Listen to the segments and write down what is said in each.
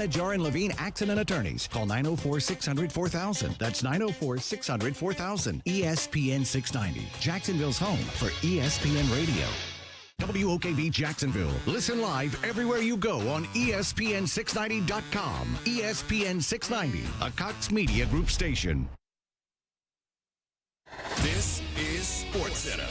Jar and Levine Accident Attorneys. Call 904-600-4000. That's 904-600-4000. ESPN 690, Jacksonville's home for ESPN Radio. WOKV Jacksonville. Listen live everywhere you go on ESPN690.com. ESPN 690, a Cox Media Group station. This is Sportscenter.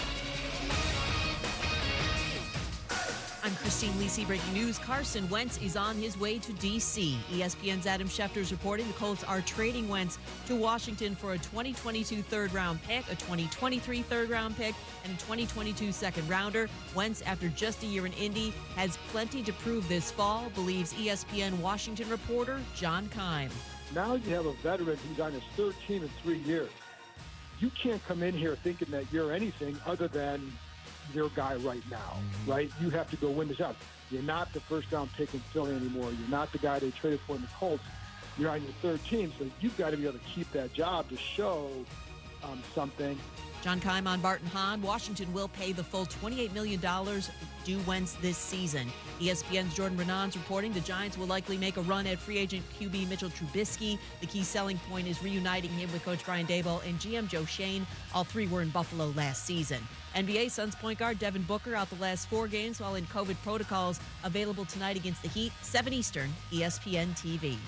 I'm Christine Lisi. Breaking news. Carson Wentz is on his way to D.C. ESPN's Adam Schefter is reporting the Colts are trading Wentz to Washington for a 2022 third-round pick, a 2023 third-round pick, and a 2022 second-rounder. Wentz, after just a year in Indy, has plenty to prove this fall, believes ESPN Washington reporter John Keim. Now you have a veteran who's on his third team in 3 years. You can't come in here thinking that you're anything other than your guy right now, right? You have to go win the job. You're not the first-round pick in Philly anymore. You're not the guy they traded for in the Colts. You're on your third team, so you've got to be able to keep that job to show something. John Keim on Barton Hahn. Washington will pay the full $28 million due Wentz this season. ESPN's Jordan Renan's reporting the Giants will likely make a run at free agent QB Mitchell Trubisky. The key selling point is reuniting him with Coach Brian Daboll and GM Joe Shane. All three were in Buffalo last season. NBA Suns point guard Devin Booker out the last 4 games while in COVID protocols. Available tonight against the Heat, 7 Eastern, ESPN TV.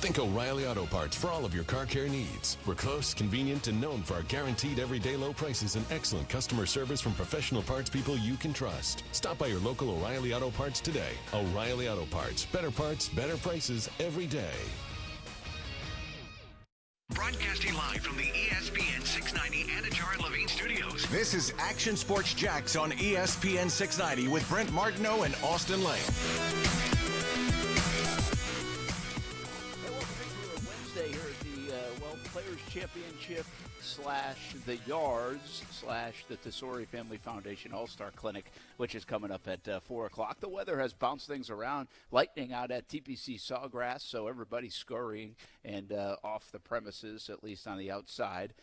Think O'Reilly Auto Parts for all of your car care needs. We're close, convenient, and known for our guaranteed everyday low prices and excellent customer service from professional parts people you can trust. Stop by your local O'Reilly Auto Parts today. O'Reilly Auto Parts. Better prices every day. Broadcasting live from the ESPN 690 Jar and Levine studios. This is Action Sports Jacks on ESPN 690 with Brent Martineau and Austin Lane. Wednesday here at the Players Championship / the Yards / the Tesori Family Foundation All-Star Clinic, which is coming up at 4 o'clock. The weather has bounced things around. Lightning out at TPC Sawgrass, so everybody's scurrying and off the premises, at least on the outside.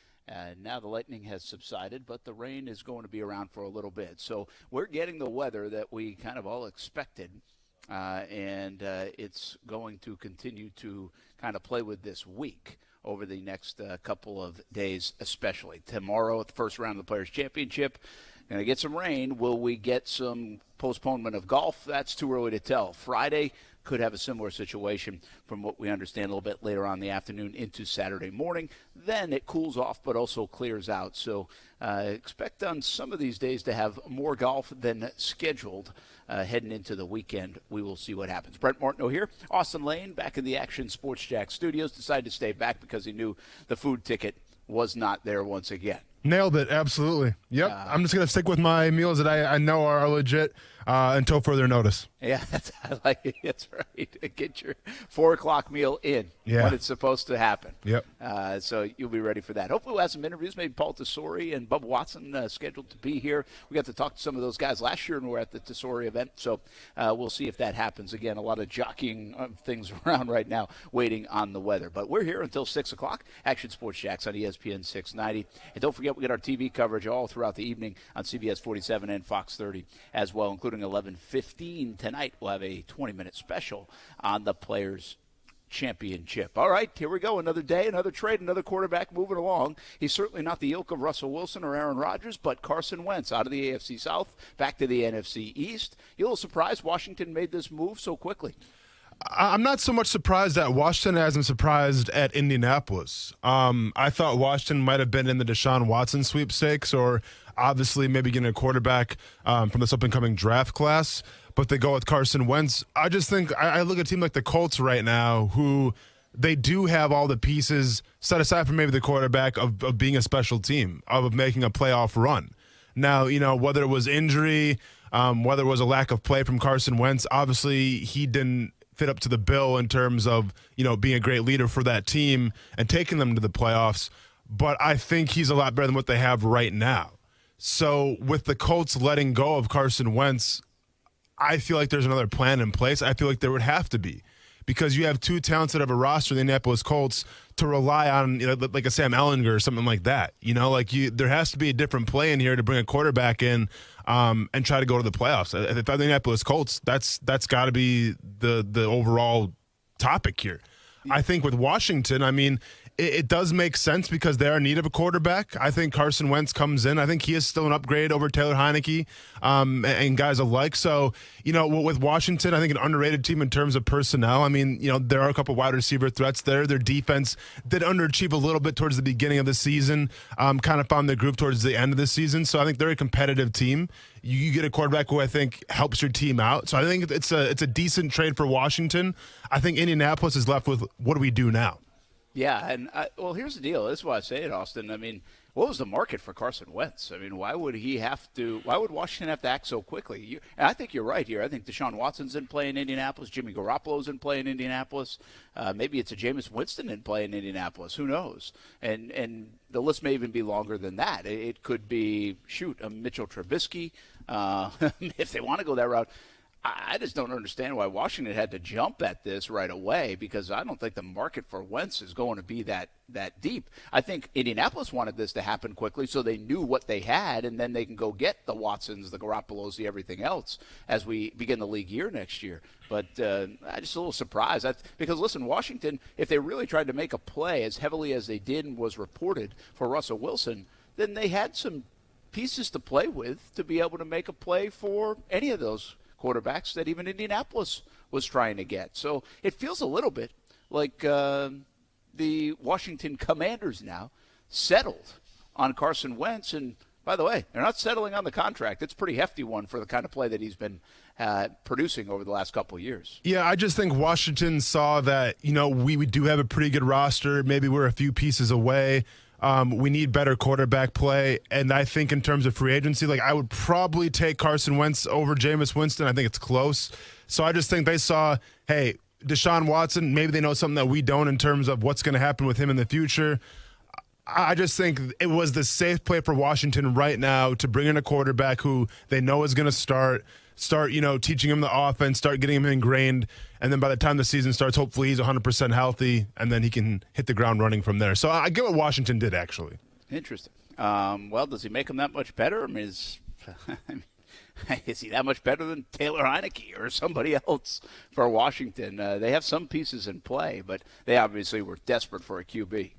Now the lightning has subsided, but the rain is going to be around for a little bit. So we're getting the weather that we kind of all expected. And it's going to continue to kind of play with this week over the next couple of days, especially. Tomorrow at the first round of the Players' Championship, going to get some rain. Will we get some postponement of golf? That's too early to tell. Friday could have a similar situation from what we understand a little bit later on in the afternoon into Saturday morning. Then it cools off but also clears out. So expect on some of these days to have more golf than scheduled heading into the weekend. We will see what happens. Brent Martineau here. Austin Lane back in the Action Sports Jack studios. Decided to stay back because he knew the food ticket was not there once again. Nailed it. Absolutely. Yep. I'm just going to stick with my meals that I know are legit until further notice. Yeah, I like it. That's right. Get your 4 o'clock meal in when it's supposed to happen. Yep. So you'll be ready for that. Hopefully we'll have some interviews. Maybe Paul Tesori and Bubba Watson scheduled to be here. We got to talk to some of those guys last year when we were at the Tesori event. So we'll see if that happens. Again, a lot of jockeying things around right now, waiting on the weather. But we're here until 6 o'clock. Action Sports Jacks on ESPN 690. And don't forget, we get our TV coverage all throughout the evening on CBS 47 and Fox 30 as well, including 11:15 tonight. We'll have a 20-minute special on the Players' Championship. All right, here we go. Another day, another trade, another quarterback moving along. He's certainly not the ilk of Russell Wilson or Aaron Rodgers, but Carson Wentz out of the AFC South, back to the NFC East. You a little surprised Washington made this move so quickly? I'm not so much surprised at Washington as I'm surprised at Indianapolis. I thought Washington might have been in the Deshaun Watson sweepstakes or obviously maybe getting a quarterback from this up-and-coming draft class, but they go with Carson Wentz. I just think I look at a team like the Colts right now who they do have all the pieces set aside from maybe the quarterback of being a special team, of making a playoff run. Now, whether it was injury, whether it was a lack of play from Carson Wentz, obviously he didn't fit up to the bill in terms of, being a great leader for that team and taking them to the playoffs. But I think he's a lot better than what they have right now. So with the Colts letting go of Carson Wentz, I feel like there's another plan in place. I feel like there would have to be, because you have too talented of a roster, the Indianapolis Colts, to rely on like a Sam Ehlinger or something like that. There has to be a different play in here to bring a quarterback in and try to go to the playoffs. If I'm the Indianapolis Colts, that's got to be the overall topic here. I think with Washington, it does make sense because they are in need of a quarterback. I think Carson Wentz comes in. I think he is still an upgrade over Taylor Heineke and guys alike. So, with Washington, I think an underrated team in terms of personnel. There are a couple wide receiver threats there. Their defense did underachieve a little bit towards the beginning of the season, kind of found their groove towards the end of the season. So I think they're a competitive team. You get a quarterback who I think helps your team out. So I think it's a decent trade for Washington. I think Indianapolis is left with, what do we do now? Yeah, and here's the deal. This is why I say it, Austin. What was the market for Carson Wentz? Why would Washington have to act so quickly? And I think you're right here. I think Deshaun Watson's in play in Indianapolis. Jimmy Garoppolo's in play in Indianapolis. Maybe it's a Jameis Winston in play in Indianapolis. Who knows? And the list may even be longer than that. It could be, a Mitchell Trubisky, if they want to go that route. I just don't understand why Washington had to jump at this right away, because I don't think the market for Wentz is going to be that deep. I think Indianapolis wanted this to happen quickly so they knew what they had, and then they can go get the Watsons, the Garoppolos, the everything else as we begin the league year next year. But I'm just a little surprised. Because, listen, Washington, if they really tried to make a play as heavily as they did and was reported for Russell Wilson, then they had some pieces to play with to be able to make a play for any of those quarterbacks that even Indianapolis was trying to get. So it feels a little bit like the Washington Commanders now settled on Carson Wentz. And by the way, they're not settling on the contract. It's a pretty hefty one for the kind of play that he's been producing over the last couple of years. Yeah, I just think Washington saw that, we do have a pretty good roster. Maybe we're a few pieces away. We need better quarterback play. And I think in terms of free agency, I would probably take Carson Wentz over Jameis Winston. I think it's close. So I just think they saw, hey, Deshaun Watson, maybe they know something that we don't in terms of what's going to happen with him in the future. I just think it was the safe play for Washington right now to bring in a quarterback who they know is going to start, teaching him the offense, start getting him ingrained, and then by the time the season starts, hopefully he's 100% healthy, and then he can hit the ground running from there. So I get what Washington did, actually. Interesting. Does he make him that much better? Is he that much better than Taylor Heineke or somebody else for Washington? They have some pieces in play, but they obviously were desperate for a QB.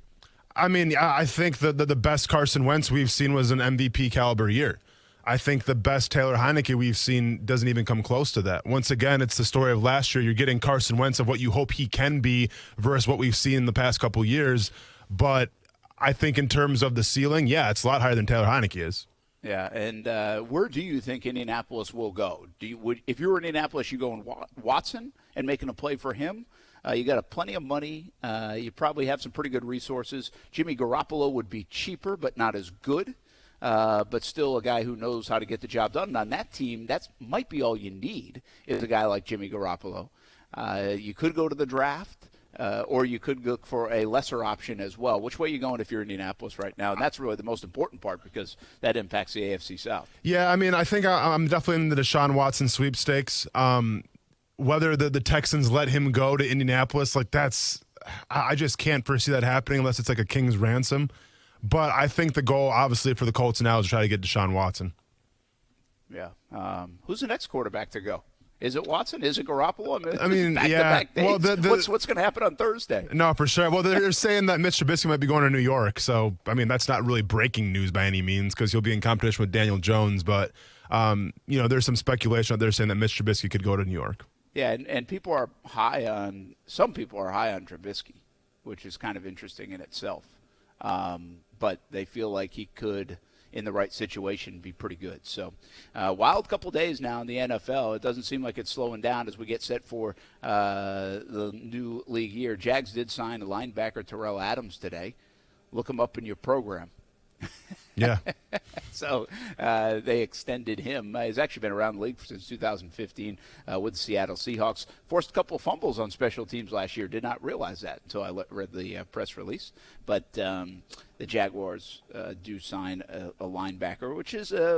I think the best Carson Wentz we've seen was an MVP caliber year. I think the best Taylor Heineke we've seen doesn't even come close to that. Once again, it's the story of last year. You're getting Carson Wentz of what you hope he can be versus what we've seen in the past couple years. But I think in terms of the ceiling, it's a lot higher than Taylor Heineke is. Yeah, and where do you think Indianapolis will go? If you were in Indianapolis, you go in Watson and making a play for him? You got plenty of money. You probably have some pretty good resources. Jimmy Garoppolo would be cheaper, but not as good. But still a guy who knows how to get the job done. And on that team, that might be all you need is a guy like Jimmy Garoppolo. You could go to the draft, or you could look for a lesser option as well. Which way are you going if you're Indianapolis right now? And that's really the most important part because that impacts the AFC South. Yeah, I think I'm definitely in the Deshaun Watson sweepstakes. Whether the Texans let him go to Indianapolis, I just can't foresee that happening unless it's like a king's ransom. But I think the goal, obviously, for the Colts now is to try to get Deshaun Watson. Yeah. Who's the next quarterback to go? Is it Watson? Is it Garoppolo? Back-to-back days. What's going to happen on Thursday? No, for sure. Well, they're saying that Mitch Trubisky might be going to New York. So, that's not really breaking news by any means because he'll be in competition with Daniel Jones. But, there's some speculation out there saying that Mitch Trubisky could go to New York. Yeah, and people are high on – some people are high on Trubisky, which is kind of interesting in itself. But they feel like he could, in the right situation, be pretty good. So, wild couple days now in the NFL. It doesn't seem like it's slowing down as we get set for the new league year. Jags did sign a linebacker, Terrell Adams, today. Look him up in your program. Yeah. So they extended him. He's actually been around the league since 2015 with the Seattle Seahawks. Forced a couple of fumbles on special teams last year. Did not realize that until I read the press release. But the Jaguars do sign a linebacker, which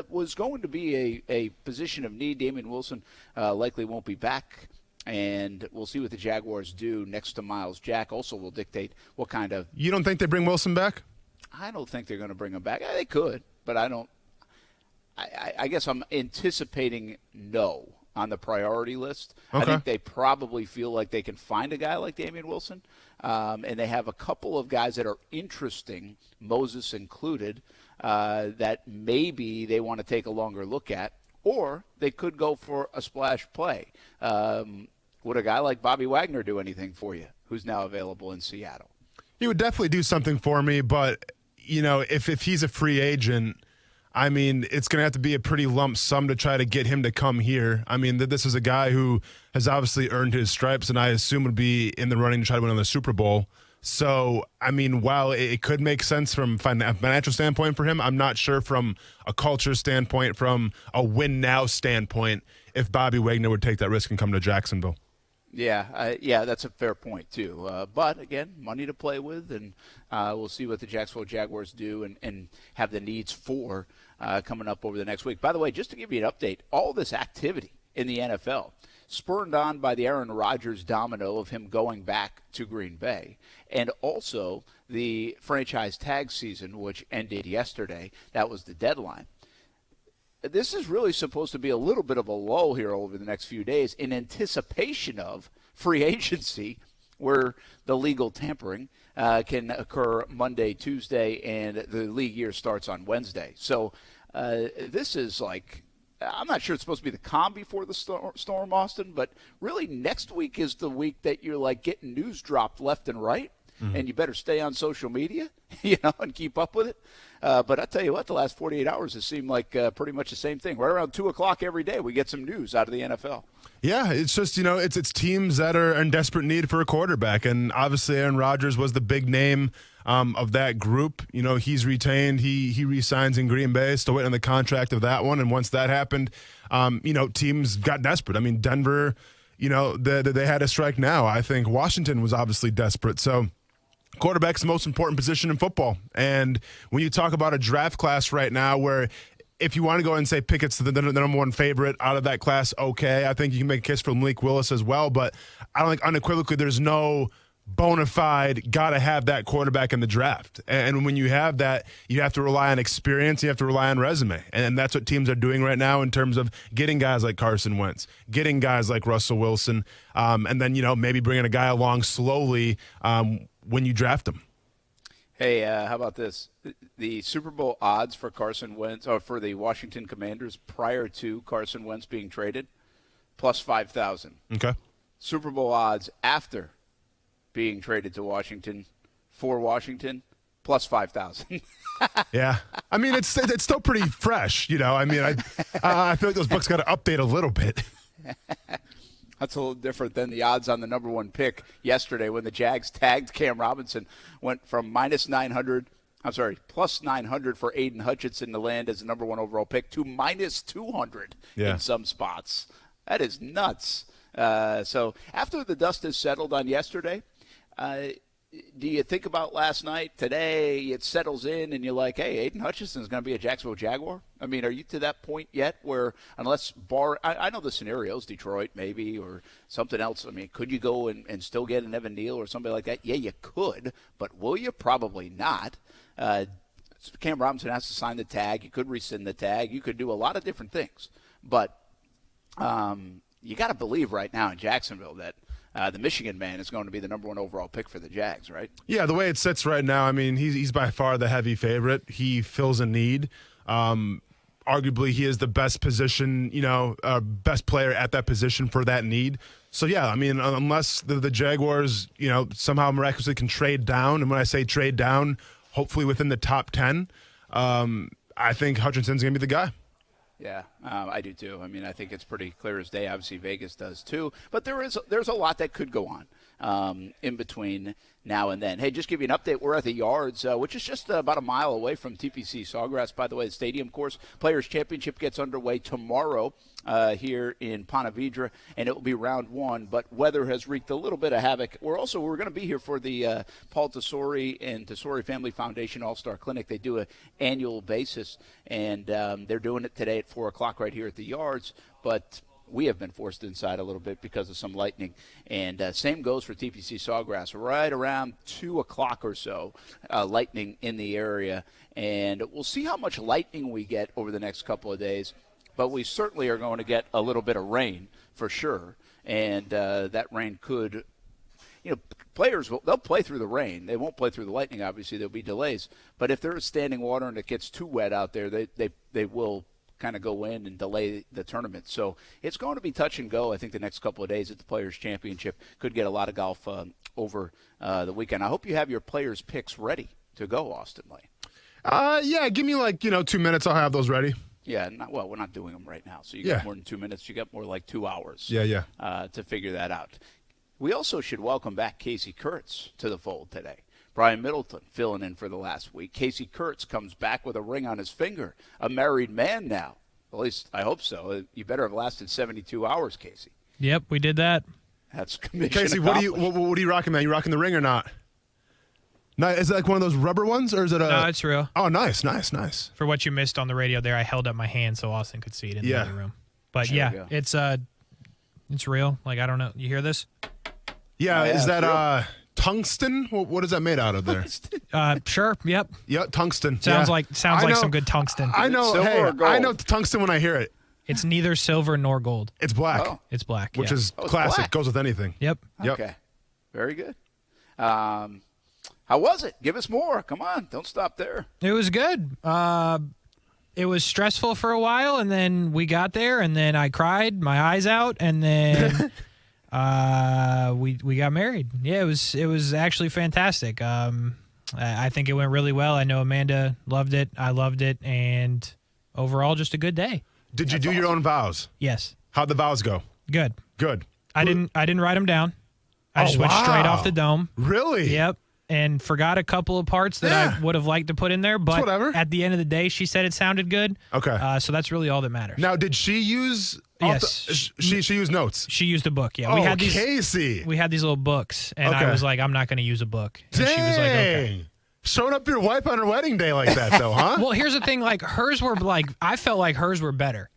was going to be a position of need. Damian Wilson likely won't be back. And we'll see what the Jaguars do next to Miles Jack. Also will dictate what kind of. You don't think they bring Wilson back? I don't think they're going to bring him back. They could, but I don't. I guess I'm anticipating no on the priority list. Okay. I think they probably feel like they can find a guy like Damian Wilson. And they have a couple of guys that are interesting, Moses included, that maybe they want to take a longer look at. Or they could go for a splash play. Would a guy like Bobby Wagner do anything for you, who's now available in Seattle? He would definitely do something for me, but, if he's a free agent, I mean, it's going to have to be a pretty lump sum to try to get him to come here. I mean, this is a guy who has obviously earned his stripes, and I assume would be in the running to try to win on the Super Bowl. So, I mean, while it could make sense from a financial standpoint for him, I'm not sure from a culture standpoint, from a win-now standpoint, if Bobby Wagner would take that risk and come to Jacksonville. Yeah, that's a fair point, too. But, again, money to play with, and we'll see what the Jacksonville Jaguars do and have the needs for coming up over the next week. By the way, just to give you an update, all this activity in the NFL, spurred on by the Aaron Rodgers domino of him going back to Green Bay, and also the franchise tag season, which ended yesterday. That was the deadline. This is really supposed to be a little bit of a lull here over the next few days in anticipation of free agency, where the legal tampering can occur Monday, Tuesday, and the league year starts on Wednesday. So this is like, I'm not sure it's supposed to be the calm before the storm, Austin, but really next week is the week that you're like getting news dropped left and right, and you better stay on social media, and keep up with it. But I tell you what, the last 48 hours has seemed like pretty much the same thing. Right around 2 o'clock every day, we get some news out of the NFL. Yeah, it's just, it's teams that are in desperate need for a quarterback. And obviously Aaron Rodgers was the big name of that group. He's retained. He re-signs in Green Bay, still waiting on the contract of that one. And once that happened, teams got desperate. I mean, Denver, they had a strike now. I think Washington was obviously desperate. So quarterback's the most important position in football. And when you talk about a draft class right now where if you want to go and say Pickett's the number one favorite out of that class, okay. I think you can make a case for Malik Willis as well, but I don't think unequivocally there's no bona fide got to have that quarterback in the draft. And when you have that, you have to rely on experience, you have to rely on resume. And that's what teams are doing right now in terms of getting guys like Carson Wentz, getting guys like Russell Wilson, and then, maybe bringing a guy along slowly when you draft him. Hey, how about this? The Super Bowl odds for Carson Wentz, or for the Washington Commanders prior to Carson Wentz being traded, plus 5,000. Okay. Super Bowl odds after being traded to Washington, for Washington, plus 5,000. Yeah. I mean, it's still pretty fresh, I mean, I feel like those books got to update a little bit. That's a little different than the odds on the number one pick yesterday when the Jags tagged Cam Robinson, went from plus 900 for Aiden Hutchinson to land as the number one overall pick to minus 200 in some spots. That is nuts. So after the dust has settled on yesterday, do you think about last night, today, it settles in, and you're like, hey, Aiden Hutchinson is going to be a Jacksonville Jaguar? I mean, are you to that point yet where unless I know the scenarios, Detroit maybe or something else. I mean, could you go and still get an Evan Neal or somebody like that? Yeah, you could, but will you? Probably not. Cam Robinson has to sign the tag. You could rescind the tag. You could do a lot of different things. But you got to believe right now in Jacksonville that the Michigan man is going to be the number one overall pick for the Jags, right? Yeah, the way it sits right now, I mean, he's by far the heavy favorite. He fills a need. Arguably, he is the best position, best player at that position for that need. So, yeah, I mean, unless the Jaguars, somehow miraculously can trade down, and when I say trade down, hopefully within the top 10, I think Hutchinson's going to be the guy. Yeah, I do too. I mean, I think it's pretty clear as day. Obviously, Vegas does too. But there's a lot that could go on in between now and then. Hey, just give you an update. We're at the Yards, which is just about a mile away from TPC Sawgrass. By the way, the stadium course Players Championship gets underway tomorrow here in Ponte Vedra, and it will be round one. But weather has wreaked a little bit of havoc. We're going to be here for the Paul Tesori and Tesori Family Foundation All-Star Clinic. They do an annual basis, and they're doing it today at 4 o'clock right here at the Yards. But we have been forced inside a little bit because of some lightning. And same goes for TPC Sawgrass. Right around 2 o'clock or so, lightning in the area. And we'll see how much lightning we get over the next couple of days. But we certainly are going to get a little bit of rain for sure. And that rain could, players, they'll play through the rain. They won't play through the lightning, obviously. There'll be delays. But if there's standing water and it gets too wet out there, they will kind of go in and delay the tournament. So it's going to be touch and go, I think, the next couple of days at the Players' Championship. Could get a lot of golf over the weekend. I hope you have your players' picks ready to go, Austin Lee. Yeah, give me 2 minutes. I'll have those ready. Yeah, we're not doing them right now. So you got more than 2 minutes. You got more like 2 hours to figure that out. We also should welcome back Casey Kurtz to the fold today. Brian Middleton filling in for the last week. Casey Kurtz comes back with a ring on his finger. A married man now. At least I hope so. You better have lasted 72 hours, Casey. Yep, we did that. That's commission Casey, what are you rocking, man? You rocking the ring or not? No, is it like one of those rubber ones, or is it No, it's real. Oh, nice. For what you missed on the radio there, I held up my hand so Austin could see it in the other room. But it's real. Like, I don't know. You hear this? Yeah, is that tungsten? What is that made out of there? Sure. Yep. Yeah, tungsten. Sounds like some good tungsten. I know. Silver or gold? I know tungsten when I hear it. It's neither silver nor gold. It's black. Oh. It's black, which is classic. Black. Goes with anything. Yep. Okay. Very good. How was it? Give us more. Come on. Don't stop there. It was good. It was stressful for a while, and then we got there, and then I cried my eyes out, and then we got married. Yeah, it was actually fantastic. I think it went really well. I know Amanda loved it. I loved it, and overall, just a good day. Did you do your own vows? Yes. How'd the vows go? Good. I didn't write them down. I just went straight off the dome. Really? Yep. And forgot a couple of parts that I would have liked to put in there, but at the end of the day, she said it sounded good. Okay. So that's really all that matters. Now, did she use? Yes. She used notes. She used a book. Yeah. Casey. We had these little books, and I was like, I'm not going to use a book. And Dang. she was like, okay. Showing up your wife on her wedding day like that, though, huh? Well, here's the thing. Like, hers were I felt like hers were better.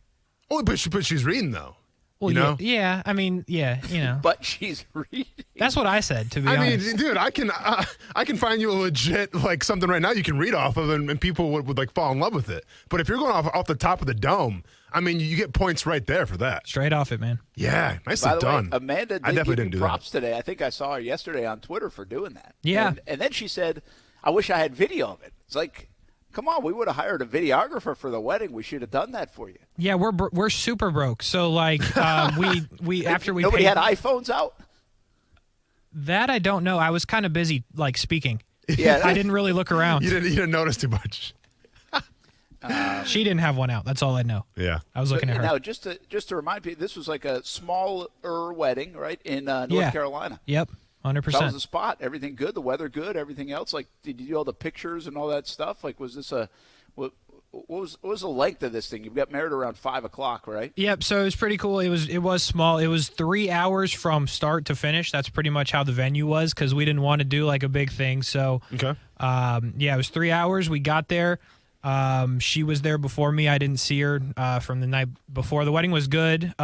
Oh, but she's reading though. Well, yeah. I mean, yeah. But she's reading. That's what I said, to be honest. I mean, dude, I can find you a legit something right now you can read off of, and people would fall in love with it. But if you're going off the top of the dome, I mean, you get points right there for that. Straight off it, man. Yeah, nicely By the done. way, Amanda didn't do props today. I think I saw her yesterday on Twitter for doing that. Yeah. And then she said, I wish I had video of it. It's like, come on, we would have hired a videographer for the wedding. We should have done that for you. Yeah, we're super broke. So we after we nobody paid, had iPhones out. That I don't know. I was kind of busy speaking. Yeah, I didn't really look around. You didn't notice too much. She didn't have one out. That's all I know. Yeah, I was looking at her. Now, just to remind people, this was like a smaller wedding, right, in North Carolina. Yep. 100%. That was the spot. Everything good. The weather good. Everything else. Like, did you do all the pictures and all that stuff? Like, was this what was the length of this thing? You got married around 5 o'clock, right? Yep. So it was pretty cool. It was small. It was 3 hours from start to finish. That's pretty much how the venue was because we didn't want to do a big thing. So okay. It was 3 hours. We got there. She was there before me. I didn't see her from the night before. The wedding was good.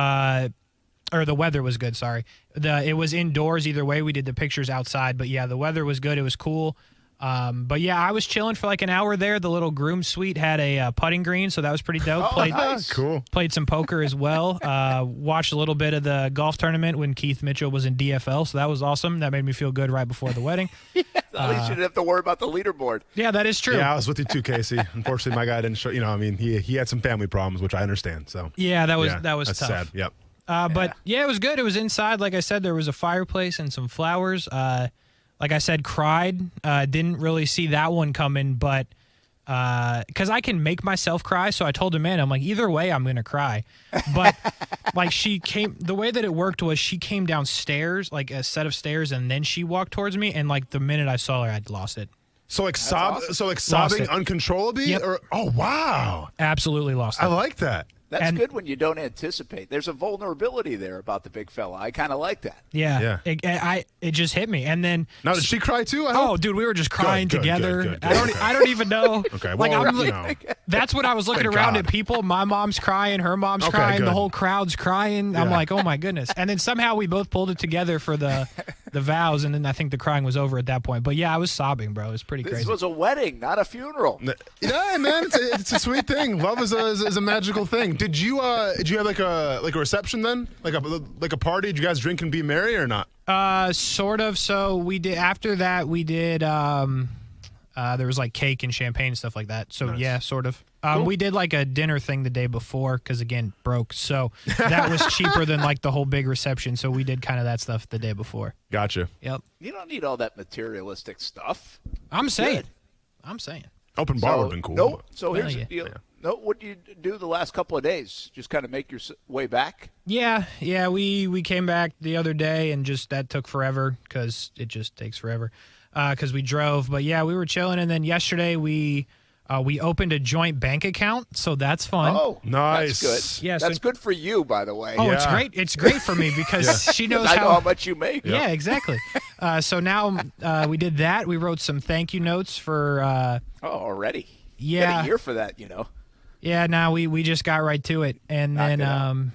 Or the weather was good, sorry. It was indoors either way. We did the pictures outside. But, yeah, the weather was good. It was cool. But, yeah, I was chilling for an hour there. The little groom suite had a putting green, so that was pretty dope. Nice. Cool. Played some poker as well. Watched a little bit of the golf tournament when Keith Mitchell was in DFL, so that was awesome. That made me feel good right before the wedding. At least you didn't have to worry about the leaderboard. Yeah, that is true. Yeah, I was with you too, Casey. Unfortunately, my guy didn't show. He had some family problems, which I understand. So yeah, that was that's tough. sad. Yep. But yeah, it was good. It was inside. Like I said, there was a fireplace and some flowers. Like I said, cried. Didn't really see that one coming, but because I can make myself cry. So I told Amanda, I'm like, either way, I'm going to cry. But the way that it worked was she came downstairs, a set of stairs, and then she walked towards me. And the minute I saw her, I'd lost it. So sobbing uncontrollably? Yep. Oh, wow. Absolutely lost it. I like that. That's good when you don't anticipate. There's a vulnerability there about the big fella. I kind of like that. Yeah. It just hit me. And then Now, did she cry too? Oh, dude, we were just crying together. Good. I don't even know. Okay, like well, that's what I was looking Thank around God. at people. My mom's crying, her mom's crying, good. the whole crowd's crying. I'm Yeah. like, oh my goodness. And then somehow we both pulled it together for the vows, and then I think the crying was over at that point. But yeah, I was sobbing, bro. It was pretty This crazy. was a wedding, not a funeral. Yeah, man, it's a sweet thing. Love is a magical thing. Did you have like a reception then, like a party? Did you guys drink and be merry or not? Sort of. So we did. After that, we did. There was like cake and champagne and stuff like that. So Nice. yeah, sort of. Cool. We did like a dinner thing the day before because again, broke. So that was cheaper than like the whole big reception. So we did kind of that stuff the day before. Gotcha. Yep. You don't need all that materialistic stuff. I'm saying. Good. Open bar would have been cool. Nope. So Well, here's yeah. the deal. No, what do you do the last couple of days? Just kind of make your way back? Yeah. We came back the other day and just that took forever because it just takes forever because we drove. But yeah, we were chilling, and then yesterday we opened a joint bank account, so that's fun. Oh, Nice. That's good. Yeah, That's so- good for you, by the way. Oh, Yeah. it's great. It's great for me because she knows I know how much you make. Yeah, exactly. So now we did that. We wrote some thank you notes for. Oh, already. Yeah. Got a year for that, you know. Yeah. Now we just got right to it, and Knock it out. then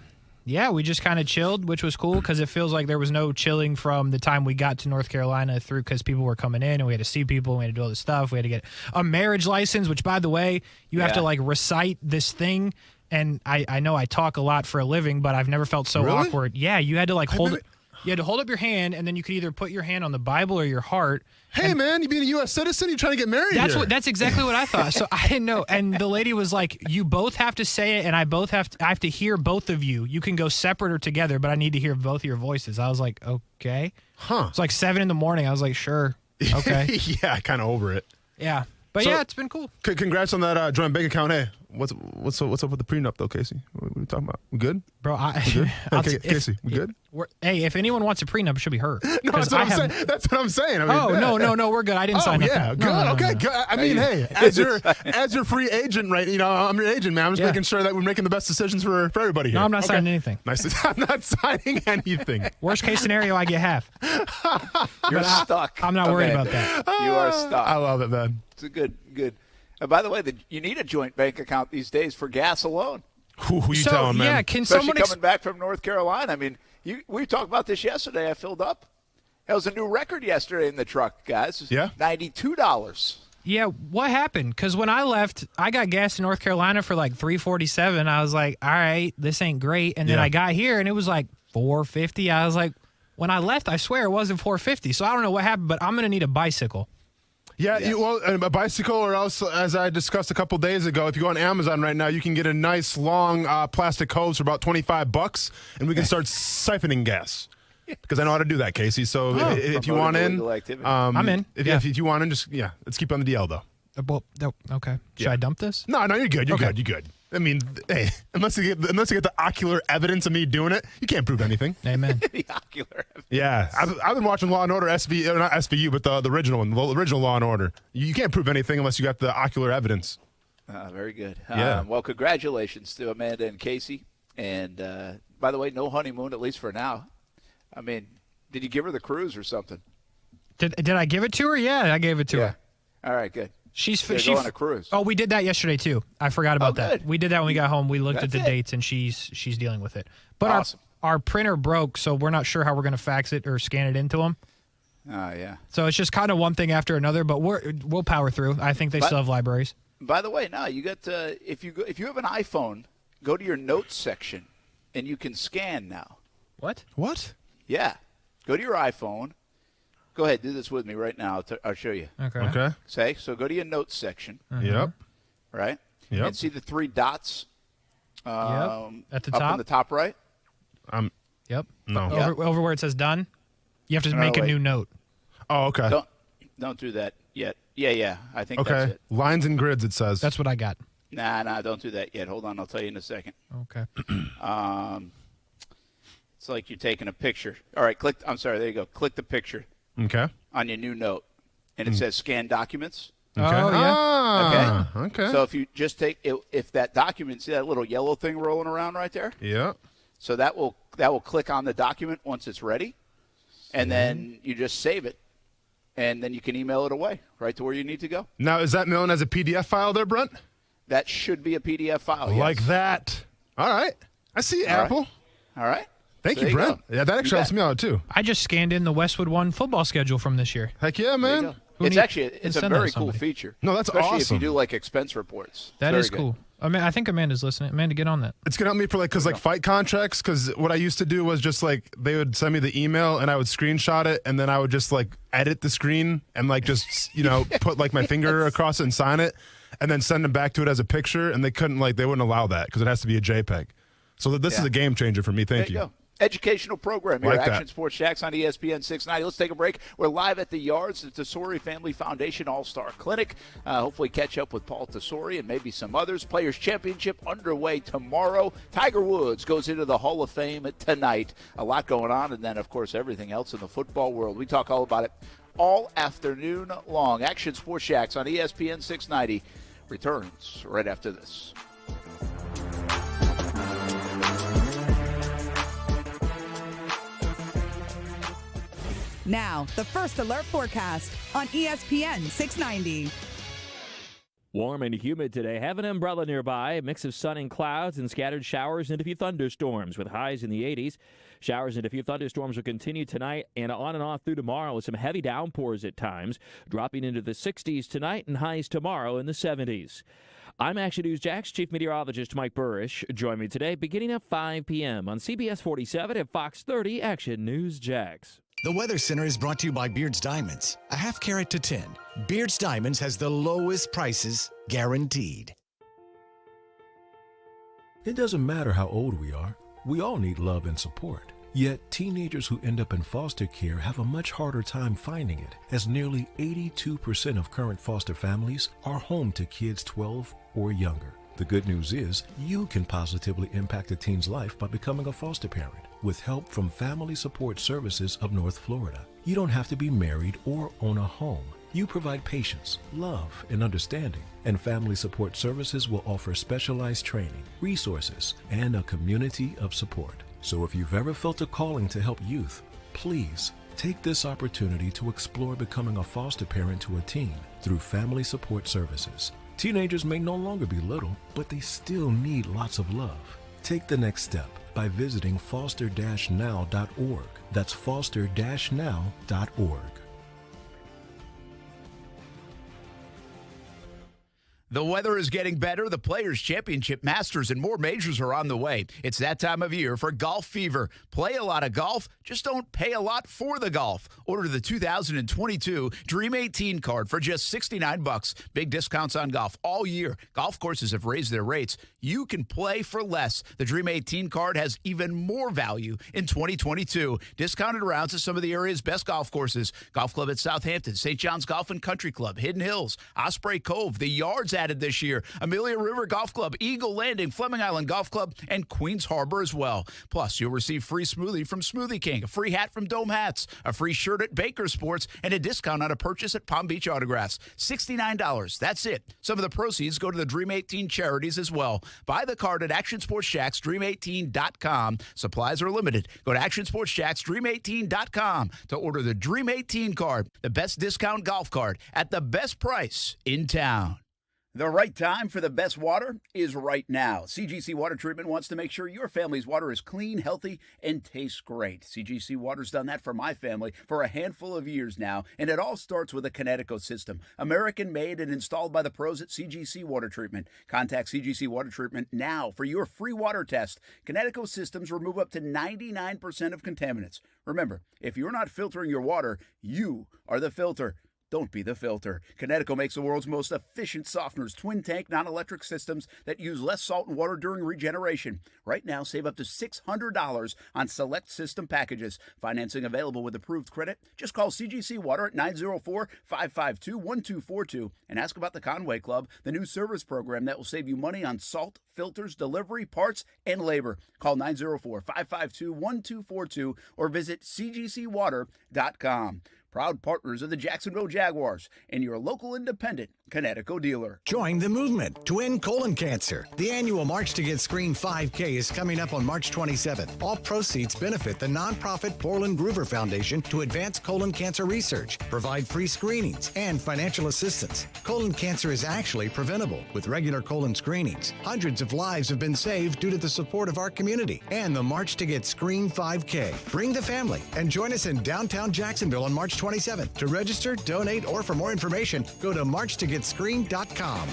yeah, we just kind of chilled, which was cool because it feels like there was no chilling from the time we got to North Carolina through because people were coming in and we had to see people, and we had to do all this stuff. We had to get a marriage license, which by the way, you have to Yeah. like recite this thing. And I know I talk a lot for a living, but I've never felt so Really? awkward. Yeah, you had to like hold never- it. You had to hold up your hand, and then you could either put your hand on the Bible or your heart. Hey, man, you being a U.S. citizen, you trying to get married here. That's exactly what I thought. So I didn't know. And the lady was like, "You both have to say it, and I have to hear both of you. You can go separate or together, but I need to hear both of your voices." I was like, "Okay." Huh. It's like 7 a.m. I was like, "Sure, okay, Yeah, kind of over it. yeah." But So- yeah, it's been cool. Congrats on that joint bank account. Hey, what's up with the prenup though, Casey? What are we talking about? We good? Bro, Good? I'll Hey, t- Casey, we good? Hey, if anyone wants a prenup, it should be her. No, 'Cause that's what I I'm have- saying. That's what I'm saying. I mean, Oh yeah. no, we're good. I didn't Oh sign nothing. yeah, No, good. no, no, Okay, no. good. I mean, hey, as your free agent, right? You know, I'm your agent, man. I'm just Yeah. making sure that we're making the best decisions for everybody here. No, I'm not Okay. signing anything. Nice. I'm not signing anything. Worst case scenario, I get half. You're stuck. I'm not worried Okay. about that. You are stuck. I love it, man. It's a good. By the way, you need a joint bank account these days for gas alone. Who you So telling, man? yeah, can Especially someone coming back from North Carolina. I mean, we talked about this yesterday. I filled up. That was a new record yesterday in the truck, guys. Yeah. $92. Yeah, what happened? Because when I left, I got gas in North Carolina for like $3.47. I was like, all right, this ain't great. And then Yeah. I got here and it was like $4.50. I was like, when I left, I swear it wasn't $4.50. So I don't know what happened, but I'm gonna need a bicycle. Yeah, Yes. well, a bicycle, or else, as I discussed a couple days ago, if you go on Amazon right now, you can get a nice long plastic hose for about $25, and we can start siphoning gas. Because I know how to do that, Casey. So if you Promoting want in, illegal activity. I'm in. If you want in, just let's keep it on the DL though. Okay. Should I dump this? No, you're good. You're Okay. good. You're good. I mean, hey, unless you get the ocular evidence of me doing it, you can't prove anything. Amen. The ocular. Yeah, I've been watching Law and Order SVU, not SVU, but the original one, the original Law and Order. You can't prove anything unless you got the ocular evidence. Very good. Yeah. Well, congratulations to Amanda and Casey. And by the way, no honeymoon, at least for now. I mean, did you give her the cruise or something? Did I give it to her? Yeah, I gave it to her. All right, good. She's They go on a cruise. Oh, we did that yesterday too. I forgot about that. good. We did that when we got home. We looked at That's the it. dates, and she's dealing with it. But Awesome. our printer broke, so we're not sure how we're going to fax it or scan it into them. Oh, yeah. So it's just kind of one thing after another. But we'll power through. I think they But- still have libraries. By the way, now you got if you have an iPhone, go to your notes section, and you can scan now. What? What? Yeah, go to your iPhone. Go ahead, do this with me right now. I'll show you. Okay. So go to your notes section, Yep. right? Yep. And see the three dots. At the up top. in the top right. Yep. No. Over where it says done, you have to No, make a wait. new note. Oh, okay. Don't do that yet. Yeah. I think that's Okay. it. Lines and grids, it says. That's what I got. Nah, don't do that yet. Hold on, I'll tell you in a second. Okay. It's like you're taking a picture. All right, there you go. Click the picture okay. on your new note, and it says scan documents. Oh, yeah. Okay. So if you just take if that document, see that little yellow thing rolling around right there? Yeah. So that will click on the document once it's ready, and then you just save it, and then you can email it away right to where you need to go. Now, is that mailing as a PDF file there, Brent? That should be a PDF file. Like yes. that. All right. I see you, Apple. All right. Thank you, Brent. Yeah, that actually helps me out, too. I just scanned in the Westwood One football schedule from this year. Heck yeah, man. It's a very cool feature. No, that's especially awesome. Especially if you do, like, expense reports. That is cool. I mean, I think Amanda's listening. Amanda, get on that. It's going to help me for, like, because, like, fight contracts, because what I used to do was just, like, they would send me the email, and I would screenshot it, and then I would just, like, edit the screen and, like, just, put, like, my finger across it and sign it, and then send them back to it as a picture, and they wouldn't allow that because it has to be a JPEG. So this is a game changer for me. Thank you. Go. Educational program here, like Action Sports Jacks on ESPN 690. Let's take a break. We're live at the Yards, the Tesori Family Foundation All-Star Clinic. Hopefully catch up with Paul Tesori and maybe some others. Players' Championship underway tomorrow. Tiger Woods goes into the Hall of Fame tonight. A lot going on, and then, of course, everything else in the football world. We talk all about it all afternoon long. Action Sports Jacks on ESPN 690 returns right after this. Now, the First Alert forecast on ESPN 690. Warm and humid today. Have an umbrella nearby. A mix of sun and clouds and scattered showers and a few thunderstorms with highs in the 80s. Showers and a few thunderstorms will continue tonight and on and off through tomorrow with some heavy downpours at times, dropping into the 60s tonight and highs tomorrow in the 70s. I'm Action News Jax Chief Meteorologist Mike Burrish. Join me today beginning at 5 p.m. on CBS 47 and Fox 30 Action News Jax. The Weather Center is brought to you by Beard's Diamonds. A half carat to 10. Beard's Diamonds has the lowest prices guaranteed. It doesn't matter how old we are. We all need love and support. Yet, teenagers who end up in foster care have a much harder time finding it, as nearly 82% of current foster families are home to kids 12 or younger. The good news is, you can positively impact a teen's life by becoming a foster parent with help from Family Support Services of North Florida. You don't have to be married or own a home. You provide patience, love, and understanding, and Family Support Services will offer specialized training, resources, and a community of support. So if you've ever felt a calling to help youth, please take this opportunity to explore becoming a foster parent to a teen through Family Support Services. Teenagers may no longer be little, but they still need lots of love. Take the next step by visiting foster-now.org. That's foster-now.org. The weather is getting better. The Players' Championship, Masters, and more majors are on the way. It's that time of year for golf fever. Play a lot of golf, just don't pay a lot for the golf. Order the 2022 Dream 18 card for just $69. Big discounts on golf all year. Golf courses have raised their rates. You can play for less. The Dream 18 card has even more value in 2022. Discounted rounds at some of the area's best golf courses. Golf Club at Southampton, St. John's Golf and Country Club, Hidden Hills, Osprey Cove, the Yards added this year, Amelia River Golf Club, Eagle Landing, Fleming Island Golf Club, and Queens Harbor as well. Plus, you'll receive free smoothie from Smoothie King, a free hat from Dome Hats, a free shirt at Baker Sports, and a discount on a purchase at Palm Beach Autographs. $69. That's it. Some of the proceeds go to the Dream 18 charities as well. Buy the card at Action Sports Jacks, Dream18.com. Supplies are limited. Go to Action Sports Jacks, Dream18.com to order the Dream 18 card, the best discount golf card at the best price in town. The right time for the best water is right now. CGC Water Treatment wants to make sure your family's water is clean, healthy, and tastes great. CGC Water's done that for my family for a handful of years now, and it all starts with a Connecticut system. American-made and installed by the pros at CGC Water Treatment. Contact CGC Water Treatment now for your free water test. Connecticut systems remove up to 99% of contaminants. Remember, if you're not filtering your water, you are the filter. Don't be the filter. Connecticut makes the world's most efficient softeners, twin tank, non-electric systems that use less salt and water during regeneration. Right now, save up to $600 on select system packages. Financing available with approved credit. Just call CGC Water at 904-552-1242 and ask about the Conway Club, the new service program that will save you money on salt, filters, delivery, parts, and labor. Call 904-552-1242 or visit cgcwater.com. proud partners of the Jacksonville Jaguars and your local independent Connecticut dealer. Join the movement to end colon cancer. The annual March to Get Screened 5K is coming up on March 27th. All proceeds benefit the nonprofit Portland Groover Foundation to advance colon cancer research, provide free screenings, and financial assistance. Colon cancer is actually preventable with regular colon screenings. Hundreds of lives have been saved due to the support of our community and the March to Get Screened 5K. Bring the family and join us in downtown Jacksonville on March 27th. To register, donate, or for more information, go to marchtogetscreened.com.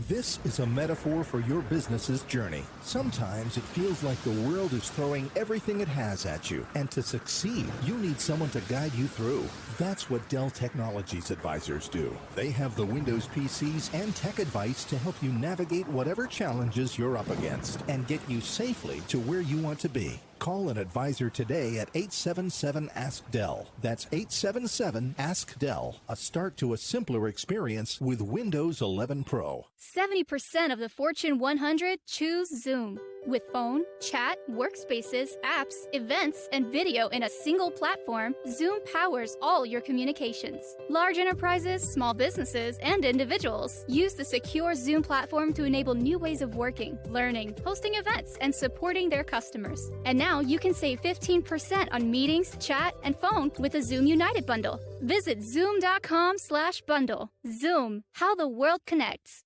This is a metaphor for your business's journey. Sometimes it feels like the world is throwing everything it has at you. And to succeed, you need someone to guide you through. That's what Dell Technologies advisors do. They have the Windows PCs and tech advice to help you navigate whatever challenges you're up against and get you safely to where you want to be. Call an advisor today at 877-ASK-DELL. That's 877-ASK-DELL. A start to a simpler experience with Windows 11 Pro. 70% of the Fortune 100 choose Zoom. With phone, chat, workspaces, apps, events, and video in a single platform, Zoom powers all your communications. Large enterprises, small businesses, and individuals use the secure Zoom platform to enable new ways of working, learning, hosting events, and supporting their customers. And now you can save 15% on meetings, chat, and phone with the Zoom United bundle. Visit zoom.com/bundle. Zoom, how the world connects.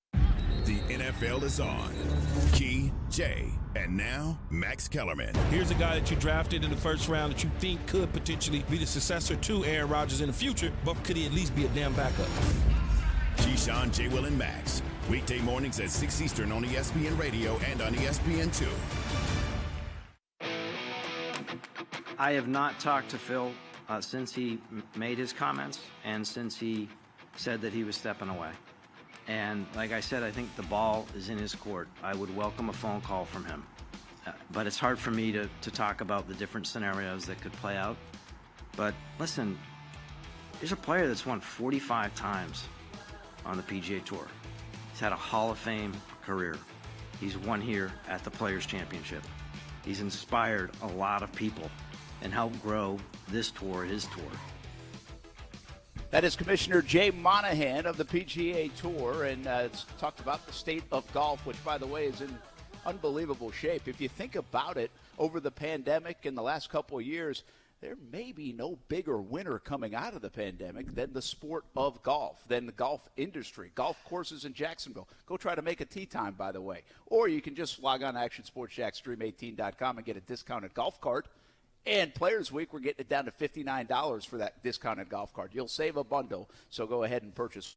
The NFL is on. Key, Jay, and now Max Kellerman. Here's a guy that you drafted in the first round that you think could potentially be the successor to Aaron Rodgers in the future, but could he at least be a damn backup? Keyshawn, J. Will, and Max. Weekday mornings at 6 Eastern on ESPN Radio and on ESPN2. I have not talked to Phil since he made his comments and since he said that he was stepping away. And like I said, I think the ball is in his court. I would welcome a phone call from him. But it's hard for me to talk about the different scenarios that could play out. But listen, here's a player that's won 45 times on the PGA Tour. He's had a Hall of Fame career. He's won here at the Players' Championship. He's inspired a lot of people and helped grow this tour, his tour. That is Commissioner Jay Monahan of the PGA Tour, and it's talked about the state of golf, which, by the way, is in unbelievable shape. If you think about it, over the pandemic in the last couple of years, there may be no bigger winner coming out of the pandemic than the sport of golf, than the golf industry. Golf courses in Jacksonville. Go try to make a tee time, by the way. Or you can just log on to ActionSportsJackStream18.com and get a discounted golf cart. And Players Week, we're getting it down to $59 for that discounted golf cart. You'll save a bundle, so go ahead and purchase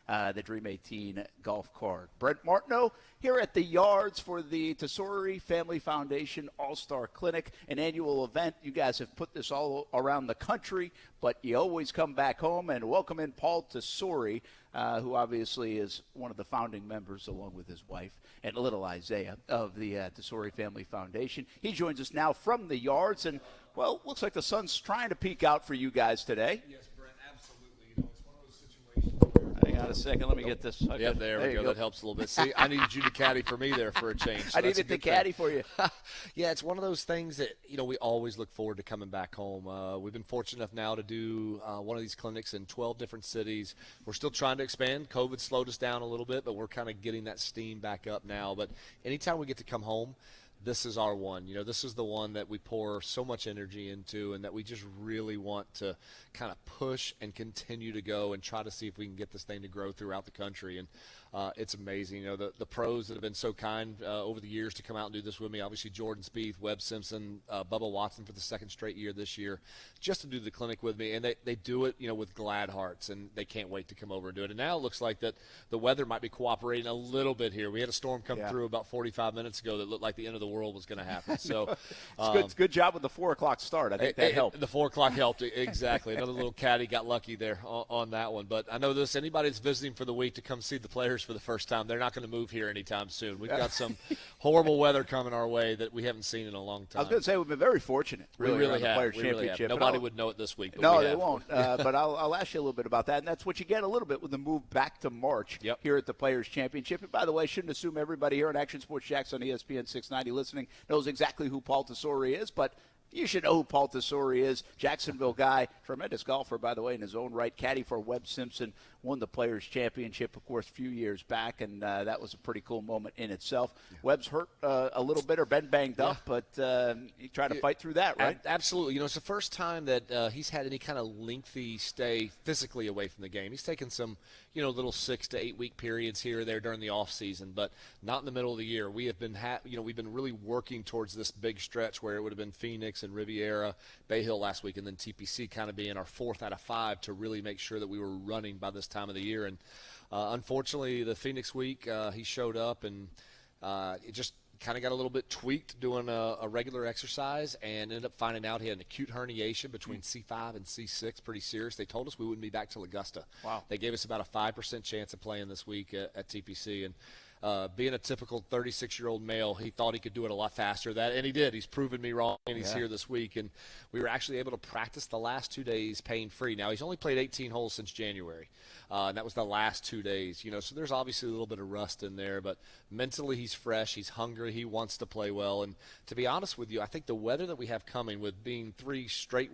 the Dream 18 golf cart. Brent Martineau here at the Yards for the Tesori Family Foundation All-Star Clinic, an annual event. You guys have put this all around the country, but you always come back home. And welcome in Paul Tesori, who obviously is one of the founding members, along with his wife and little Isaiah, of the Tesori Family Foundation. He joins us now from the Yards, and, well, looks like the sun's trying to peek out for you guys today. Yes, Brent, absolutely. You know, it's one of those situations. Hang on a second. Let me get this. Okay. Yeah, there we go. That helps a little bit. See, I needed you to caddy for me there for a change. So I needed the caddy for you. Yeah, it's one of those things that, you know, we always look forward to coming back home. We've been fortunate enough now to do one of these clinics in 12 different cities. We're still trying to expand. COVID slowed us down a little bit, but we're kind of getting that steam back up now. But anytime we get to come home, this is our one. You know, this is the one that we pour so much energy into and that we just really want to kind of push and continue to go and try to see if we can get this thing to grow throughout the country. And it's amazing. You know, the pros that have been so kind over the years to come out and do this with me, obviously Jordan Spieth, Webb Simpson, Bubba Watson for the second straight year this year, just to do the clinic with me. And they do it, you know, with glad hearts, and they can't wait to come over and do it. And now it looks like that the weather might be cooperating a little bit here. We had a storm come through about 45 minutes ago that looked like the end of the world was going to happen. So it's good job with the 4 o'clock start. I think that helped. The 4 o'clock helped, exactly. Another little caddy got lucky there on that one. But I know this, anybody that's visiting for the week to come see the players for the first time, they're not going to move here anytime soon. We've got some horrible weather coming our way that we haven't seen in a long time. I was going to say we've been very fortunate. We really have. Players Championship. Nobody would know it this week. But no, they won't. But I'll ask you a little bit about that. And that's what you get a little bit with the move back to March here at the Players Championship. And by the way, shouldn't assume everybody here on Action Sports Jacks on ESPN 690 listening knows exactly who Paul Tesori is. But You should know who Paul Tesori is. Jacksonville guy, tremendous golfer, by the way, in his own right. Caddie for Webb Simpson, won the Players' Championship, of course, a few years back, and that was a pretty cool moment in itself. Yeah. Webb's hurt a little bit or been banged up, but he tried to fight through that, right? Absolutely. It's the first time that he's had any kind of lengthy stay physically away from the game. He's taken some, little 6 to 8 week periods here or there during the off season, but not in the middle of the year. We have been, we've been really working towards this big stretch where it would have been Phoenix and Riviera, Bay Hill last week, and then TPC kind of being our 4th out of 5 to really make sure that we were running by this time of the year. And unfortunately, the Phoenix week, he showed up and it just kind of got a little bit tweaked doing a regular exercise and ended up finding out he had an acute herniation between C5 and C6, pretty serious. They told us we wouldn't be back till Augusta. Wow. They gave us about a 5% chance of playing this week at TPC. And being a typical 36-year-old male, he thought he could do it a lot faster. And he did. He's proven me wrong, and he's here this week. And we were actually able to practice the last 2 days pain-free. Now, he's only played 18 holes since January, and that was the last 2 days. So there's obviously a little bit of rust in there, but mentally he's fresh. He's hungry. He wants to play well. And to be honest with you, I think the weather that we have coming with being 3 straight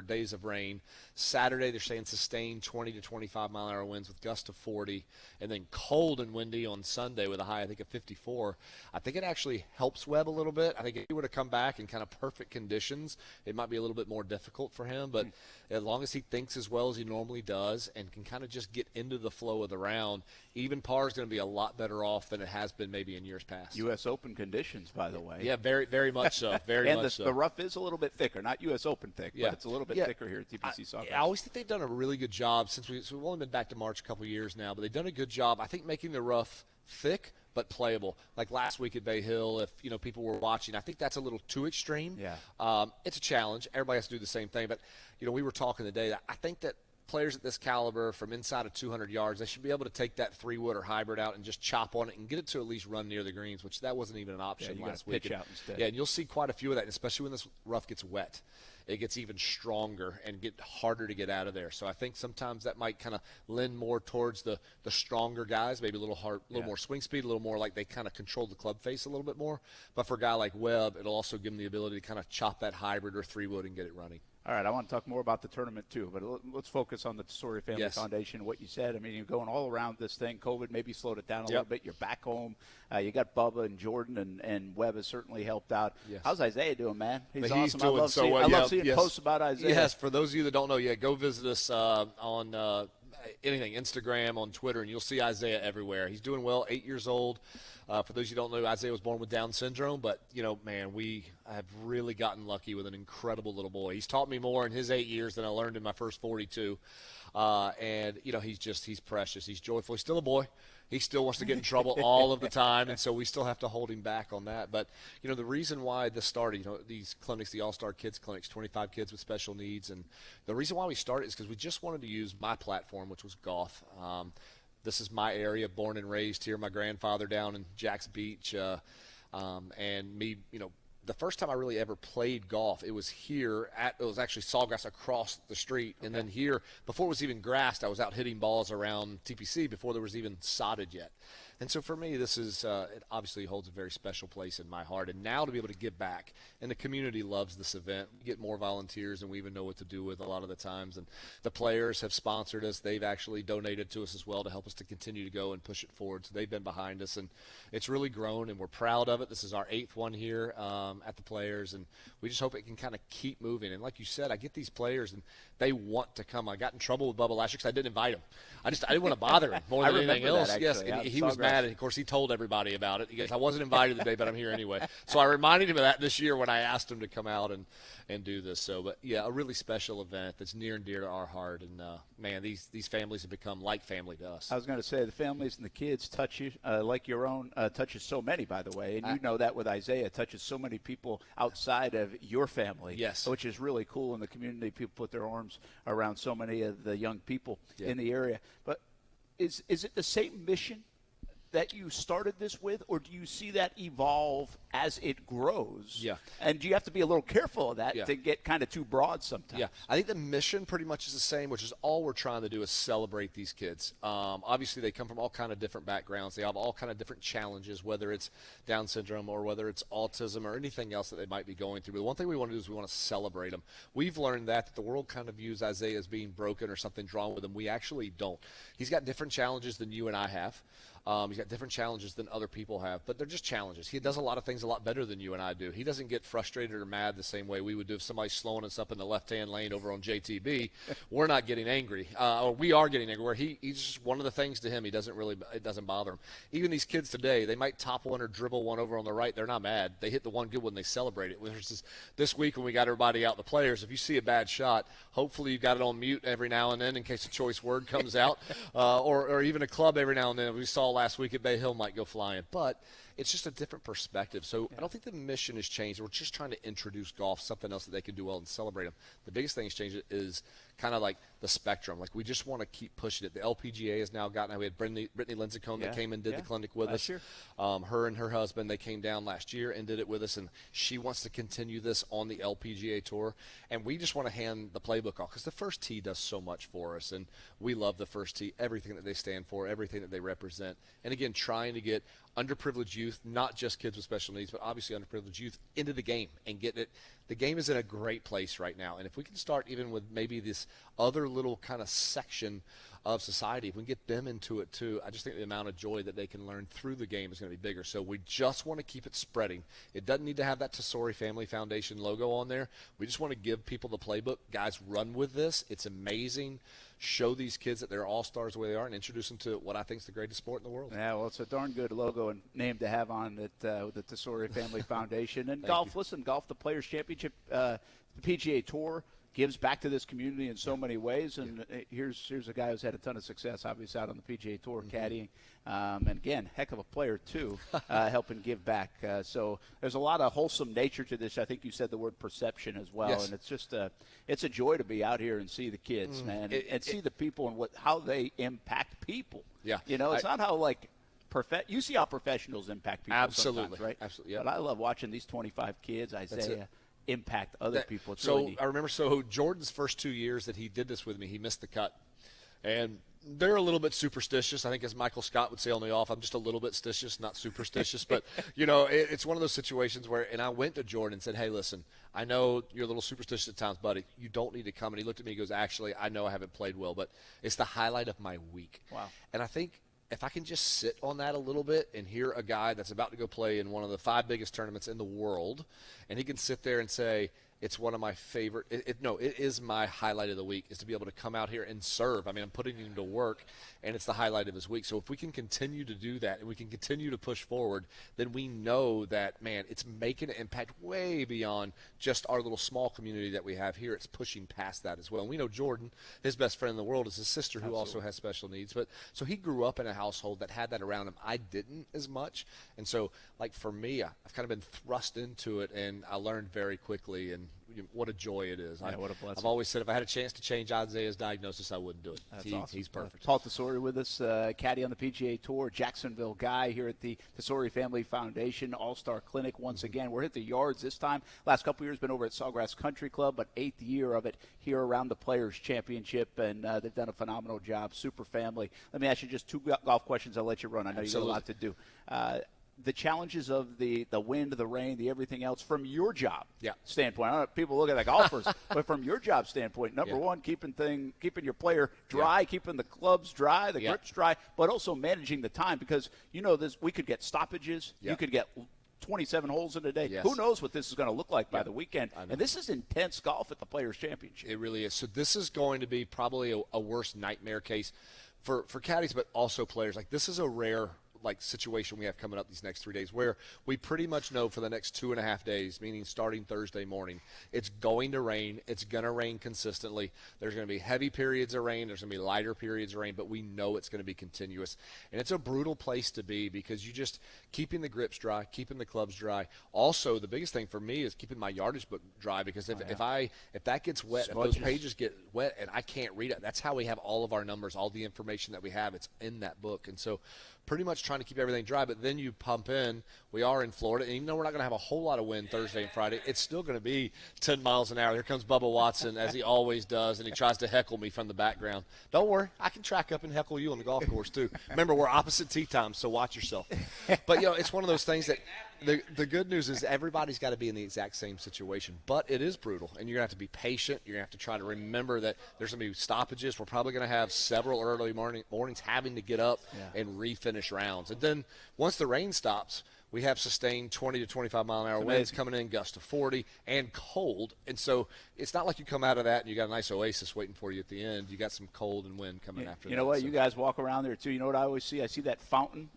days of rain, Saturday they're saying sustained 20 to 25-mile-an-hour winds with gusts of 40, and then cold and windy on Sunday with a high, I think, of 54. I think it actually helps Webb a little bit. I think if he were to come back in kind of perfect conditions, it might be a little bit more difficult for him. But as long as he thinks as well as he normally does and can kind of just get into the flow of the round, even par is going to be a lot better off than it has been maybe in years past. U.S. Open conditions, by the way. Yeah, very, very much so. Very much so. And the rough is a little bit thicker. Not U.S. Open thick, but it's a little bit thicker here at TPC Soccer. I always think they've done a really good job since we've only been back to March a couple years now, but they've done a good job, I think, making the rough thick but playable. Like last week at Bay Hill, if people were watching, I think that's a little too extreme. Yeah. It's a challenge. Everybody has to do the same thing. But, we were talking today that I think that players at this caliber from inside of 200 yards, they should be able to take that 3-wood or hybrid out and just chop on it and get it to at least run near the greens, which that wasn't even an option last week. Pitch out instead. Yeah, and you'll see quite a few of that, especially when this rough gets wet. It gets even stronger and get harder to get out of there. So I think sometimes that might kind of lend more towards the stronger guys, maybe a little more swing speed, a little more like they kind of control the club face a little bit more. But for a guy like Webb, it'll also give him the ability to kind of chop that hybrid or 3-wood and get it running. All right, I want to talk more about the tournament too, but let's focus on the Tesori Family Foundation, what you said. I mean, you're going all around this thing. COVID maybe slowed it down a little bit. You're back home. You got Bubba and Jordan, and Webb has certainly helped out. Yes. How's Isaiah doing, man? He's He's awesome. doing I love seeing posts about Isaiah. Yes, for those of you that don't know, go visit us on anything, Instagram, on Twitter, and you'll see Isaiah everywhere. He's doing well, 8 years old. For those you don't know, Isaiah was born with Down syndrome, but, man, we have really gotten lucky with an incredible little boy. He's taught me more in his 8 years than I learned in my first 42. And, he's precious. He's joyful. He's still a boy. He still wants to get in trouble all of the time, and so we still have to hold him back on that. But, the reason why this started, these clinics, the All-Star Kids Clinics, 25 kids with special needs, and the reason why we started is because we just wanted to use my platform, which was golf. This is my area, born and raised here. My grandfather down in Jack's Beach, and me, the first time I really ever played golf, it was here it was actually sawgrass across the street. And then here, before it was even grassed, I was out hitting balls around TPC before there was even sodded yet. And so for me, this is it obviously holds a very special place in my heart. And now to be able to give back, and the community loves this event. We get more volunteers than we even know what to do with a lot of the times. And the players have sponsored us. They've actually donated to us as well to help us to continue to go and push it forward. So they've been behind us, and it's really grown, and we're proud of it. This is our 8th one here at the Players, and we just hope it can kind of keep moving. And like you said, I get these players, and they want to come. I got in trouble with Bubba last year because I didn't invite him. I didn't want to bother him more than anything else. Yes, and he was mad, and of course he told everybody about it. He goes, I wasn't invited today, but I'm here anyway. So I reminded him of that this year when I asked him to come out and do this. So, but yeah, a really special event that's near and dear to our heart. And man, these families have become like family to us. I was going to say the families and the kids touch you like your own touches so many, by the way, and you know that with Isaiah, touches so many people outside of your family. Yes, which is really cool in the community. People put their arms around so many of the young people in the area. But is it the same mission that you started this with, or do you see that evolve as it grows? Yeah. And do you have to be a little careful of that to get kind of too broad sometimes? Yeah. I think the mission pretty much is the same, which is all we're trying to do is celebrate these kids. Obviously, they come from all kind of different backgrounds. They have all kind of different challenges, whether it's Down syndrome or whether it's autism or anything else that they might be going through. But the one thing we want to do is we want to celebrate them. We've learned that the world kind of views Isaiah as being broken or something's wrong with him. We actually don't. He's got different challenges than you and I have. He's got different challenges than other people have, but they're just challenges. He does a lot of things a lot better than you and I do. He doesn't get frustrated or mad the same way we would do if somebody's slowing us up in the left-hand lane over on JTB. We're not getting angry, or we are getting angry. Where he's just one of the things to him, it doesn't bother him. Even these kids today, they might top one or dribble one over on the right. They're not mad. They hit the one good one, they celebrate it. Versus this week when we got everybody out, the players, if you see a bad shot, hopefully you've got it on mute every now and then in case a choice word comes out, or even a club every now and then. We saw last week at Bay Hill might go flying, but it's just a different perspective. So I don't think the mission has changed. We're just trying to introduce golf, something else that they can do well and celebrate them. The biggest thing that's changed is kind of like the spectrum. Like we just want to keep pushing it. The LPGA has now gotten. We had Brittany Lincecum that came and did the clinic with us. Her and her husband, they came down last year and did it with us, and she wants to continue this on the LPGA Tour. And we just want to hand the playbook off because the First Tee does so much for us, and we love the First Tee, everything that they stand for, everything that they represent. And again, trying to get underprivileged youth, not just kids with special needs, but obviously underprivileged youth into the game and getting it. The game is in a great place right now, and if we can start even with maybe this other little kind of section of society, if we can get them into it too, I just think the amount of joy that they can learn through the game is going to be bigger. So we just want to keep it spreading. It doesn't need to have that Tesori Family Foundation logo on there. We just want to give people the playbook. Guys, run with this. It's amazing. Show these kids that they're all-stars the way they are and introduce them to what I think is the greatest sport in the world. Yeah, well, it's a darn good logo and name to have on it, the Tesori Family Foundation. And golf, golf, the Players' Championship, the PGA Tour, gives back to this community in so many ways. And here's a guy who's had a ton of success, obviously, out on the PGA Tour, caddying. And, again, heck of a player, too, helping give back. So there's a lot of wholesome nature to this. I think you said the word perception as well. Yes. And it's just it's a joy to be out here and see the kids, man, and see the people and how they impact people. Yeah. You know, it's not how, you see how professionals impact people sometimes, right? Absolutely, yeah. But I love watching these 25 kids, Isaiah, impact other people. It's so really neat. I remember, Jordan's first 2 years that he did this with me, he missed the cut. And they're a little bit superstitious. I think as Michael Scott would say on the off, I'm just a little bit stitious, not superstitious. But, it's one of those situations where – and I went to Jordan and said, hey, listen, I know you're a little superstitious at times, buddy. You don't need to come. And he looked at me and goes, actually, I know I haven't played well, but it's the highlight of my week. Wow. And I think if I can just sit on that a little bit and hear a guy that's about to go play in one of the 5 biggest tournaments in the world, and he can sit there and say – it's one of my favorite. It is my highlight of the week is to be able to come out here and serve. I mean, I'm putting him to work, and it's the highlight of his week. So if we can continue to do that and we can continue to push forward, then we know that, man, it's making an impact way beyond just our little small community that we have here. It's pushing past that as well. And we know Jordan, his best friend in the world is his sister who also has special needs. But so he grew up in a household that had that around him. I didn't as much. And so, for me, I've kind of been thrust into it, and I learned very quickly, and what a joy it is. Yeah, what a blessing. I've always said if I had a chance to change Isaiah's diagnosis, I wouldn't do it. That's awesome. He's perfect. Paul Tesori with us, caddy on the PGA Tour, Jacksonville guy here at the Tesori Family Foundation All-Star Clinic. Once again, we're at the Yards this time. Last couple years been over at Sawgrass Country Club, but 8th year of it here around the Players' Championship, and they've done a phenomenal job. Super family. Let me ask you just 2 golf questions. I'll let you run. I know you got a lot to do. The challenges of the wind, the rain, the everything else from your job standpoint. I don't know if people look at the golfers, but from your job standpoint, number one, keeping your player dry, keeping the clubs dry, the grips dry, but also managing the time because we could get stoppages. You could get 27 holes in a day. Yes. Who knows what this is going to look like by the weekend? And this is intense golf at the Players' Championship. It really is. So this is going to be probably a worse nightmare case for caddies, but also players. This is a rare situation we have coming up these next 3 days where we pretty much know for the next 2.5 days, meaning starting Thursday morning, it's going to rain. It's going to rain consistently. There's going to be heavy periods of rain. There's going to be lighter periods of rain, but we know it's going to be continuous. And it's a brutal place to be because you just keeping the grips dry, keeping the clubs dry. Also, the biggest thing for me is keeping my yardage book dry because if that gets wet, if those pages get wet and I can't read it, that's how we have all of our numbers, all the information that we have. It's in that book. And so pretty much trying trying to keep everything dry, but then you pump in. We are in Florida, and even though we're not going to have a whole lot of wind Thursday and Friday, it's still going to be 10 miles an hour. Here comes Bubba Watson, as he always does, and he tries to heckle me from the background. Don't worry, I can track up and heckle you on the golf course too. Remember, we're opposite tee times, so watch yourself. But, it's one of those things that the good news is everybody's got to be in the exact same situation, but it is brutal, and you're going to have to be patient. You're going to have to try to remember that there's going to be stoppages. We're probably going to have several early mornings having to get up and refinish rounds. And then once the rain stops, we have sustained 20 to 25 mile an hour winds coming in, gusts to 40, and cold. And so it's not like you come out of that and you got a nice oasis waiting for you at the end. You got some cold and wind coming after that. You know what? So. You guys walk around there, too. You know what I always see? I see that fountain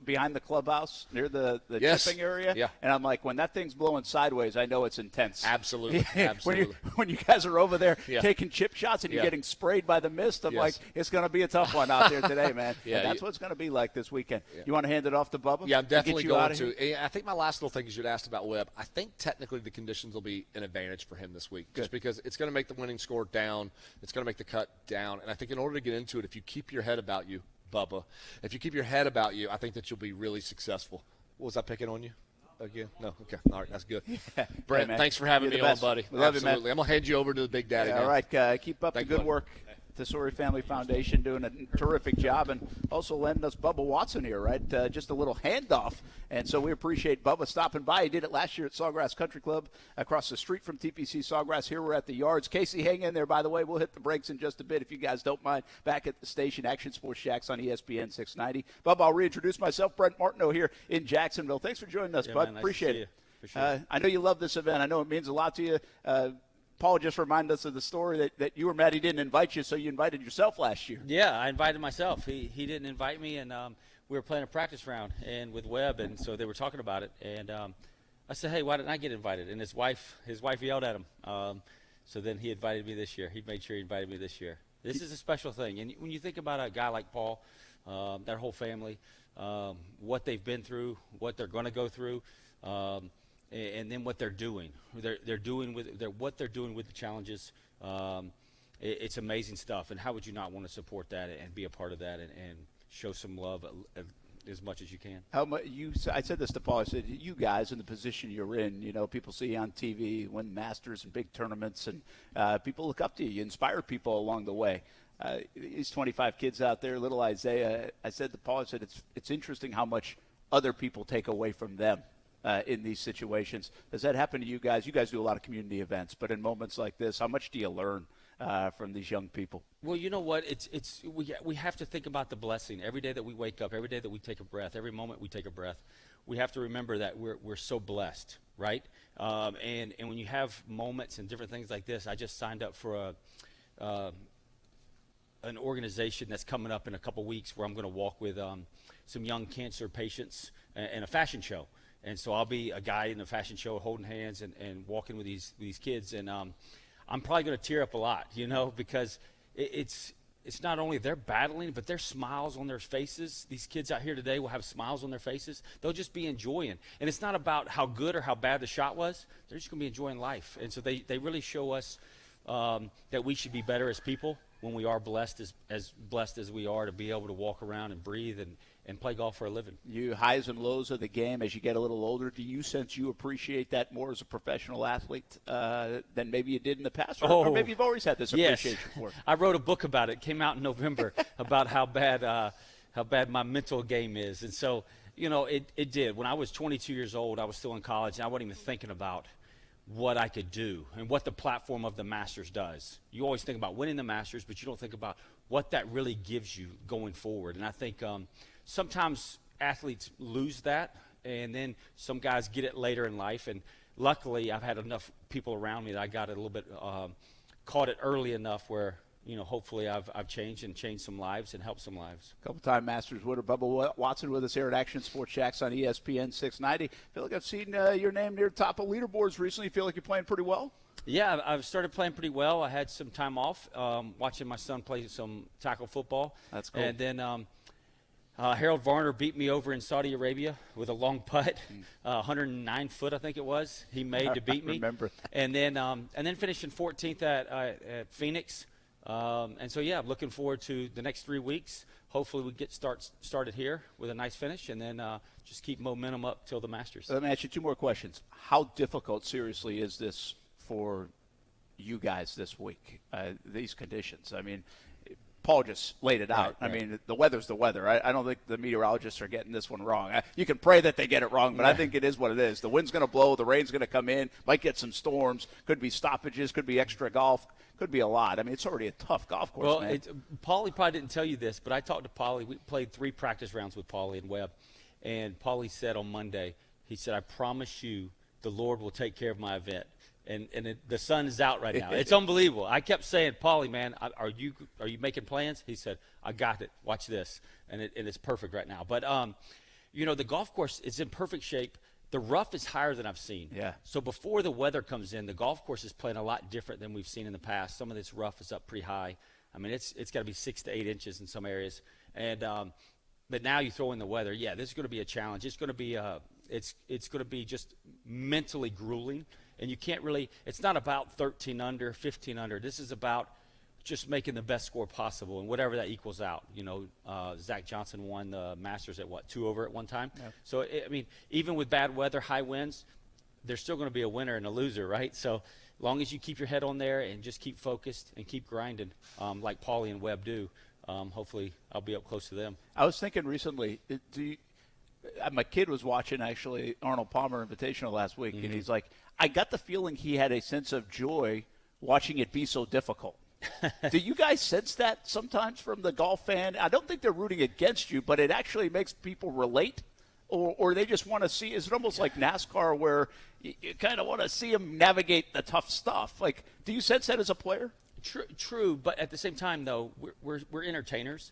behind the clubhouse near the chipping area. Yeah. And I'm like, when that thing's blowing sideways, I know it's intense. Absolutely. Absolutely. when you guys are over there taking chip shots and you're getting sprayed by the mist, I'm like, it's going to be a tough one out there today, man. And that's what it's going to be like this weekend. Yeah. You want to hand it off to Bubba? Yeah, I'm definitely going to. I think my last little thing is you'd asked about Webb. I think technically the conditions will be an advantage for him this week, just because it's going to make the winning score down. It's going to make the cut down. And I think in order to get into it, if you keep your head about you, Bubba, if you keep your head about you, I think that you'll be really successful. What was I picking on you? Again? No? Okay. All right. That's good. Brent, thanks for having me on, buddy. Love Absolutely. You, man. I'm going to hand you over to the big daddy. All right. Keep up the good work. Tesori Family Foundation doing a terrific job, and also lending us Bubba Watson here, right? Just a little handoff. And so we appreciate Bubba stopping by. He did it last year at Sawgrass Country Club across the street from TPC Sawgrass. Here we're at the Yards. Casey, hang in there, by the way. We'll hit the brakes in just a bit if you guys don't mind. Back at the station, Action Sports Shacks on ESPN 690. Bubba, I'll reintroduce myself. Brent Martineau here in Jacksonville. Thanks for joining us, bud. Man, nice appreciate it. I know you love this event. I know it means a lot to you. Paul just reminded us of the story that you were mad he didn't invite you, so you invited yourself last year. Yeah, I invited myself. He didn't invite me, and we were playing a practice round and with Webb, and so they were talking about it. And I said, hey, why didn't I get invited? And his wife yelled at him. So then he invited me this year. He made sure he invited me this year. This is a special thing. And when you think about a guy like Paul, their whole family, what they've been through, what they're going to go through, and then what they're doing. What they're doing with the challenges. It's amazing stuff. And how would you not want to support that and be a part of that and show some love as much as you can? I said this to Paul. I said, you guys in the position you're in, people see you on TV, win Masters and big tournaments, and people look up to you. You inspire people along the way. These 25 kids out there, little Isaiah, I said to Paul, I said, it's interesting how much other people take away from them. In these situations. Does that happen to you guys? You guys do a lot of community events, but in moments like this, how much do you learn from these young people? Well, you know what? We have to think about the blessing. Every day that we wake up, every day that we take a breath, every moment we take a breath, we have to remember that we're so blessed, right? And when you have moments and different things like this, I just signed up for an organization that's coming up in a couple weeks where I'm going to walk with some young cancer patients in a fashion show. And so I'll be a guy in the fashion show holding hands and walking with these kids. And I'm probably going to tear up a lot, because it's not only they're battling, but their smiles on their faces. These kids out here today will have smiles on their faces. They'll just be enjoying. And it's not about how good or how bad the shot was. They're just going to be enjoying life. And so they really show us that we should be better as people when we are blessed, as blessed as we are to be able to walk around and breathe and play golf for a living. You highs and lows of the game as you get a little older. Do you sense you appreciate that more as a professional athlete than maybe you did in the past? Or maybe you've always had this appreciation for it? I wrote a book about it. It came out in November about how bad my mental game is. And so, it did. When I was 22 years old, I was still in college, and I wasn't even thinking about what I could do and what the platform of the Masters does. You always think about winning the Masters, but you don't think about what that really gives you going forward. And I think sometimes athletes lose that, and then some guys get it later in life. And luckily, I've had enough people around me that I got it a little bit, caught it early enough where, hopefully I've changed some lives and helped some lives. Couple-time Masters winner Bubba Watson with us here at Action Sports Shacks on ESPN 690. Feel like I've seen your name near the top of leaderboards recently. Feel like you're playing pretty well? Yeah, I've started playing pretty well. I had some time off watching my son play some tackle football. That's cool. And then Harold Varner beat me over in Saudi Arabia with a long putt, 109 foot, I think it was. He made to beat me. Remember. And then finishing 14th at Phoenix. And so, yeah, I'm looking forward to the next 3 weeks. Hopefully we get started here with a nice finish, and then just keep momentum up till the Masters. Let me ask you 2 more questions. How difficult, seriously, is this for you guys this week, these conditions? I mean, Paul just laid it out. Right. I mean, the weather's the weather. I don't think the meteorologists are getting this one wrong. You can pray that they get it wrong, but I think it is what it is. The wind's going to blow. The rain's going to come in. Might get some storms. Could be stoppages. Could be extra golf. Could be a lot. I mean, it's already a tough golf course, man. Paulie probably didn't tell you this, but I talked to Paulie. We played 3 practice rounds with Paulie and Webb. And Paulie said on Monday, he said, I promise you the Lord will take care of my event. And the sun is out right now. It's unbelievable. I kept saying, Paulie, man, are you making plans? He said, I got it. Watch this. And it's perfect right now. But, the golf course is in perfect shape. The rough is higher than I've seen. Yeah. So before the weather comes in, the golf course is playing a lot different than we've seen in the past. Some of this rough is up pretty high. I mean, it's got to be 6 to 8 inches in some areas. And but now you throw in the weather. Yeah, this is going to be a challenge. It's going to be it's going to be just mentally grueling. And you can't really – it's not about 13 under, 15 under. This is about just making the best score possible and whatever that equals out. Zach Johnson won the Masters at, 2 over at one time? Yeah. So, even with bad weather, high winds, there's still going to be a winner and a loser, right? So, as long as you keep your head on there and just keep focused and keep grinding like Paulie and Webb do, hopefully I'll be up close to them. I was thinking recently, my kid was watching, actually, Arnold Palmer Invitational last week, and he's like, I got the feeling he had a sense of joy watching it be so difficult. Do you guys sense that sometimes from the golf fan? I don't think they're rooting against you, but it actually makes people relate, or they just want to see – is it almost like NASCAR where you kind of want to see them navigate the tough stuff? Like, do you sense that as a player? True, but at the same time, though, we're entertainers,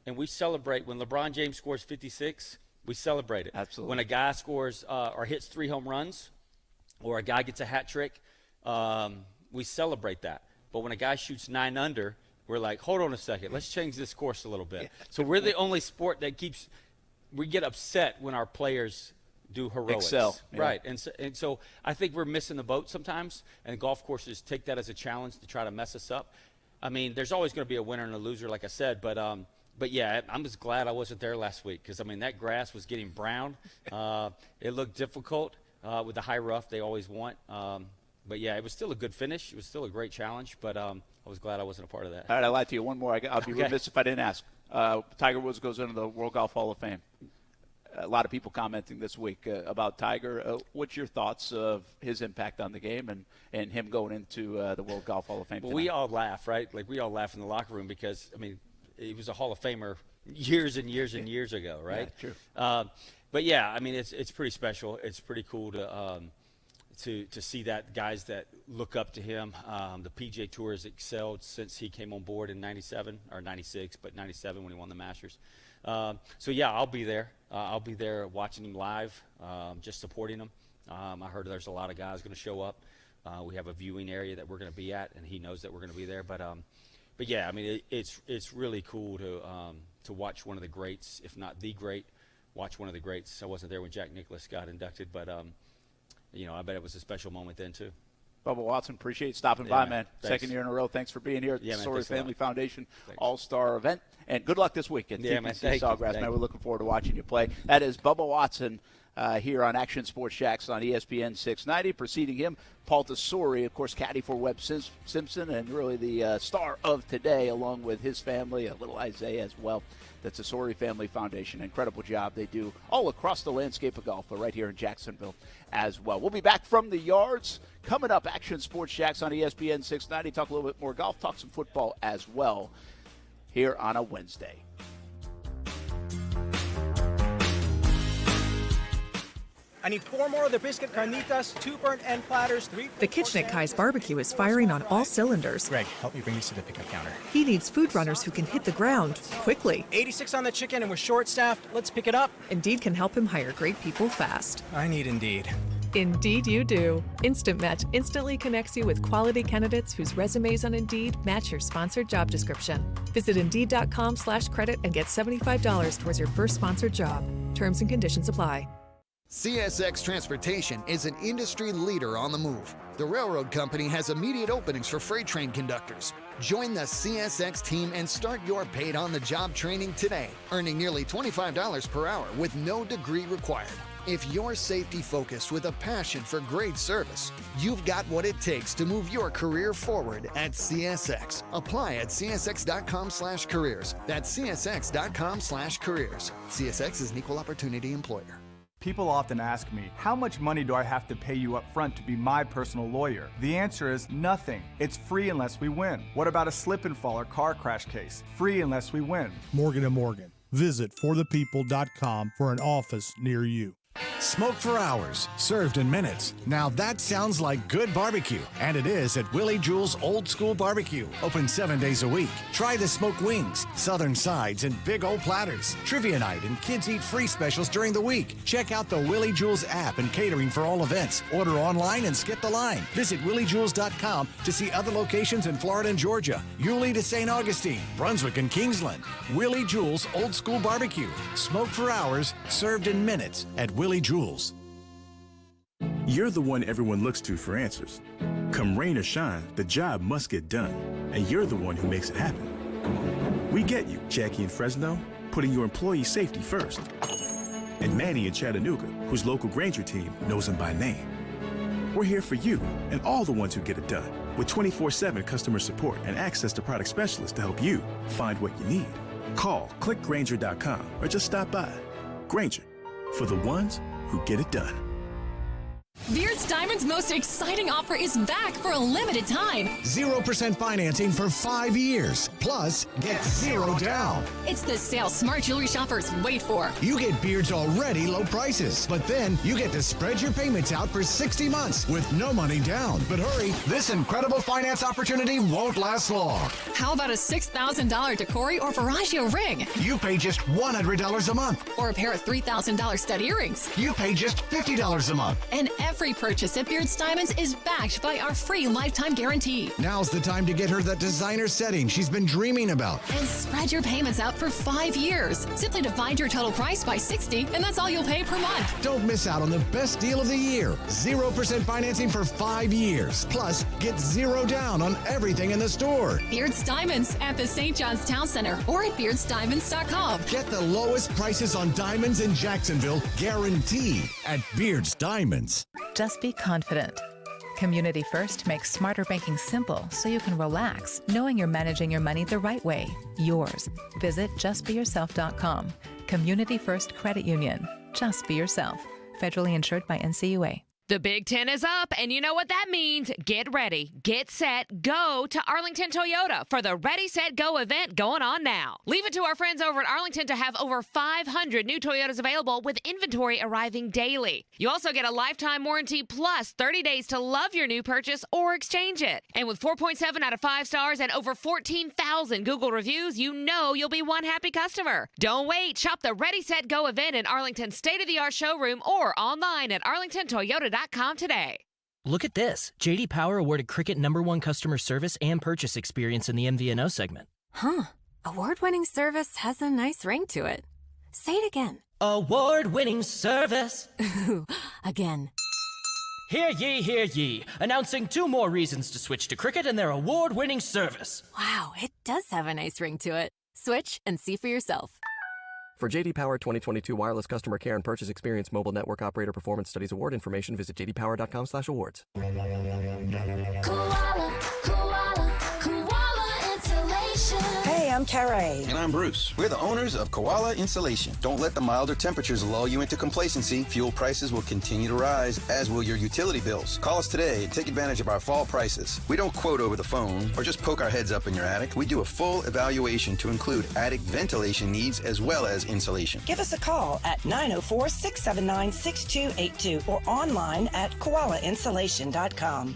and we celebrate when LeBron James scores 56 – we celebrate it. Absolutely. When a guy scores or hits 3 home runs or a guy gets a hat trick, we celebrate that. But when a guy shoots 9 under, we're like, hold on a second. Let's change this course a little bit. Yeah. So we're the only sport that we get upset when our players do heroics. Excel. Yeah. Right. And so I think we're missing the boat sometimes, and golf courses take that as a challenge to try to mess us up. I mean, there's always going to be a winner and a loser, like I said, but yeah, I'm just glad I wasn't there last week because, that grass was getting brown. It looked difficult with the high rough they always want. But, yeah, it was still a good finish. It was still a great challenge, but I was glad I wasn't a part of that. All right, I lied to you. One more. I'll be remiss if I didn't ask. Tiger Woods goes into the World Golf Hall of Fame. A lot of people commenting this week about Tiger. What's your thoughts of his impact on the game and him going into the World Golf Hall of Fame tonight? Well, we all laugh, right? Like, we all laugh in the locker room because, he was a Hall of Famer years and years and years ago, right? Yeah, true. But yeah, it's pretty special. It's pretty cool to see that guys that look up to him. The PGA Tour has excelled since he came on board in '97 or '96, but '97 when he won the Masters. So yeah, I'll be there. I'll be there watching him live, just supporting him. I heard there's a lot of guys going to show up. We have a viewing area that we're going to be at, and he knows that we're going to be there. But yeah, it's really cool to watch one of the greats, if not the great, watch one of the greats. I wasn't there when Jack Nicklaus got inducted, but I bet it was a special moment then too. Bubba Watson, appreciate stopping by, man. Thanks. 2nd year in a row. Thanks for being here at the Tesori Family Foundation All-Star event. And good luck this weekend. Yeah, man. Thank Sawgrass, man. We're looking forward to watching you play. That is Bubba Watson here on Action Sports Shacks on ESPN 690. Preceding him, Paul Tesori, of course, Caddie for Webb Simpson, and really the star of today, along with his family, a little Isaiah as well. The Tesori Family Foundation. Incredible job they do all across the landscape of golf, but right here in Jacksonville as well. We'll be back from the yards. Coming up, Action Sports Shacks on ESPN 690. Talk a little bit more golf, talk some football as well here on a Wednesday. I need 4 more of the biscuit carnitas, 2 burnt end platters, 3... The kitchen at Kai's Barbecue is firing on all cylinders. Greg, help me bring these to the pickup counter. He needs food runners who can hit the ground quickly. 86 on the chicken and we're short-staffed. Let's pick it up. Indeed can help him hire great people fast. I need Indeed. Indeed you do. Instant Match instantly connects you with quality candidates whose resumes on Indeed match your sponsored job description. Visit Indeed.com/credit and get $75 towards your first sponsored job. Terms and conditions apply. CSX Transportation is an industry leader on the move. The railroad company has immediate openings for freight train conductors. Join the CSX team and start your paid-on-the-job training today, earning nearly $25 per hour with no degree required. If you're safety-focused with a passion for great service, you've got what it takes to move your career forward at CSX. Apply at csx.com/careers. That's csx.com/careers. CSX is an equal opportunity employer. People often ask me, how much money do I have to pay you up front to be my personal lawyer? The answer is nothing. It's free unless we win. What about a slip and fall or car crash case? Free unless we win. Morgan & Morgan. Visit forthepeople.com for an office near you. Smoke for hours, served in minutes. Now that sounds like good barbecue. And it is at Willie Jewell's Old School Barbecue. Open 7 days a week. Try the smoked wings, southern sides, and big old platters. Trivia night and kids eat free specials during the week. Check out the Willie Jewell's app and catering for all events. Order online and skip the line. Visit williejewells.com to see other locations in Florida and Georgia. Yulee to St. Augustine, Brunswick, and Kingsland. Willie Jewell's Old School Barbecue. Smoke for hours, served in minutes at Willie Jewell's. You're the one everyone looks to for answers. Come rain or shine, the job must get done, and you're the one who makes it happen. We get you, Jackie in Fresno, putting your employee safety first. And Manny in Chattanooga, whose local Granger team knows him by name. We're here for you and all the ones who get it done, with 24/7 customer support and access to product specialists to help you find what you need. Call, click Granger.com, or just stop by. Granger, for the ones who get it done. Beard's Diamond's most exciting offer is back for a limited time. 0% financing for 5 years. Plus, get zero down. It's the sale smart jewelry shoppers wait for. You get Beard's already low prices, but then you get to spread your payments out for 60 months with no money down. But hurry, this incredible finance opportunity won't last long. How about a $6,000 Tesori or Veragio ring? You pay just $100 a month. Or a pair of $3,000 stud earrings. You pay just $50 a month. And every purchase at Beard's Diamonds is backed by our free lifetime guarantee. Now's the time to get her that designer setting she's been dreaming about. And spread your payments out for 5 years. Simply divide your total price by 60, and that's all you'll pay per month. Don't miss out on the best deal of the year. 0% financing for 5 years. Plus, get zero down on everything in the store. Beard's Diamonds at the St. John's Town Center or at beardsdiamonds.com. Get the lowest prices on diamonds in Jacksonville, guaranteed at Beard's Diamonds. Just be confident. Community First makes smarter banking simple so you can relax, knowing you're managing your money the right way. Yours. Visit justbeyourself.com. Community First Credit Union. Just be yourself. Federally insured by NCUA. The Big Ten is up, and you know what that means. Get ready, get set, go to Arlington Toyota for the Ready, Set, Go event going on now. Leave it to our friends over at Arlington to have over 500 new Toyotas available with inventory arriving daily. You also get a lifetime warranty plus 30 days to love your new purchase or exchange it. And with 4.7 out of 5 stars and over 14,000 Google reviews, you know you'll be one happy customer. Don't wait. Shop the Ready, Set, Go event in Arlington's state-of-the-art showroom or online at arlingtontoyota.com today. Look at this. J.D. Power awarded Cricket #1 customer service and purchase experience in the MVNO segment. Huh. Award-winning service has a nice ring to it. Say it again. Award-winning service. Ooh, again. Hear ye, hear ye. Announcing 2 more reasons to switch to Cricket and their award-winning service. Wow, it does have a nice ring to it. Switch and see for yourself. For J.D. Power 2022 wireless customer care and purchase experience mobile network operator performance studies award information, visit jdpower.com/awards. Hey, I'm Carrie. And I'm Bruce. We're the owners of Koala Insulation. Don't let the milder temperatures lull you into complacency. Fuel prices will continue to rise, as will your utility bills. Call us today and take advantage of our fall prices. We don't quote over the phone or just poke our heads up in your attic. We do a full evaluation to include attic ventilation needs as well as insulation. Give us a call at 904-679-6282 or online at koalainsulation.com.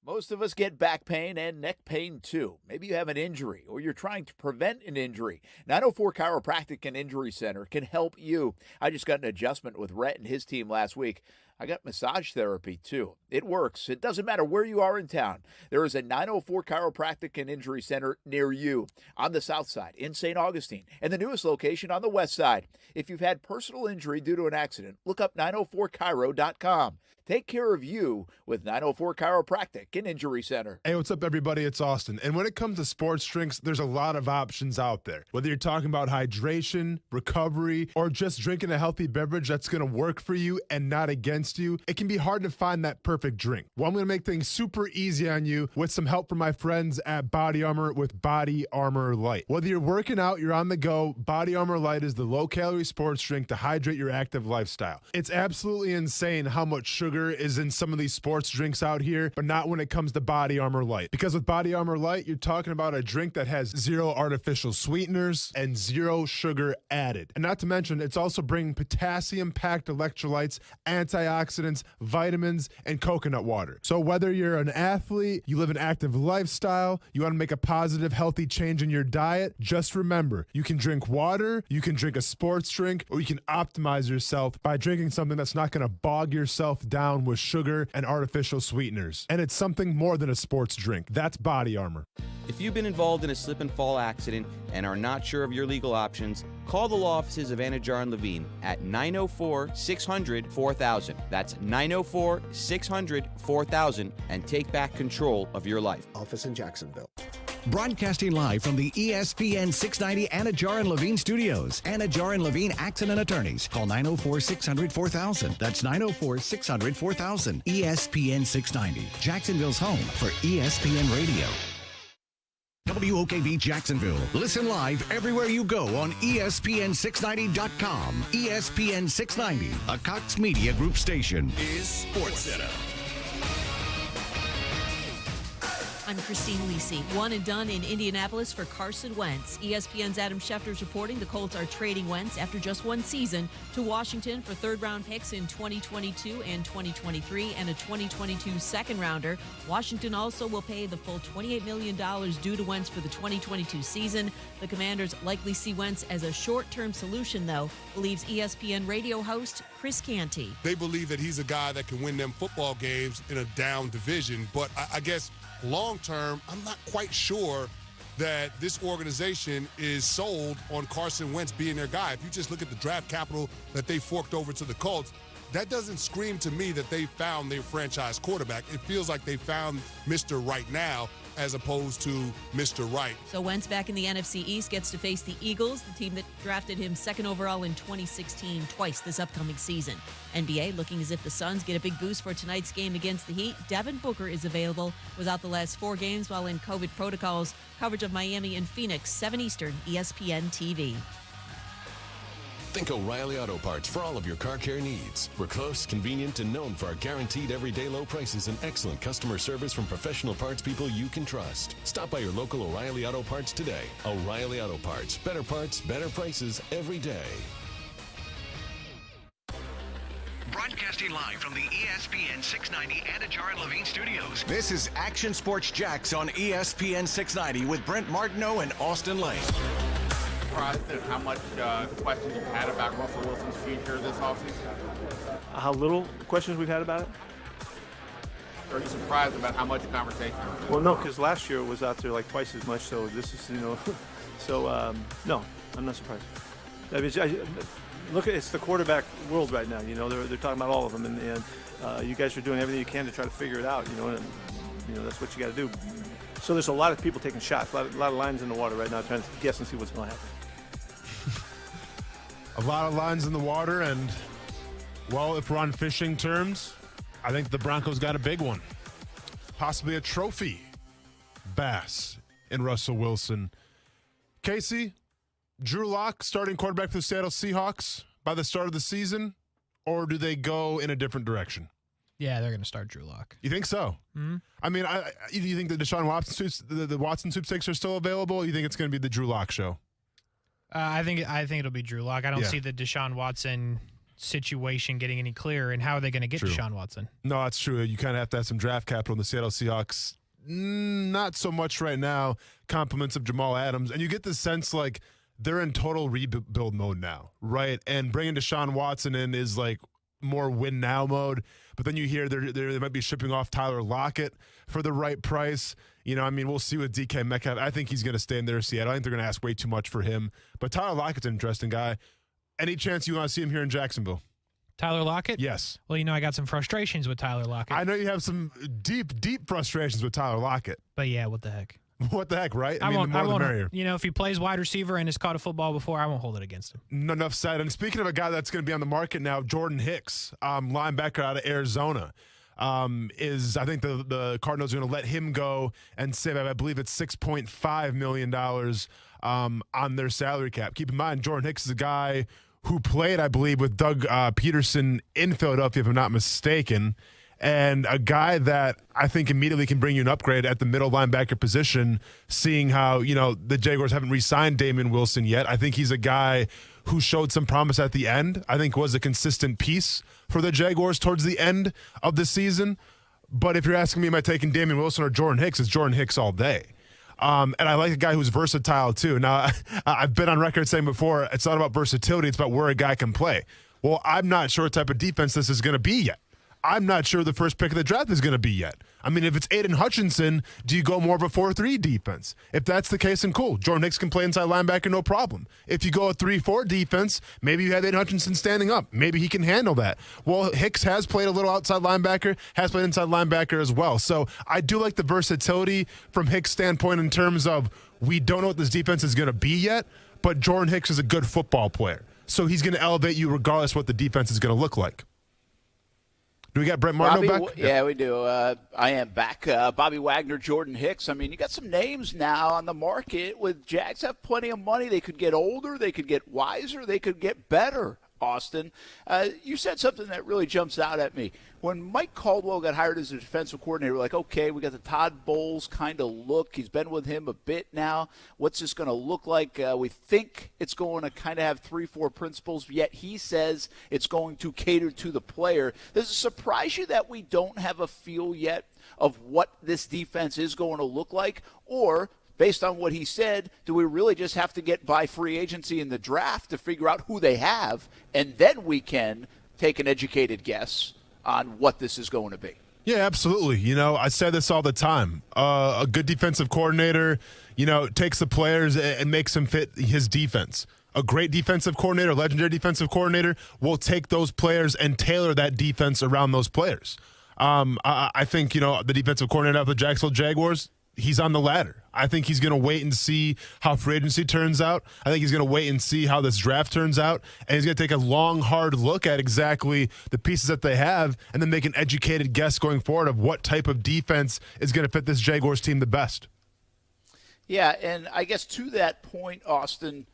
Most of us get back pain and neck pain, too. Maybe you have an injury or you're trying to prevent an injury. 904 Chiropractic and Injury Center can help you. I just got an adjustment with Rhett and his team last week. I got massage therapy, too. It works. It doesn't matter where you are in town. There is a 904 Chiropractic and Injury Center near you on the south side in St. Augustine and the newest location on the west side. If you've had personal injury due to an accident, look up 904chiro.com. Take care of you with 904 Chiropractic and Injury Center. Hey, what's up, everybody? It's Austin. And when it comes to sports drinks, there's a lot of options out there. Whether you're talking about hydration, recovery, or just drinking a healthy beverage that's going to work for you and not against you, it can be hard to find that perfect drink. Well, I'm going to make things super easy on you with some help from my friends at Body Armor with Body Armor Light. Whether you're working out, you're on the go, Body Armor Light is the low-calorie sports drink to hydrate your active lifestyle. It's absolutely insane how much sugar is in some of these sports drinks out here, but not when it comes to Body Armor Light. Because with Body Armor Light, you're talking about a drink that has 0 artificial sweeteners and 0 sugar added. And not to mention, it's also bringing potassium-packed electrolytes, antioxidants, vitamins, and coconut water. So whether you're an athlete, you live an active lifestyle, you want to make a positive, healthy change in your diet, just remember, you can drink water, you can drink a sports drink, or you can optimize yourself by drinking something that's not going to bog yourself down with sugar and artificial sweeteners. And it's something more than a sports drink. That's Body Armor. If you've been involved in a slip and fall accident and are not sure of your legal options, call the law offices of Anajar and Levine at 904-600-4000. That's 904-600-4000 and take back control of your life. Office in Jacksonville. Broadcasting live from the ESPN 690 Anajar and Levine studios. Anajar and Levine Accident Attorneys. Call 904-600-4000. That's 904-600-4000. ESPN 690. Jacksonville's home for ESPN Radio. WOKV Jacksonville. Listen live everywhere you go on ESPN690.com. ESPN 690, a Cox Media Group station. Is Sportscenter. I'm Christine Lisi. One and done in Indianapolis for Carson Wentz. ESPN's Adam Schefter's reporting the Colts are trading Wentz after just one season to Washington for third-round picks in 2022 and 2023 and a 2022 second-rounder. Washington also will pay the full $28 million due to Wentz for the 2022 season. The Commanders likely see Wentz as a short-term solution, though, believes ESPN radio host Chris Canty. They believe that he's a guy that can win them football games in a down division, but I guess long term, I'm not quite sure that this organization is sold on Carson Wentz being their guy. If you just look at the draft capital that they forked over to the Colts, that doesn't scream to me that they found their franchise quarterback. It feels like they found Mr. Right now as opposed to Mr. Right. So Wentz back in the NFC East gets to face the Eagles, the team that drafted him second overall in 2016 twice this upcoming season. NBA looking as if the Suns get a big boost for tonight's game against the Heat. Devin Booker is available, was out the last 4 games while in COVID protocols. Coverage of Miami and Phoenix, 7 Eastern, ESPN TV. Think O'Reilly Auto Parts for all of your car care needs. We're close, convenient, and known for our guaranteed everyday low prices and excellent customer service from professional parts people you can trust. Stop by your local O'Reilly Auto Parts today. O'Reilly Auto Parts. Better parts, better prices every day. Broadcasting live from the ESPN 690 Anajar and Levine studios. This is Action Sports Jacks on ESPN 690 with Brent Martineau and Austin Lane. Surprised at how much questions you've had about Russell Wilson's future this offseason? How little questions we've had about it? Or are you surprised about how much conversation? Well, no, because last year it was out there like twice as much, so this is, so, no, I'm not surprised. I mean, look, it's the quarterback world right now, they're talking about all of them, and you guys are doing everything you can to try to figure it out, and that's what you got to do. So there's a lot of people taking shots, a lot of lines in the water right now, trying to guess and see what's going to happen. A lot of lines in the water, and, well, if we're on fishing terms, I think the Broncos got a big one. Possibly a trophy bass in Russell Wilson. Casey, Drew Lock starting quarterback for the Seattle Seahawks by the start of the season, or do they go in a different direction? Yeah, they're going to start Drew Lock. You think so? Mm-hmm. I mean, do you think the Deshaun Watson the Watson sweepstakes are still available, or you think it's going to be the Drew Lock show? I think it'll be Drew Lock. I don't see the Deshaun Watson situation getting any clearer, and how are they going to get Deshaun Watson? No, that's true. You kind of have to have some draft capital in the Seattle Seahawks. Not so much right now. Compliments of Jamal Adams. And you get the sense like they're in total rebuild mode now, right? And bringing Deshaun Watson in is like more win now mode. But then you hear they might be shipping off Tyler Lockett for the right price. We'll see with DK Metcalf. I think he's going to stay in there in Seattle. I think they're going to ask way too much for him. But Tyler Lockett's an interesting guy. Any chance you want to see him here in Jacksonville? Tyler Lockett? Yes. Well, I got some frustrations with Tyler Lockett. I know you have some deep, deep frustrations with Tyler Lockett. But yeah, what the heck? What the heck, right? I the more the merrier. If he plays wide receiver and has caught a football before, I won't hold it against him. Enough said. And speaking of a guy that's going to be on the market now, Jordan Hicks, linebacker out of Arizona, I think the Cardinals are going to let him go and save, I believe it's $6.5 million on their salary cap. Keep in mind, Jordan Hicks is a guy who played, I believe, with Doug Peterson in Philadelphia, if I'm not mistaken. And a guy that I think immediately can bring you an upgrade at the middle linebacker position, seeing how, the Jaguars haven't re-signed Damian Wilson yet. I think he's a guy who showed some promise at the end. I think was a consistent piece for the Jaguars towards the end of the season. But if you're asking me, am I taking Damian Wilson or Jordan Hicks, it's Jordan Hicks all day. And I like a guy who's versatile too. Now, I've been on record saying before, it's not about versatility, it's about where a guy can play. Well, I'm not sure what type of defense this is going to be yet. I'm not sure the first pick of the draft is going to be yet. If it's Aiden Hutchinson, do you go more of a 4-3 defense? If that's the case, then cool. Jordan Hicks can play inside linebacker, no problem. If you go a 3-4 defense, maybe you have Aiden Hutchinson standing up. Maybe he can handle that. Well, Hicks has played a little outside linebacker, has played inside linebacker as well. So I do like the versatility from Hicks' standpoint in terms of we don't know what this defense is going to be yet, but Jordan Hicks is a good football player. So he's going to elevate you regardless of what the defense is going to look like. Do we got Brett Martineau back? Yeah, we do. I am back. Bobby Wagner, Jordan Hicks. You got some names now on the market with Jags have plenty of money. They could get older. They could get wiser. They could get better, Austin. You said something that really jumps out at me. When Mike Caldwell got hired as a defensive coordinator, we're like, okay, we got the Todd Bowles kind of look. He's been with him a bit now. What's this going to look like? We think it's going to kind of have 3-4 principles, yet he says it's going to cater to the player. Does it surprise you that we don't have a feel yet of what this defense is going to look like? Or, based on what he said, do we really just have to get by free agency in the draft to figure out who they have, and then we can take an educated guess on what this is going to be? Yeah, absolutely. I say this all the time. A good defensive coordinator, takes the players and makes them fit his defense. A great defensive coordinator, legendary defensive coordinator, will take those players and tailor that defense around those players. I think, the defensive coordinator of the Jacksonville Jaguars, he's on the ladder. I think he's going to wait and see how free agency turns out. I think he's going to wait and see how this draft turns out. And he's going to take a long, hard look at exactly the pieces that they have and then make an educated guess going forward of what type of defense is going to fit this Jaguars team the best. Yeah, and I guess to that point, Austin,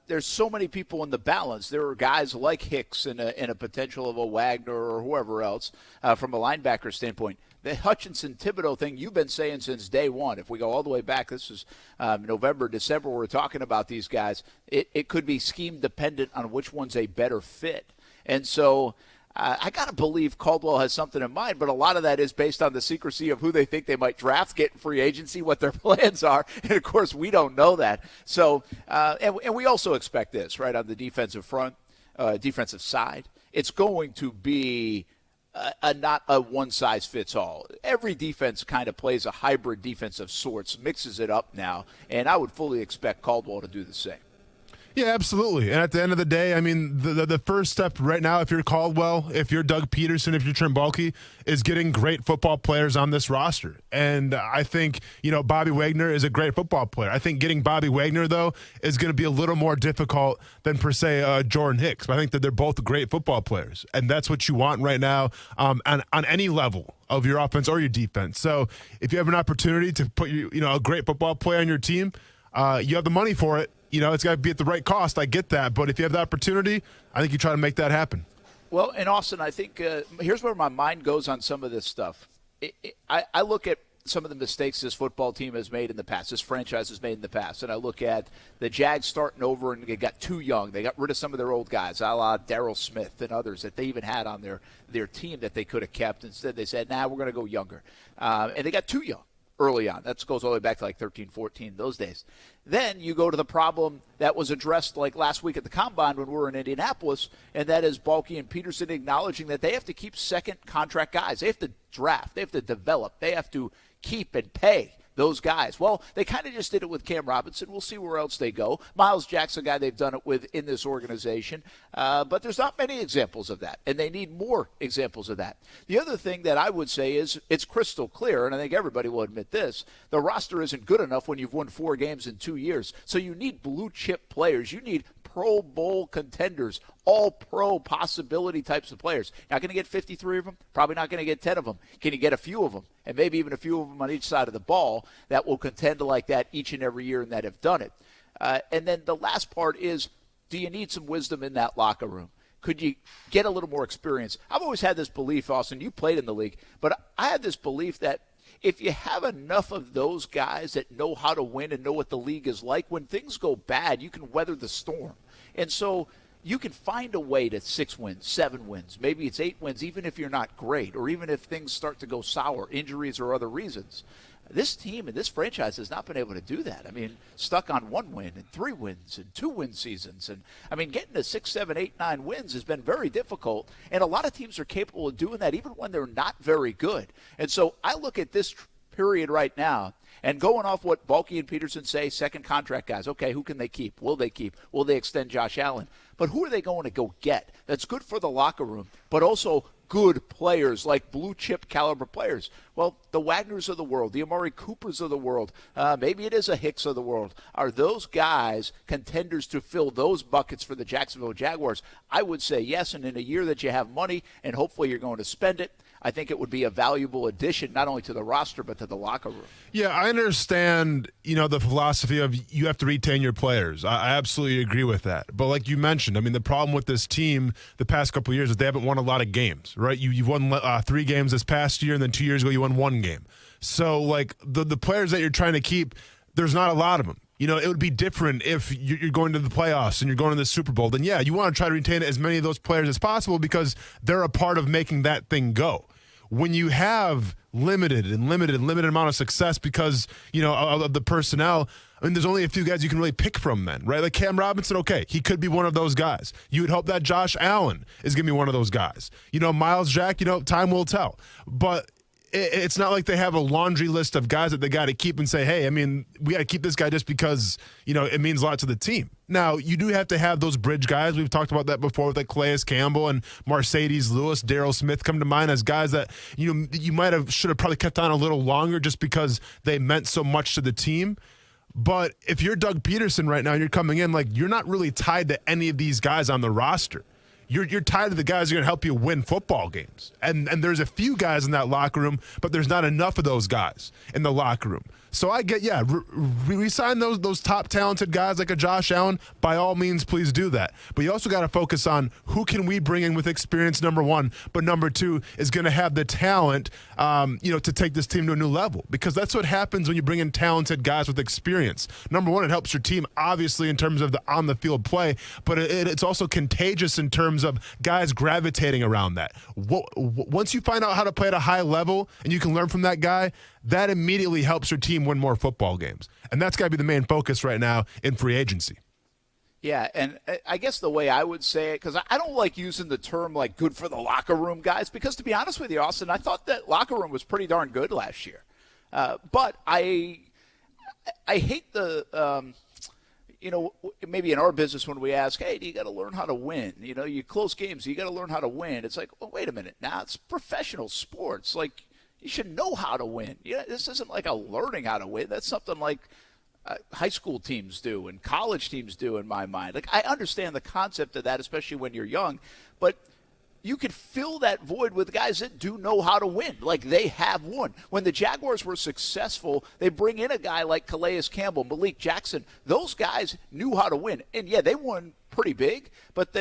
there's so many people in the balance. There are guys like Hicks and a potential of a Wagner or whoever else from a linebacker standpoint. The Hutchinson-Thibodeau thing you've been saying since day one. If we go all the way back, this is November, December, we're talking about these guys. It could be scheme-dependent on which one's a better fit. And so I got to believe Caldwell has something in mind, but a lot of that is based on the secrecy of who they think they might draft, get in free agency, what their plans are. And, of course, we don't know that. So, and we also expect this, right, on the defensive front, defensive side. It's going to be not a one-size-fits-all. Every defense kind of plays a hybrid defense of sorts, mixes it up now, and I would fully expect Caldwell to do the same. Yeah, absolutely. And at the end of the day, the first step right now, if you're Caldwell, if you're Doug Peterson, if you're Trent Baalke, is getting great football players on this roster. And I think, Bobby Wagner is a great football player. I think getting Bobby Wagner, though, is going to be a little more difficult than, per se, Jordan Hicks. But I think that they're both great football players. And that's what you want right now on any level of your offense or your defense. So if you have an opportunity to put a great football player on your team, you have the money for it. It's got to be at the right cost. I get that. But if you have the opportunity, I think you try to make that happen. Well, and Austin, I think here's where my mind goes on some of this stuff. I look at some of the mistakes this football team has made in the past, this franchise has made in the past, and I look at the Jags starting over and they got too young. They got rid of some of their old guys, a la Darryl Smith and others that they even had on their team that they could have kept. Instead, they said, we're going to go younger. And they got too young. early on. That goes all the way back to like 13, 14, those days. Then you go to the problem that was addressed like last week at the Combine when we were in Indianapolis, and that is Baalke and Peterson acknowledging that they have to keep second contract guys. They have to draft. They have to develop. They have to keep and pay those guys. Well, they kind of just did it with Cam Robinson. We'll see where else they go. Miles Jack's the guy they've done it with in this organization. But there's not many examples of that, and they need more examples of that. The other thing that I would say is it's crystal clear, and I think everybody will admit this, the roster isn't good enough when you've won 4 games in 2 years. So you need blue-chip players. You need Pro Bowl contenders, all-pro possibility types of players. Not going to get 53 of them, probably not going to get 10 of them. Can you get a few of them, and maybe even a few of them on each side of the ball that will contend like that each and every year and that have done it? And then the last part is, do you need some wisdom in that locker room? Could you get a little more experience? I've always had this belief, Austin, you played in the league, but I had this belief that if you have enough of those guys that know how to win and know what the league is like, when things go bad, you can weather the storm. And so you can find a way to 6 wins, 7 wins. Maybe it's 8 wins, even if you're not great, or even if things start to go sour, injuries or other reasons. This team and this franchise has not been able to do that. I mean, stuck on 1 win and 3 wins and 2-win seasons. And, I mean, getting to 6, 7, 8, 9 wins has been very difficult. And a lot of teams are capable of doing that even when they're not very good. And so I look at this period right now, and going off what Baalke and Peterson say, second contract guys, okay, who can they keep? Will they keep? Will they extend Josh Allen? But who are they going to go get that's good for the locker room, but also good players, like blue-chip caliber players? Well, the Wagners of the world, the Amari Coopers of the world, maybe it is a Hicks of the world. Are those guys contenders to fill those buckets for the Jacksonville Jaguars? I would say yes, and in a year that you have money and hopefully you're going to spend it, I think it would be a valuable addition not only to the roster but to the locker room. Yeah, I understand, the philosophy of you have to retain your players. I absolutely agree with that. But like you mentioned, I mean, the problem with this team the past couple of years is they haven't won a lot of games, right? You've won 3 games this past year, and then 2 years ago you won 1 game. So, like, the players that you're trying to keep, there's not a lot of them. It would be different if you're going to the playoffs and you're going to the Super Bowl. Then, yeah, you want to try to retain as many of those players as possible because they're a part of making that thing go. When you have limited amount of success because, of the personnel, I mean, there's only a few guys you can really pick from then, right? Like Cam Robinson, okay, he could be one of those guys. You would hope that Josh Allen is going to be one of those guys. Miles Jack, time will tell. But it's not like they have a laundry list of guys that they got to keep and say, hey, I mean, we got to keep this guy just because, it means a lot to the team. Now, you do have to have those bridge guys. We've talked about that before with like Calais Campbell and Mercedes Lewis, Darryl Smith come to mind as guys that, you should have probably kept on a little longer just because they meant so much to the team. But if you're Doug Peterson right now and you're coming in, like, you're not really tied to any of these guys on the roster. You're tied to the guys who are going to help you win football games. And there's a few guys in that locker room, but there's not enough of those guys in the locker room. So I get, re-sign those top talented guys like a Josh Allen. By all means, please do that. But you also got to focus on who can we bring in with experience, number one. But number two is going to have the talent, to take this team to a new level. Because that's what happens when you bring in talented guys with experience. Number one, it helps your team, obviously, in terms of the on-the-field play. But it's also contagious in terms of guys gravitating around that. Once you find out how to play at a high level and you can learn from that guy, that immediately helps your team win more football games. And that's got to be the main focus right now in free agency. Yeah, and I guess the way I would say it, because I don't like using the term like good for the locker room guys, because to be honest with you, Austin, I thought that locker room was pretty darn good last year. But I hate the, maybe in our business when we ask, hey, do you got to learn how to win? You close games, you got to learn how to win. It's like, well, wait a minute. Now it's professional sports. Like, you should know how to win. This isn't like a learning how to win. That's something like high school teams do and college teams do in my mind. Like, I understand the concept of that, especially when you're young, but you could fill that void with guys that do know how to win. Like, they have won. When the Jaguars were successful, they bring in a guy like Calais Campbell, Malik Jackson. Those guys knew how to win. And, yeah, they won pretty big, but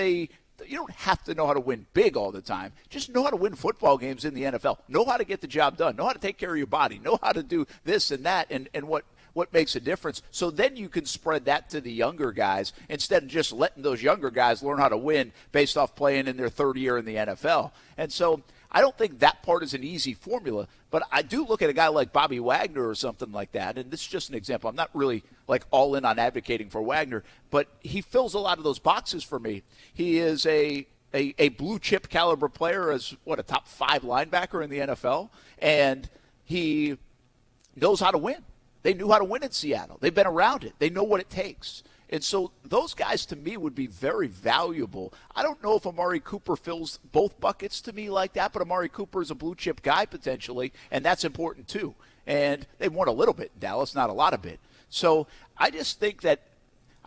you don't have to know how to win big all the time. Just know how to win football games in the NFL. Know how to get the job done. Know how to take care of your body. Know how to do this and that and what makes a difference. So then you can spread that to the younger guys instead of just letting those younger guys learn how to win based off playing in their third year in the NFL. And so I don't think that part is an easy formula, but I do look at a guy like Bobby Wagner or something like that, and this is just an example. I'm not really like all in on advocating for Wagner, but he fills a lot of those boxes for me. He is a blue chip caliber player, as a top 5 linebacker in the NFL, and he knows how to win. They knew how to win in Seattle. They've been around it. They know what it takes. And so those guys, to me, would be very valuable. I don't know if Amari Cooper fills both buckets to me like that, but Amari Cooper is a blue-chip guy potentially, and that's important too. And they've won a little bit in Dallas, not a lot of it. So I just think that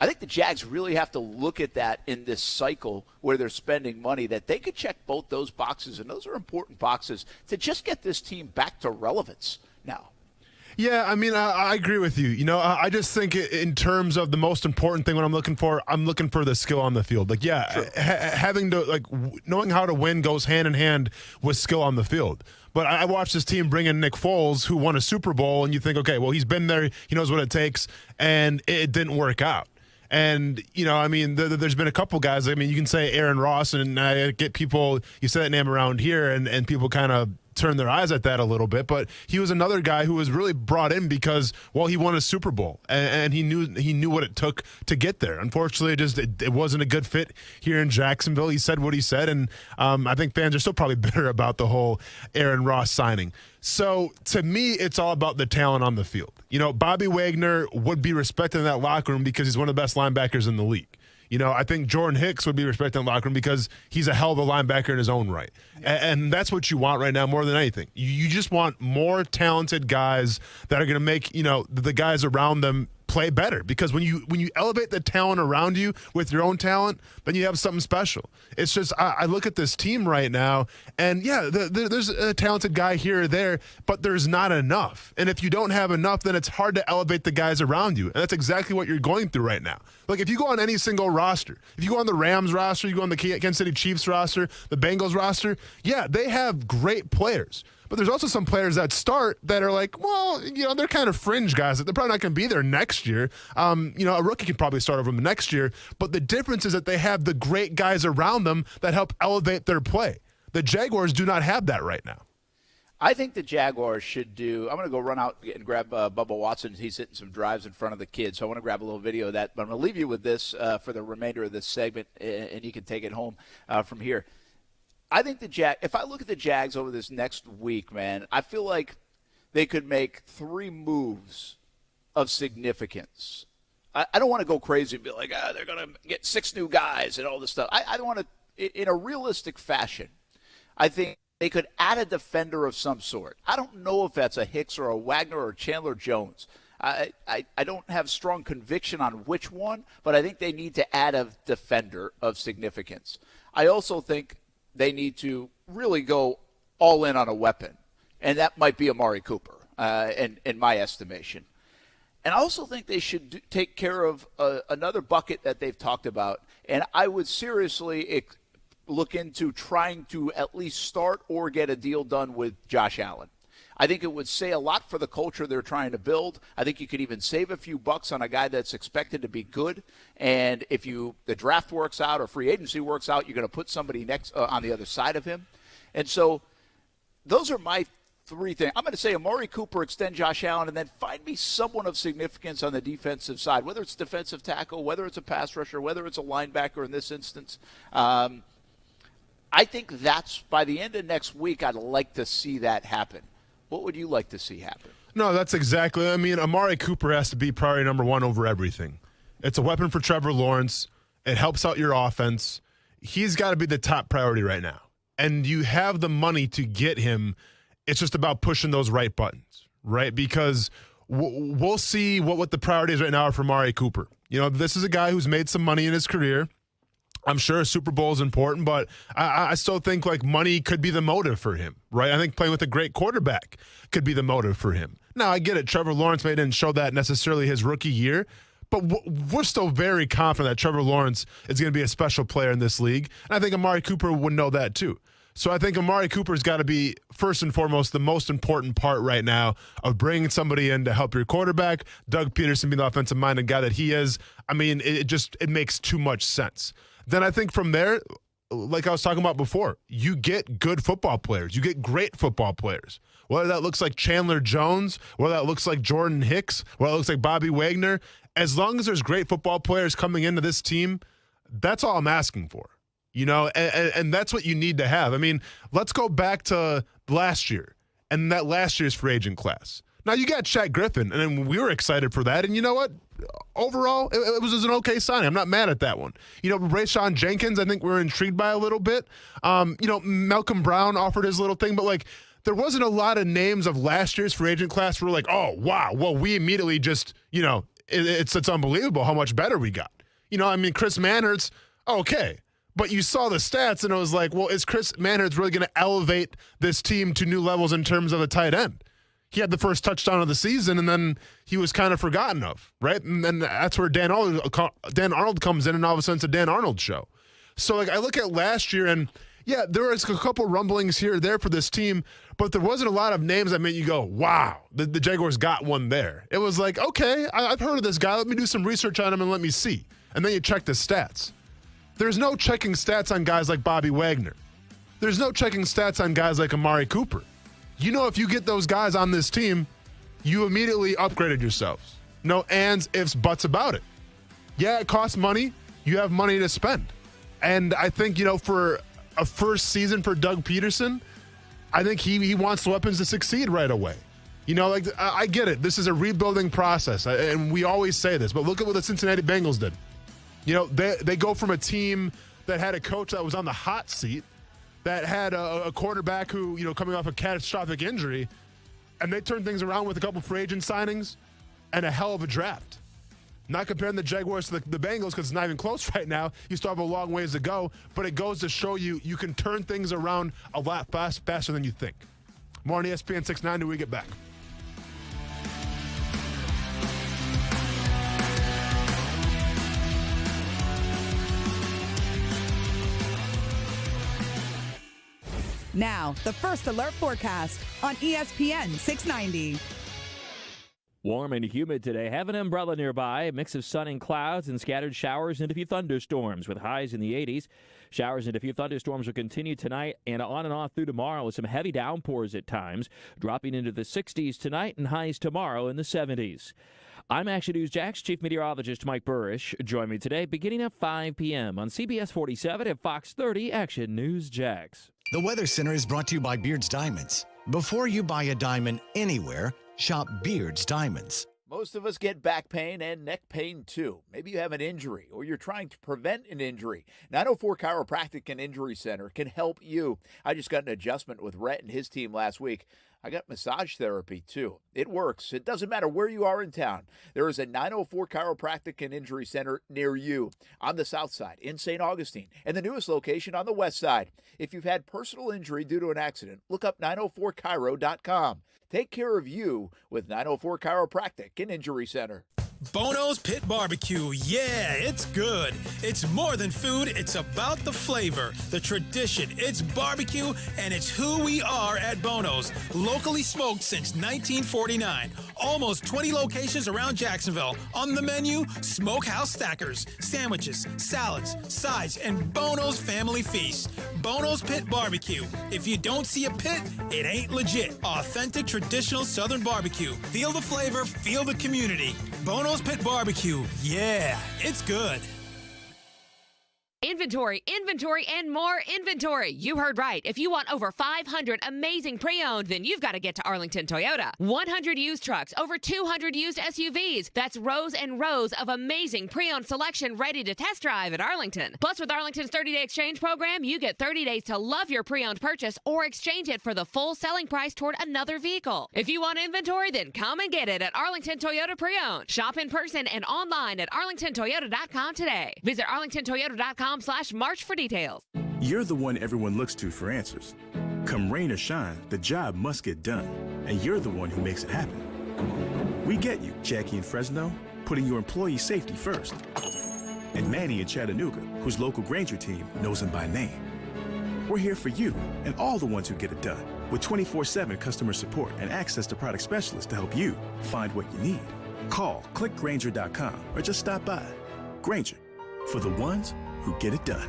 the Jags really have to look at that in this cycle where they're spending money, that they could check both those boxes, and those are important boxes to just get this team back to relevance now. Yeah, I mean, I agree with you. I just think in terms of the most important thing, what I'm looking for the skill on the field. Like, yeah, sure. Having to, knowing how to win goes hand in hand with skill on the field. But I watched this team bring in Nick Foles, who won a Super Bowl, and you think, okay, well, he's been there, he knows what it takes, and it didn't work out. And, there's been a couple guys. I mean, you can say Aaron Ross, and I get people, you say that name around here, and people kind of turn their eyes at that a little bit, but he was another guy who was really brought in because, well, he won a Super Bowl and he knew what it took to get there. Unfortunately, it wasn't a good fit here in Jacksonville. He said what he said, and I think fans are still probably bitter about the whole Aaron Ross signing. So to me, it's all about the talent on the field. Bobby Wagner would be respected in that locker room because he's one of the best linebackers in the league. I think Jordan Hicks would be respected in the locker room because he's a hell of a linebacker in his own right. And that's what you want right now more than anything. You just want more talented guys that are going to make, the guys around them play better, because when you elevate the talent around you with your own talent, then you have something special. It's just I look at this team right now, and yeah, there's a talented guy here or there, but there's not enough. And if you don't have enough, then it's hard to elevate the guys around you, and that's exactly what you're going through right now. Like, if you go on any single roster, if you go on the Rams roster, you go on the Kansas City Chiefs roster, the Bengals roster, yeah, they have great players. But there's also some players that start that are like, well, they're kind of fringe guys. They're probably not going to be there next year. A rookie can probably start over them next year. But the difference is that they have the great guys around them that help elevate their play. The Jaguars do not have that right now. I think the Jaguars should do – I'm going to go run out and grab Bubba Watson. He's hitting some drives in front of the kids. So I want to grab a little video of that. But I'm going to leave you with this for the remainder of this segment, and you can take it home from here. I think if I look at the Jags over this next week, man, I feel like they could make 3 moves of significance. I don't want to go crazy and be like, they're going to get 6 new guys and all this stuff. I don't want to, in a realistic fashion, I think they could add a defender of some sort. I don't know if that's a Hicks or a Wagner or Chandler Jones. I don't have strong conviction on which one, but I think they need to add a defender of significance. I also think they need to really go all in on a weapon, and that might be Amari Cooper, in my estimation. And I also think they should take care of another bucket that they've talked about, and I would seriously look into trying to at least start or get a deal done with Josh Allen. I think it would say a lot for the culture they're trying to build. I think you could even save a few bucks on a guy that's expected to be good. And if the draft works out or free agency works out, you're going to put somebody next on the other side of him. And so those are my 3 things. I'm going to say Amari Cooper, extend Josh Allen, and then find me someone of significance on the defensive side, whether it's defensive tackle, whether it's a pass rusher, whether it's a linebacker in this instance. I think that's by the end of next week, I'd like to see that happen. What would you like to see happen? No, that's exactly. I mean, Amari Cooper has to be priority number 1 over everything. It's a weapon for Trevor Lawrence. It helps out your offense. He's got to be the top priority right now. And you have the money to get him. It's just about pushing those right buttons, right? Because we'll see what the priorities right now are for Amari Cooper. This is a guy who's made some money in his career. I'm sure a Super Bowl is important, but I still think money could be the motive for him, right? I think playing with a great quarterback could be the motive for him. Now, I get it. Trevor Lawrence may didn't show that necessarily his rookie year, but we're still very confident that Trevor Lawrence is going to be a special player in this league, and I think Amari Cooper would know that too. So I think Amari Cooper's got to be, first and foremost, the most important part right now of bringing somebody in to help your quarterback. Doug Peterson being the offensive-minded guy that he is, I mean, it makes too much sense. Then I think from there, like I was talking about before, you get good football players. You get great football players. Whether that looks like Chandler Jones, whether that looks like Jordan Hicks, whether it looks like Bobby Wagner, as long as there's great football players coming into this team, that's all I'm asking for. And that's what you need to have. I mean, let's go back to last year and that last year's free agent class. Now, you got Shaq Griffin, and we were excited for that. And you know what? Overall, it was an okay signing. I'm not mad at that one. Rayshawn Jenkins, I think we're intrigued by a little bit. Malcolm Brown offered his little thing, but there wasn't a lot of names of last year's free agent class where we're like, oh, wow. Well, we immediately just, it's unbelievable how much better we got. Chris Manhertz, okay. But you saw the stats, and it was like, well, is Chris Manhertz really going to elevate this team to new levels in terms of a tight end? He had the first touchdown of the season, and then he was kind of forgotten of, right? And then that's where Dan Arnold comes in, and all of a sudden it's a Dan Arnold show. So, I look at last year, and, yeah, there was a couple rumblings here or there for this team, but there wasn't a lot of names that made you go, wow, the Jaguars got one there. It was like, okay, I've heard of this guy. Let me do some research on him and let me see. And then you check the stats. There's no checking stats on guys like Bobby Wagner. There's no checking stats on guys like Amari Cooper. If you get those guys on this team, you immediately upgraded yourselves. No ands, ifs, buts about it. Yeah, it costs money. You have money to spend. And I think, for a first season for Doug Peterson, I think he wants the weapons to succeed right away. I get it. This is a rebuilding process, and we always say this, but look at what the Cincinnati Bengals did. They go from a team that had a coach that was on the hot seat, that had a quarterback who, coming off a catastrophic injury, and they turned things around with a couple free agent signings and a hell of a draft. Not comparing the Jaguars to the Bengals because it's not even close right now. You still have a long ways to go, but it goes to show you can turn things around a lot faster than you think. More on ESPN 690 when we get back. Now, the First Alert forecast on ESPN 690. Warm and humid today. Have an umbrella nearby. A mix of sun and clouds and scattered showers and a few thunderstorms with highs in the 80s. Showers and a few thunderstorms will continue tonight and on through tomorrow with some heavy downpours at times, dropping into the 60s tonight and highs tomorrow in the 70s. I'm Action News Jax Chief Meteorologist Mike Burrish. Join me today beginning at 5 p.m. on CBS 47 and Fox 30 Action News Jax. The Weather Center is brought to you by Beard's Diamonds. Before you buy a diamond anywhere, shop Beard's Diamonds. Most of us get back pain and neck pain too. Maybe you have an injury or you're trying to prevent an injury. 904 Chiropractic and Injury Center can help you. I just got an adjustment with Rhett and his team last week. I got massage therapy too. It works. It doesn't matter where you are in town. There is a 904 Chiropractic and Injury Center near you on the south side in St. Augustine and the newest location on the west side. If you've had personal injury due to an accident, look up 904chiro.com. Take care of you with 904 Chiropractic and Injury Center. Bono's Pit Barbecue. Yeah, it's good. It's more than food. It's about the flavor, the tradition. It's barbecue, and it's who we are at Bono's. Locally smoked since 1949. Almost 20 locations around Jacksonville. On the menu, smokehouse stackers, sandwiches, salads, sides, and Bono's family feast. Bono's Pit Barbecue. If you don't see a pit, it ain't legit. Authentic traditional Southern barbecue. Feel the flavor, feel the community. Bono's Pit Barbecue. Yeah, it's good. Inventory, and more inventory. You heard right. If you want over 500 amazing pre-owned, then you've got to get to Arlington Toyota. 100 used trucks, over 200 used SUVs. That's rows and rows of amazing pre-owned selection ready to test drive at Arlington. Plus, with Arlington's 30-day exchange program, you get 30 days to love your pre-owned purchase or exchange it for the full selling price toward another vehicle. If you want inventory, then come and get it at Arlington Toyota Pre-Owned. Shop in person and online at arlingtontoyota.com today. Visit arlingtontoyota.com/March for details. You're the one everyone looks to for answers. Come rain or shine, the job must get done, and you're the one who makes it happen. We get you, Jackie in Fresno, putting your employee safety first. And Manny in Chattanooga, whose local Grainger team knows him by name. We're here for you and all the ones who get it done, with 24/7 customer support and access to product specialists to help you find what you need. Call, click Grainger.com, or just stop by. Grainger, for the ones who get it done.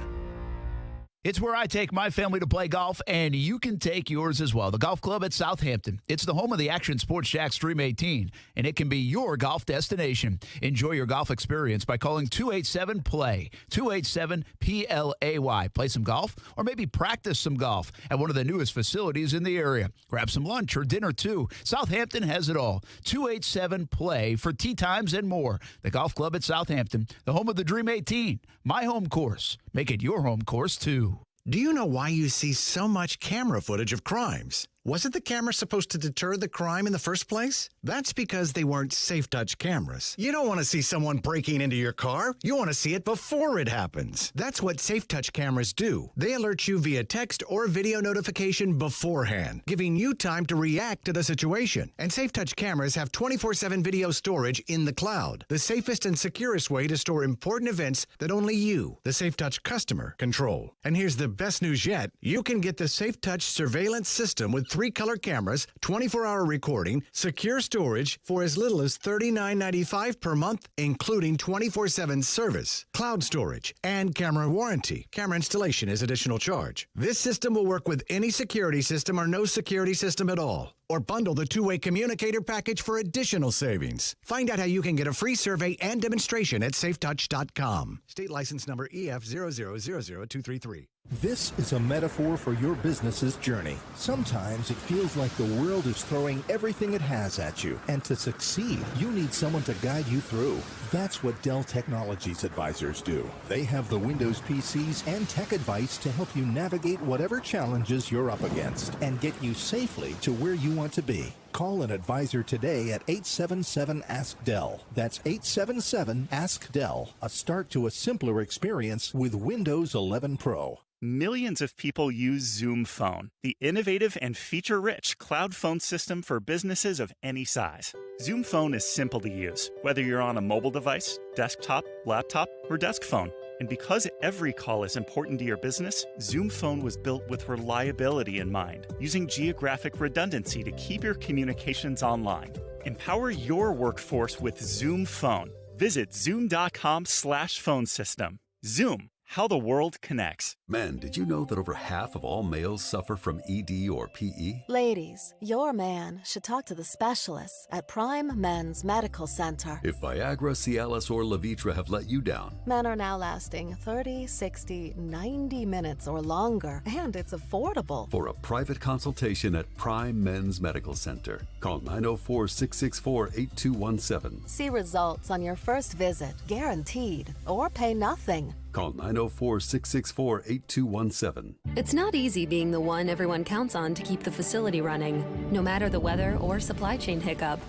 It's where I take my family to play golf, and you can take yours as well. The Golf Club at Southampton. It's the home of the Action Sports Jax Dream 18, and it can be your golf destination. Enjoy your golf experience by calling 287-PLAY, 287-PLAY. Play some golf or maybe practice some golf at one of the newest facilities in the area. Grab some lunch or dinner, too. Southampton has it all. 287-PLAY for tee times and more. The Golf Club at Southampton, the home of the Dream 18. My home course. Make it your home course, too. Do you know why you see so much camera footage of crimes? Wasn't the camera supposed to deter the crime in the first place? That's because they weren't safe touch cameras. You don't want to see someone breaking into your car. You want to see it before it happens. That's what safe touch cameras do. They alert you via text or video notification beforehand, giving you time to react to the situation. And safe touch cameras have 24/7 video storage in the cloud, the safest and securest way to store important events that only you, the safe touch customer, control. And here's the best news yet. You can get the safe touch surveillance system with 3-color cameras, 24-hour recording, secure storage for as little as $39.95 per month, including 24/7 service, cloud storage, and camera warranty. Camera installation is additional charge. This system will work with any security system or no security system at all. Or bundle the two-way communicator package for additional savings. Find out how you can get a free survey and demonstration at safetouch.com. State license number EF0000233. This is a metaphor for your business's journey. Sometimes it feels like the world is throwing everything it has at you. And to succeed, you need someone to guide you through. That's what Dell Technologies advisors do. They have the Windows PCs and tech advice to help you navigate whatever challenges you're up against and get you safely to where you want to be. Call an advisor today at 877-ASK-DELL. That's 877-ASK-DELL. A start to a simpler experience with Windows 11 Pro. Millions of people use Zoom Phone, the innovative and feature-rich cloud phone system for businesses of any size. Zoom Phone is simple to use, whether you're on a mobile device, desktop, laptop, or desk phone. And because every call is important to your business, Zoom Phone was built with reliability in mind, using geographic redundancy to keep your communications online. Empower your workforce with Zoom Phone. Visit zoom.com/phone system. Zoom. How the world connects. Men, did you know that over half of all males suffer from ED or PE? Ladies, your man should talk to the specialists at Prime Men's Medical Center. If Viagra, Cialis, or Levitra have let you down, Men are now lasting 30, 60, 90 minutes or longer, and it's affordable. for a private consultation at Prime Men's Medical Center, call 904-664-8217. See results on your first visit, guaranteed, or pay nothing. Call 904-664-8217. It's not easy being the one everyone counts on to keep the facility running, no matter the weather or supply chain hiccup.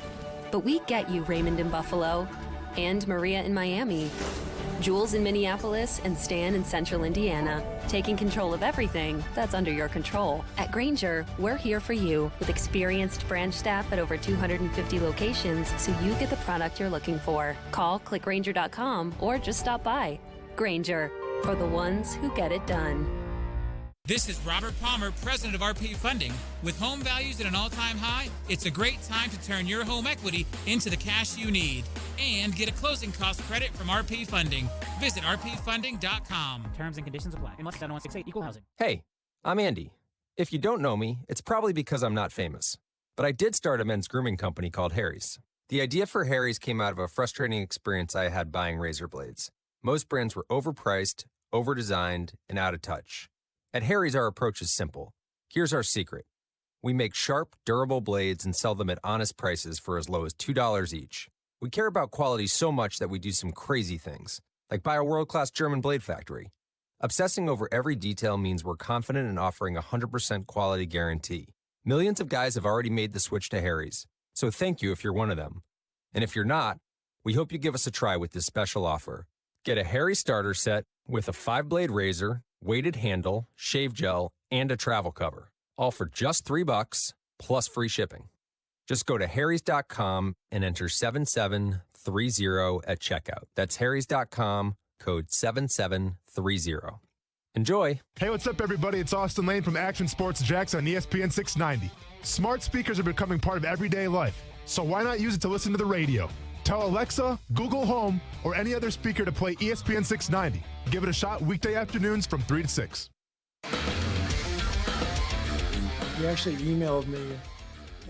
But we get you, Raymond in Buffalo, and Maria in Miami, Jules in Minneapolis, and Stan in Central Indiana, taking control of everything that's under your control. At Grainger, we're here for you with experienced branch staff at over 250 locations so you get the product you're looking for. Call, click Grainger.com, or just stop by. Grainger, for the ones who get it done. This is Robert Palmer, president of RP Funding. With home values at an all-time high, it's a great time to turn your home equity into the cash you need and get a closing cost credit from RP Funding. Visit rpfunding.com. Terms and conditions apply. MLS 7168 Equal Housing. Hey, I'm Andy. If you don't know me, it's probably because I'm not famous. But I did start a men's grooming company called Harry's. The idea for Harry's came out of a frustrating experience I had buying razor blades. Most brands were overpriced, overdesigned, and out of touch. At Harry's, our approach is simple. Here's our secret. We make sharp, durable blades and sell them at honest prices for as low as $2 each. We care about quality so much that we do some crazy things, like buy a world-class German blade factory. Obsessing over every detail means we're confident in offering a 100% quality guarantee. Millions of guys have already made the switch to Harry's, so thank you if you're one of them. And if you're not, we hope you give us a try with this special offer. Get a Harry starter set with a 5-blade razor, weighted handle, shave gel, and a travel cover. All for just $3 plus free shipping. Just go to harrys.com and enter 7730 at checkout. That's harrys.com, code 7730. Enjoy. Hey, what's up, everybody? It's Austin Lane from Action Sports Jax on ESPN 690. Smart speakers are becoming part of everyday life, so why not use it to listen to the radio? Tell Alexa, Google Home, or any other speaker to play ESPN 690. Give it a shot weekday afternoons from 3 to 6. He actually emailed me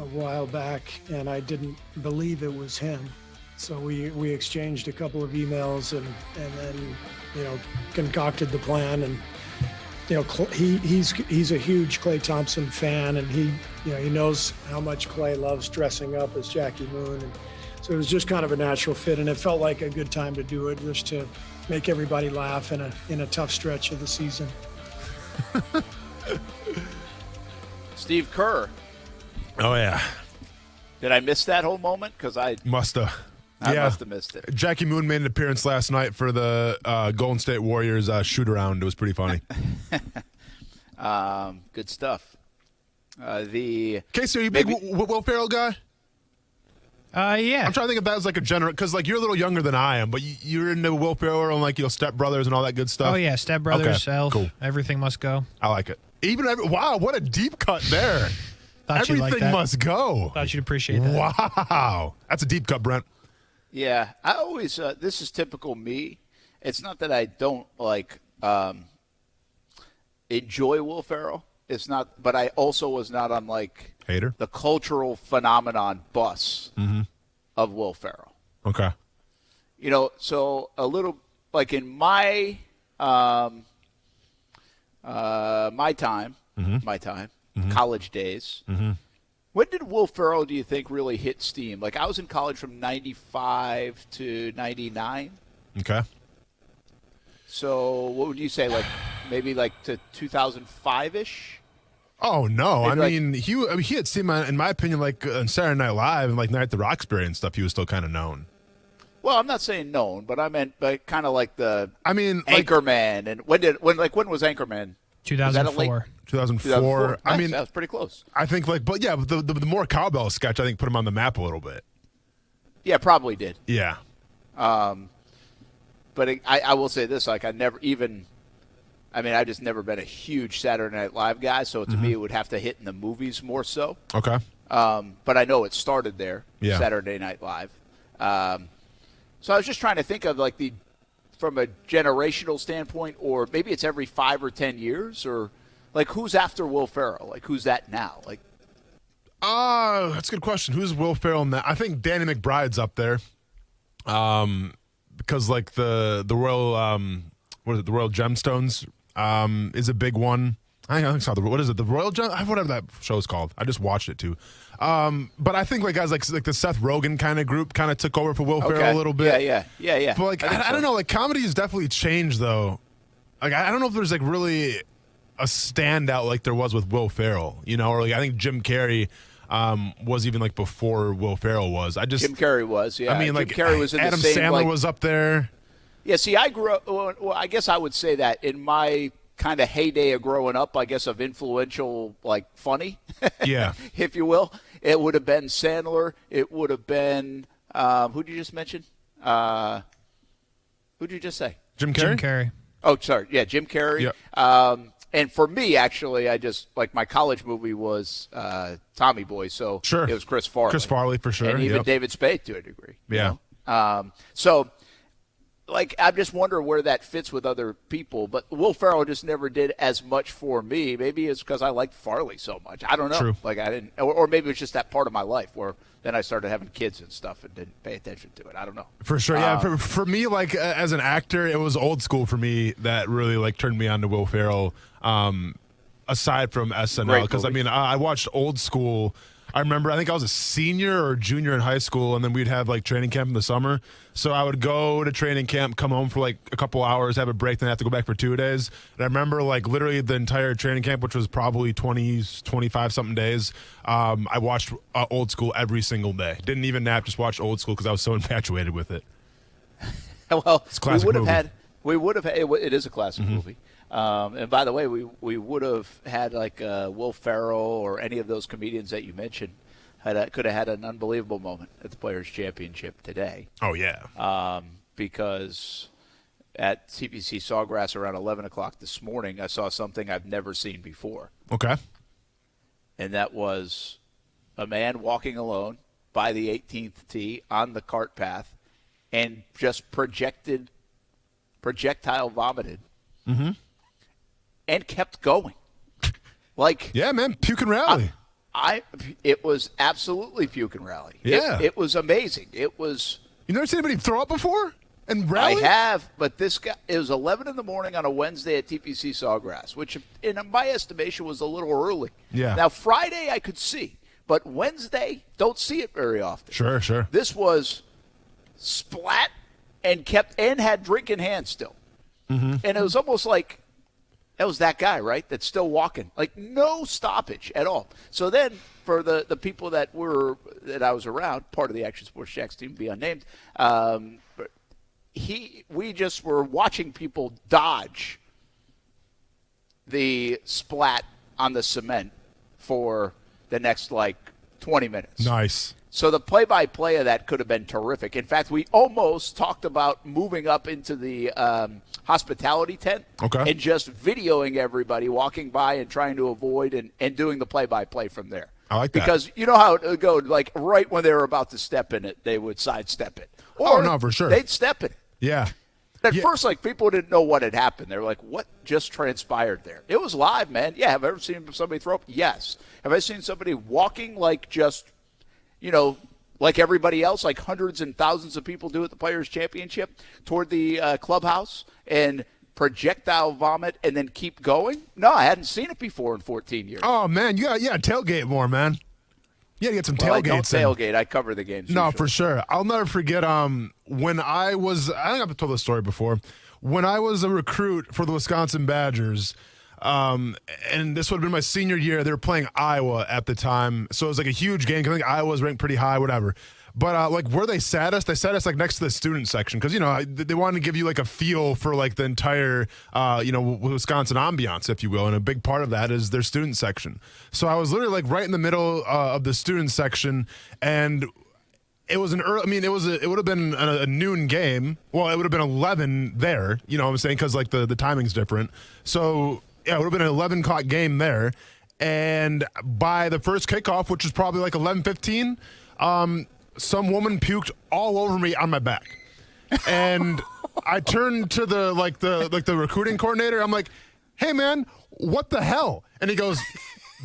a while back, and I didn't believe it was him. So we exchanged a couple of emails and then, concocted the plan. And, he's a huge Klay Thompson fan, and he knows how much Klay loves dressing up as Jackie Moon. And so it was just kind of a natural fit, and it felt like a good time to do it, just to make everybody laugh in a tough stretch of the season. Steve Kerr. Oh, yeah. Did I miss that whole moment? Because I must have missed it. Jackie Moon made an appearance last night for the Golden State Warriors shoot-around. It was pretty funny. Good stuff. Okay, so are you a big Will Ferrell guy? Yeah. I'm trying to think if that was like a general, because like you're a little younger than I am, but you're into Will Ferrell and like Step Brothers and all that good stuff. Oh yeah, Step Brothers, okay, Elf, cool. Everything Must Go. I like it. Wow, what a deep cut there. Thought Everything Must Go. Thought you'd appreciate that. Wow, that's a deep cut, Brent. Yeah, I always. This is typical me. It's not that I don't enjoy Will Ferrell. It's not, but I also was not on hater the cultural phenomenon bus of Will Ferrell. Okay. So a little like in my my time, college days. When did Will Ferrell, do you think, really hit steam? Like, I was in college from 95 to 99. Okay. So what would you say, maybe to 2005-ish? Oh, no. Maybe he had steam, in my opinion, on Saturday Night Live and Night at the Roxbury and stuff, he was still kind of known. Well, I'm not saying known, but I meant kind of like the Anchorman. And when was Anchorman? 2004. 2004. I mean, that was pretty close. I think the more cowbell sketch, I think, put him on the map a little bit. Yeah, probably did. Yeah. But I will say this, I've just never been a huge Saturday Night Live guy, so to me it would have to hit in the movies more so. Okay. But I know it started there, yeah. Saturday Night Live. So I was just trying to think of from a generational standpoint, or maybe it's every 5 or 10 years, or who's after Will Ferrell? Who's that now? That's a good question. Who's Will Ferrell now? I think Danny McBride's up there. Because the Royal the Royal Gemstones is a big one. I think so. What is it? The Royal whatever that show's called. I just watched it too. But I think guys like the Seth Rogen kind of group kind of took over for Will Ferrell a little bit. Yeah. But I don't know. Comedy has definitely changed though. I don't know if there's really a standout like there was with Will Ferrell. Or I think Jim Carrey was even before Will Ferrell was. Jim Carrey was. Yeah. Jim Carrey was in Adam the same, Sandler was up there. Yeah. See, I grew up. Well, I guess I would say that in my kind of heyday of growing up, I guess, of influential, funny, yeah, if you will, it would have been Sandler. It would have been who did you just mention? Who did you just say? Jim Carrey. Jim Carrey. Oh, sorry. Yeah, Jim Carrey. Yep. And for me, actually, I just my college movie was Tommy Boy, so sure. It was Chris Farley. Chris Farley for sure, and even yep. David Spade to a degree. Yeah. So. I'm just wondering where that fits with other people. But Will Ferrell just never did as much for me. Maybe it's because I liked Farley so much. I don't know. True. I didn't, or maybe it was just that part of my life where then I started having kids and stuff and didn't pay attention to it. I don't know. For sure, yeah. For me, as an actor, it was Old School for me that really turned me on to Will Ferrell. Aside from SNL, because I watched Old School. I remember, I think I was a senior or junior in high school, and then we'd have training camp in the summer. So I would go to training camp, come home for a couple hours, have a break, then have to go back for 2 days. And I remember literally the entire training camp, which was probably 25 something days. I watched Old School every single day. Didn't even nap, just watched Old School because I was so infatuated with it. Well, it's a classic movie. It is a classic movie. And by the way, we would have had Will Ferrell or any of those comedians that you mentioned could have had an unbelievable moment at the Players' Championship today. Oh, yeah. Because at CBC Sawgrass around 11 o'clock this morning, I saw something I've never seen before. Okay. And that was a man walking alone by the 18th tee on the cart path and just projectile vomited. Mm-hmm. And kept going. Like, yeah, man, puke and rally. It was absolutely puke and rally. Yeah. It was amazing. It was. You never seen anybody throw up before and rally? I have, but this guy, it was 11 in the morning on a Wednesday at TPC Sawgrass, which in my estimation was a little early. Yeah. Now, Friday I could see, but Wednesday, don't see it very often. Sure. This was splat and had drink in hand still. Mm-hmm. And it was almost like that was that guy, right? That's still walking. Like no stoppage at all. So then for the people that I was around, part of the Action Sports Jacks team, be unnamed, we just were watching people dodge the splat on the cement for the next 20 minutes. Nice. So the play-by-play of that could have been terrific. In fact, we almost talked about moving up into the hospitality tent and just videoing everybody walking by and trying to avoid and doing the play-by-play from there. I like that. Because you know how it would go, right when they were about to step in it, they would sidestep it. Or no, for sure. They'd step in it. Yeah. At first, people didn't know what had happened. They were like, what just transpired there? It was live, man. Yeah, have I ever seen somebody throw up? Yes. Have I seen somebody walking like everybody else, like hundreds and thousands of people do at the Players' Championship, toward the clubhouse and projectile vomit and then keep going? No, I hadn't seen it before in 14 years. Oh, man, you got tailgate more, man. You got to get some tailgates. I don't tailgate. I cover the games. No, usually. for sure. I'll never forget when I think I've told this story before. When I was a recruit for the Wisconsin Badgers, and this would have been my senior year, they were playing Iowa at the time. So it was a huge game. I think Iowa was ranked pretty high, whatever. But where they sat us next to the student section because, they wanted to give you a feel for the entire, Wisconsin ambiance, if you will. And a big part of that is their student section. So I was literally right in the middle of the student section, and it was an early, it would have been a noon game. Well, it would have been 11 there, you know what I'm saying? Because the timing's different. So yeah, it would have been an 11 o'clock game there. And by the first kickoff, which was probably 11:15, some woman puked all over me on my back. And I turned to the recruiting coordinator. I'm like, hey, man, what the hell? And he goes,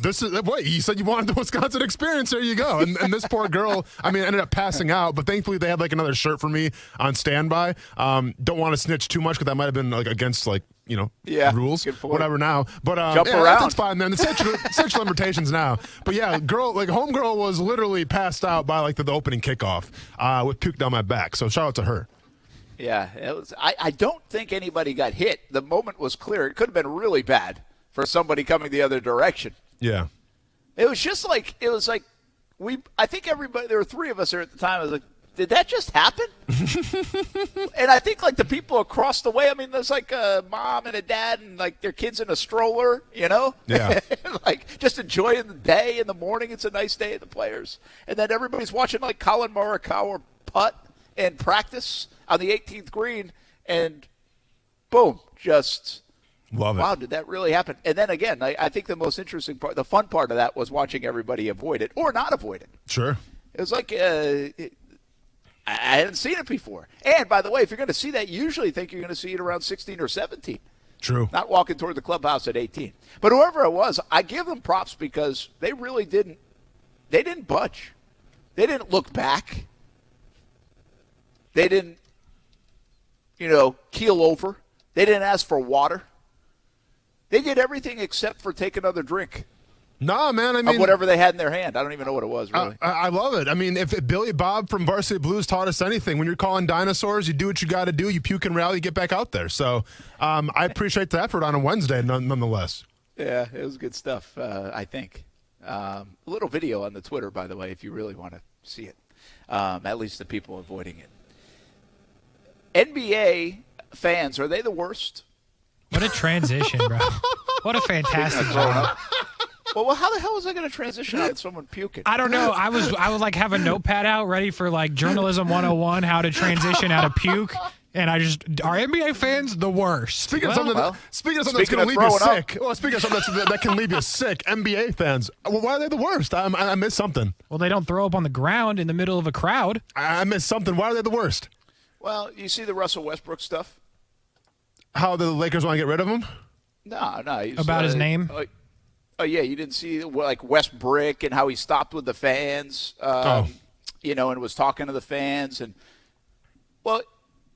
this is what you said you wanted the Wisconsin experience. There you go. And this poor girl, ended up passing out. But thankfully, they had another shirt for me on standby. Don't want to snitch too much because that might have been against rules, whatever. Now, but jump around. That's fine, man. The sexual limitations now. But yeah, homegirl was literally passed out by the opening kickoff with puke down my back. So shout out to her. Yeah, it was. I don't think anybody got hit. The moment was clear. It could have been really bad for somebody coming the other direction. Yeah. It was just I think everybody, there were three of us there at the time. I was like, did that just happen? And I think the people across the way, there's a mom and a dad and their kids in a stroller, Yeah. just enjoying the day in the morning. It's a nice day at the Players. And then everybody's watching Colin Morikawa putt and practice on the 18th green and boom, just love it. Wow, did that really happen? And then again, I think the most interesting part, the fun part of that was watching everybody avoid it or not avoid it. Sure. It was I hadn't seen it before. And by the way, if you're going to see that, you usually think you're going to see it around 16 or 17. True. Not walking toward the clubhouse at 18. But whoever it was, I give them props because they really didn't budge. They didn't look back. They didn't, keel over. They didn't ask for water. They did everything except for take another drink. Nah, man. Of whatever they had in their hand. I don't even know what it was, really. I love it. If Billy Bob from Varsity Blues taught us anything, when you're calling dinosaurs, you do what you got to do. You puke and rally, you get back out there. So I appreciate the effort on a Wednesday, nonetheless. Yeah, it was good stuff, I think. A little video on the Twitter, by the way, if you really want to see it. At least the people avoiding it. NBA fans, are they the worst? What a transition, bro. What a fantastic job. Well, how the hell was I going to transition out of someone puking? I don't know. I would have a notepad out ready for journalism 101, how to transition out of puke. And are NBA fans the worst? Speaking of something that's going to leave you sick. Well, speaking of something that can leave you sick, NBA fans, why are they the worst? I missed something. Well, they don't throw up on the ground in the middle of a crowd. I missed something. Why are they the worst? Well, you see the Russell Westbrook stuff? How the Lakers want to get rid of him? No. About his name? Oh, yeah, you didn't see, like, Westbrook and how he stopped with the fans, and was talking to the fans. And, well,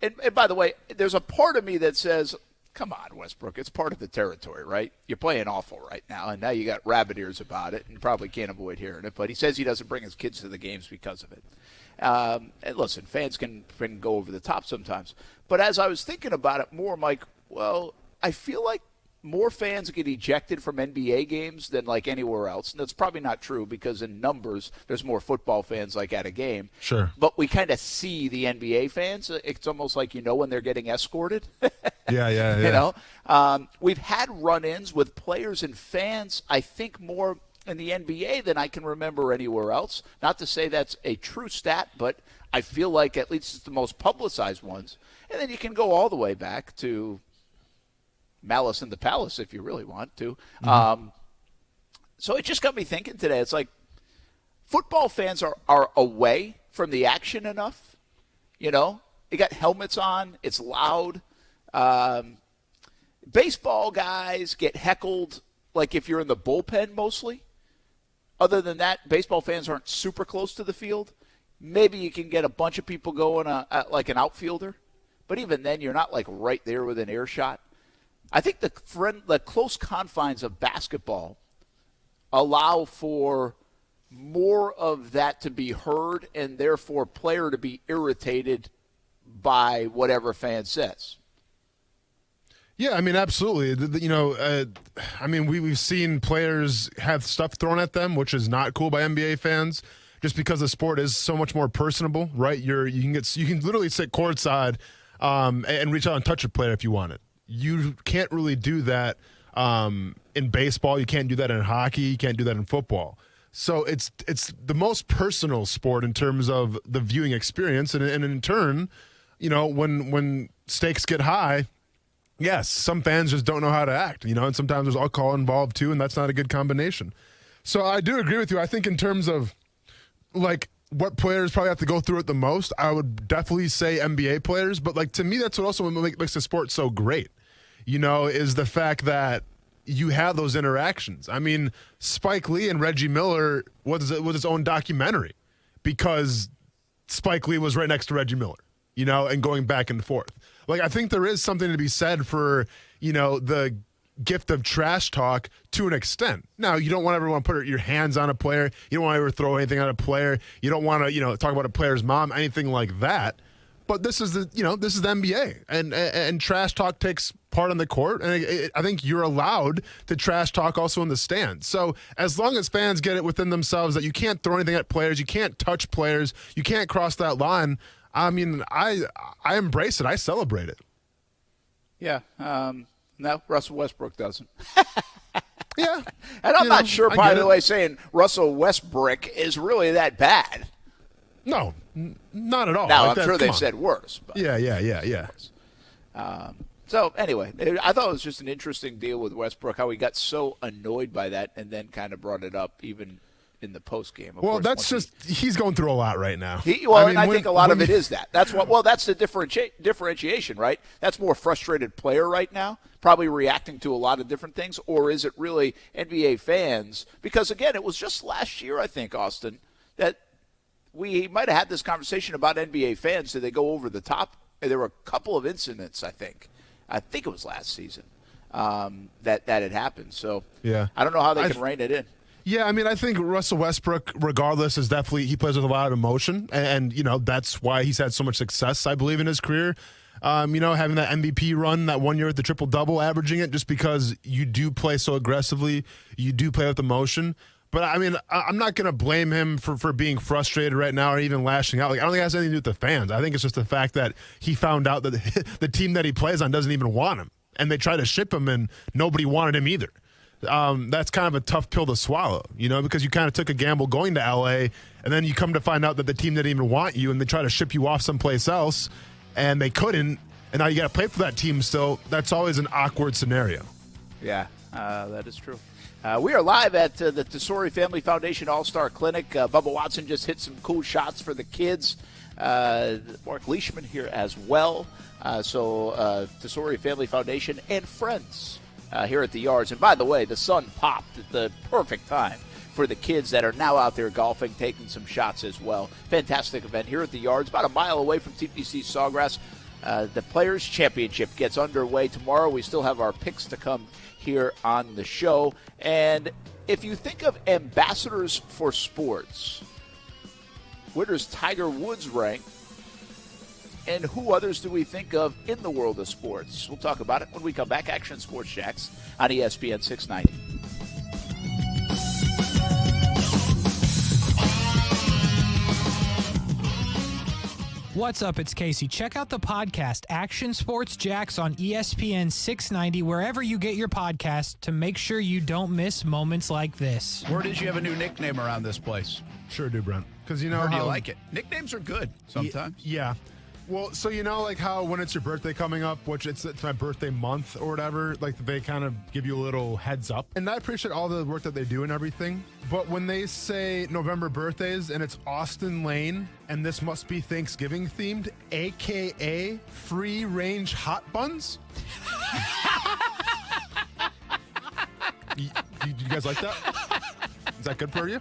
and by the way, there's a part of me that says, come on, Westbrook, it's part of the territory, right? You're playing awful right now, and now you got rabbit ears about it, and you probably can't avoid hearing it. But he says he doesn't bring his kids to the games because of it. And listen, fans can go over the top sometimes. But as I was thinking about it more, I'm like, well, I feel like more fans get ejected from NBA games than like anywhere else. And that's probably not true because in numbers, there's more football fans like at a game. Sure. But we kind of see the NBA fans. It's almost like when they're getting escorted. Yeah. We've had run-ins with players and fans, I think, more in the NBA than I can remember anywhere else. Not to say that's a true stat, but I feel like at least it's the most publicized ones. And then you can go all the way back to Malice in the Palace if you really want to. So it just got me thinking today. It's like football fans are away from the action enough. You got helmets on. It's loud. Baseball guys get heckled like if you're in the bullpen mostly. Other than that, baseball fans aren't super close to the field. Maybe you can get a bunch of people going like an outfielder. But even then, you're not like right there within earshot. I think the close confines of basketball allow for more of that to be heard and therefore player to be irritated by whatever fan says. Yeah, I mean, absolutely. We've seen players have stuff thrown at them, which is not cool by NBA fans, just because the sport is so much more personable, right? You can literally sit courtside and reach out and touch a player if you want it. You can't really do that in baseball. You can't do that in hockey. You can't do that in football. So it's the most personal sport in terms of the viewing experience, and in turn, when stakes get high. Yes, some fans just don't know how to act, and sometimes there's alcohol involved too, and that's not a good combination. So I do agree with you. I think in terms of, like, what players probably have to go through it the most, I would definitely say NBA players. But, like, to me, that's what also makes the sport so great, is the fact that you have those interactions. I mean, Spike Lee and Reggie Miller was his own documentary because Spike Lee was right next to Reggie Miller, and going back and forth. Like, I think there is something to be said for, the gift of trash talk to an extent. Now, you don't want everyone to put your hands on a player. You don't want to ever throw anything at a player. You don't want to, talk about a player's mom, anything like that. But this is the NBA, and trash talk takes part on the court, and I think you're allowed to trash talk also in the stands. So as long as fans get it within themselves that you can't throw anything at players, you can't touch players, you can't cross that line. I mean, I embrace it. I celebrate it. Yeah. No, Russell Westbrook doesn't. Yeah. And I'm not sure, by the way, saying Russell Westbrook is really that bad. No, not at all. Now, like I'm sure they've said worse. But Yeah. So, anyway, I thought it was just an interesting deal with Westbrook, how he got so annoyed by that and then kind of brought it up even in the postgame. Well, that's just he's going through a lot right now. I think a lot of it is that. That's that's the differentiation, right? That's more frustrated player right now, probably reacting to a lot of different things, or is it really NBA fans? Because again, it was just last year, I think, Austin, that we might have had this conversation about NBA fans. Did they go over the top? There were a couple of incidents, I think it was last season, that had happened. So yeah, I don't know how they can rein it in. Yeah, I mean, I think Russell Westbrook, regardless, is definitely, he plays with a lot of emotion, and that's why he's had so much success, I believe, in his career. Having that MVP run that 1 year with the triple-double, averaging it, just because you do play so aggressively, you do play with emotion. But, I mean, I'm not going to blame him for being frustrated right now or even lashing out. Like, I don't think it has anything to do with the fans. I think it's just the fact that he found out that the team that he plays on doesn't even want him, and they tried to ship him, and nobody wanted him either. That's kind of a tough pill to swallow, because you kind of took a gamble going to L.A., and then you come to find out that the team didn't even want you, and they try to ship you off someplace else, and they couldn't, and now you got to play for that team still. That's always an awkward scenario. Yeah, that is true. We are live at the Tesori Family Foundation All-Star Clinic. Bubba Watson just hit some cool shots for the kids. Mark Leishman here as well. So Tesori Family Foundation and friends here at the Yards. And by the way, the sun popped at the perfect time for the kids that are now out there golfing, taking some shots as well. Fantastic event here at the Yards, about a mile away from TPC Sawgrass. The Players' Championship gets underway tomorrow. We still have our picks to come here on the show. And if you think of ambassadors for sports, where does Tiger Woods rank? And who others do we think of in the world of sports? We'll talk about it when we come back. Action Sports Jacks on ESPN 690. What's up? It's Casey. Check out the podcast Action Sports Jacks on ESPN 690, wherever you get your podcast, to make sure you don't miss moments like this. Where did you have a new nickname around this place? Sure do, Brent. Because Where do you like it? Nicknames are good sometimes. Yeah. Well, so like how when it's your birthday coming up, which it's my birthday month or whatever, like they kind of give you a little heads up. And I appreciate all the work that they do and everything. But when they say November birthdays and it's Austin Lane and this must be Thanksgiving themed, AKA free range hot buns. you guys like that? Is that good for you?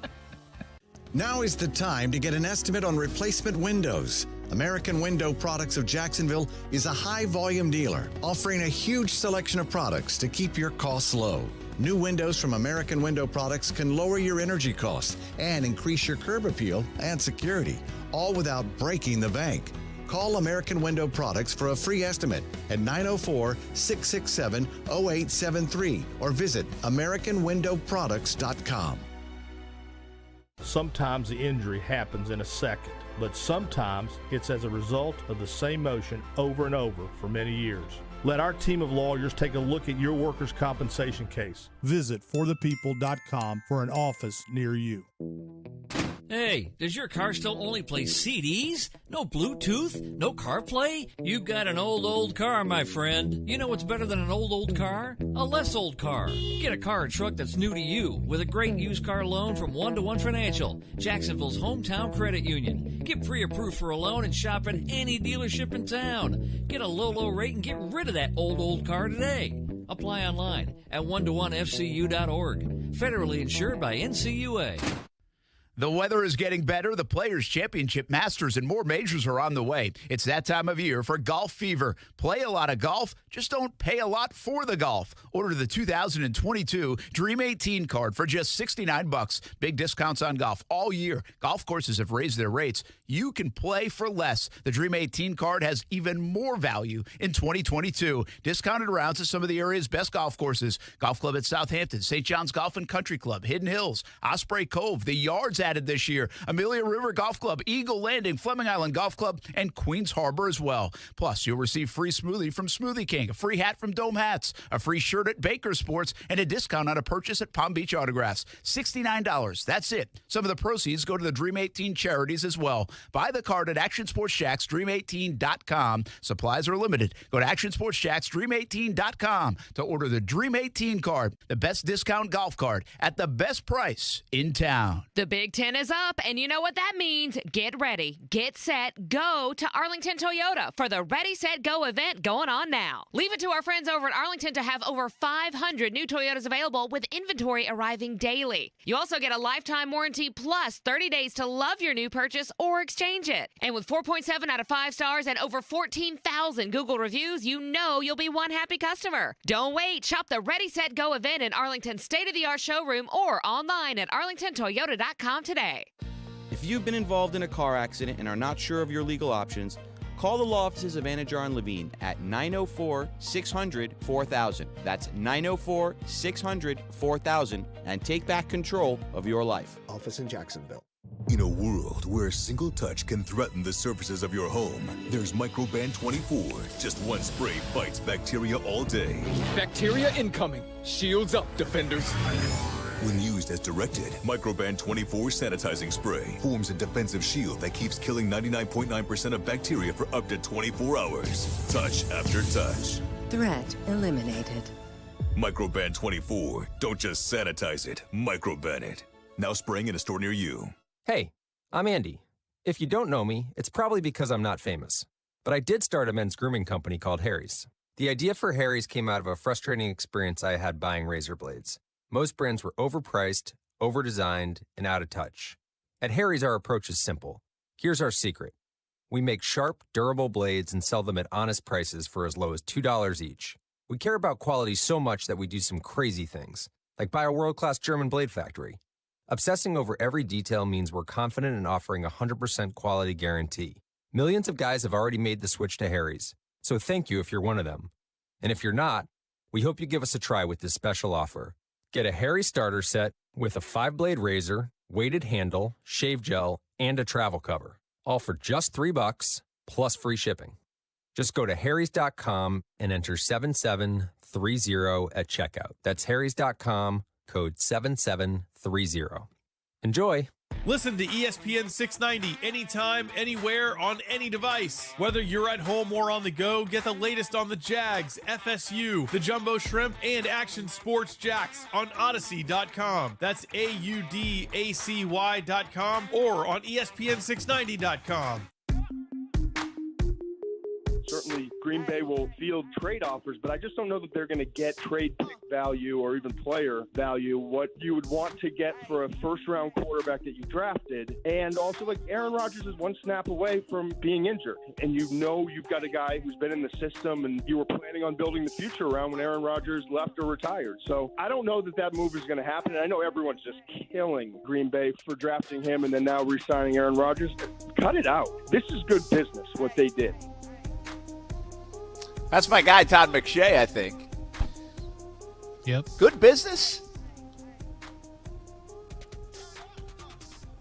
Now is the time to get an estimate on replacement windows. American Window Products of Jacksonville is a high-volume dealer offering a huge selection of products to keep your costs low. New windows from American Window Products can lower your energy costs and increase your curb appeal and security, all without breaking the bank. Call American Window Products for a free estimate at 904-667-0873 or visit AmericanWindowProducts.com. Sometimes the injury happens in a second, but sometimes it's as a result of the same motion over and over for many years. Let our team of lawyers take a look at your workers' compensation case. Visit forthepeople.com for an office near you. Hey, does your car still only play CDs? No Bluetooth? No CarPlay? You've got an old car, my friend. You know what's better than an old car? A less old car. Get a car or truck that's new to you with a great used car loan from 1-to-1 Financial, Jacksonville's hometown credit union. Get pre-approved for a loan and shop at any dealership in town. Get a low rate and get rid of that old car today. Apply online at 1to1fcu.org. Federally insured by NCUA. The weather is getting better. The Players' Championship, Masters, and more majors are on the way. It's that time of year for golf fever. Play a lot of golf, just don't pay a lot for the golf. Order the 2022 Dream 18 card for just $69. Big discounts on golf all year. Golf courses have raised their rates. You can play for less. The Dream 18 card has even more value in 2022. Discounted rounds at some of the area's best golf courses. Golf Club at Southampton, St. John's Golf and Country Club, Hidden Hills, Osprey Cove, the Yards added this year, Amelia River Golf Club, Eagle Landing, Fleming Island Golf Club, and Queens Harbor as well. Plus, you'll receive free smoothie from Smoothie King, a free hat from Dome Hats, a free shirt at Baker Sports, and a discount on a purchase at Palm Beach Autographs. $69. That's it. Some of the proceeds go to the Dream 18 charities as well. Buy the card at Action Sports Jacks, Dream18.com. Supplies are limited. Go to Action Sports Jacks, Dream18.com to order the Dream 18 card, the best discount golf card at the best price in town. The Big Ten is up, and you know what that means. Get ready, get set, go to Arlington Toyota for the Ready, Set, Go event going on now. Leave it to our friends over at Arlington to have over 500 new Toyotas available with inventory arriving daily. You also get a lifetime warranty plus 30 days to love your new purchase or exchange it. And with 4.7 out of 5 stars and over 14,000 Google reviews, you know you'll be one happy customer. Don't wait. Shop the Ready, Set, Go event in Arlington's state-of-the-art showroom or online at arlingtontoyota.com today. If you've been involved in a car accident and are not sure of your legal options, call the law offices of Anajar and Levine at 904-600-4000. That's 904-600-4000 and take back control of your life. Office in Jacksonville. In a world where a single touch can threaten the surfaces of your home, there's Microban 24. Just one spray fights bacteria all day. Bacteria incoming. Shields up, defenders. When used as directed, Microban 24 sanitizing spray forms a defensive shield that keeps killing 99.9% of bacteria for up to 24 hours. Touch after touch. Threat eliminated. Microban 24. Don't just sanitize it, Microban it. Now spraying in a store near you. Hey, I'm Andy. If you don't know me, it's probably because I'm not famous. But I did start a men's grooming company called Harry's. The idea for Harry's came out of a frustrating experience I had buying razor blades. Most brands were overpriced, overdesigned, and out of touch. At Harry's, our approach is simple. Here's our secret. We make sharp, durable blades and sell them at honest prices for as low as $2 each. We care about quality so much that we do some crazy things, like buy a world-class German blade factory. Obsessing over every detail means we're confident in offering a 100% quality guarantee. Millions of guys have already made the switch to Harry's, so thank you if you're one of them. And if you're not, we hope you give us a try with this special offer. Get a Harry starter set with a 5-blade razor, weighted handle, shave gel, and a travel cover. All for just $3 plus free shipping. Just go to harrys.com and enter 7730 at checkout. That's harrys.com, code 7730. Enjoy. Listen to ESPN 690 anytime, anywhere, on any device. Whether you're at home or on the go, get the latest on the Jags, FSU, the Jumbo Shrimp, and Action Sports Jacks on Odyssey.com. That's AUDACY.com or on ESPN690.com. Certainly, Green Bay will field trade offers, but I just don't know that they're going to get trade pick value or even player value, what you would want to get for a first-round quarterback that you drafted. And also, like, Aaron Rodgers is one snap away from being injured. And you know you've got a guy who's been in the system and you were planning on building the future around when Aaron Rodgers left or retired. So I don't know that that move is going to happen. And I know everyone's just killing Green Bay for drafting him and then now re-signing Aaron Rodgers. Cut it out. This is good business, what they did. That's my guy, Todd McShay, I think. Yep. Good business.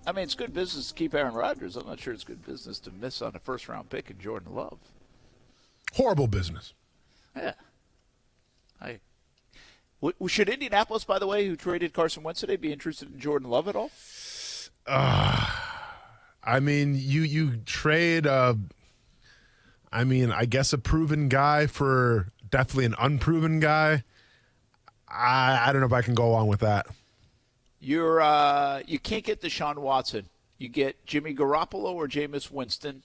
I mean, it's good business to keep Aaron Rodgers. I'm not sure it's good business to miss on a first-round pick in Jordan Love. Horrible business. Yeah. Should Indianapolis, by the way, who traded Carson Wentz today, be interested in Jordan Love at all? I mean, you trade I guess a proven guy for definitely an unproven guy. I don't know if I can go along with that. You can't get Deshaun Watson. You get Jimmy Garoppolo or Jameis Winston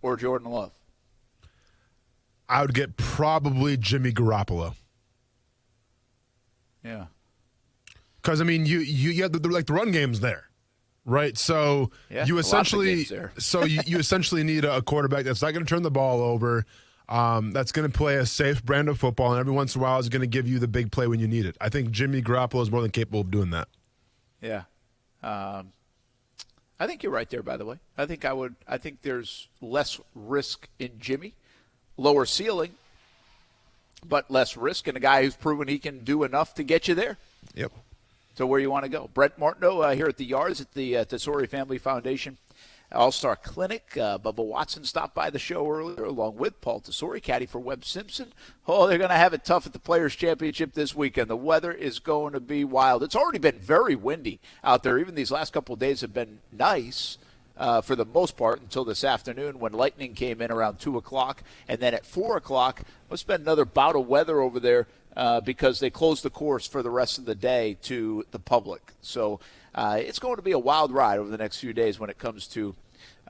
or Jordan Love. I would get probably Jimmy Garoppolo. Yeah. Because, I mean, you have the run game's there. Right, so you essentially you essentially need a quarterback that's not going to turn the ball over, that's going to play a safe brand of football, and every once in a while is going to give you the big play when you need it. I think Jimmy Garoppolo is more than capable of doing that. Yeah, I think you're right there. By the way, I think there's less risk in Jimmy, lower ceiling, but less risk in a guy who's proven he can do enough to get you there. Yep. So where you want to go. Brett Martineau here at the Yards at the Tesori Family Foundation All-Star Clinic. Bubba Watson stopped by the show earlier along with Paul Tesori, Caddie for Webb Simpson. Oh, they're going to have it tough at the Players' Championship this weekend. The weather is going to be wild. It's already been very windy out there. Even these last couple of days have been nice for the most part until this afternoon when lightning came in around 2 o'clock. And then at 4 o'clock, it's been another bout of weather over there. Because they closed the course for the rest of the day to the public. So it's going to be a wild ride over the next few days when it comes to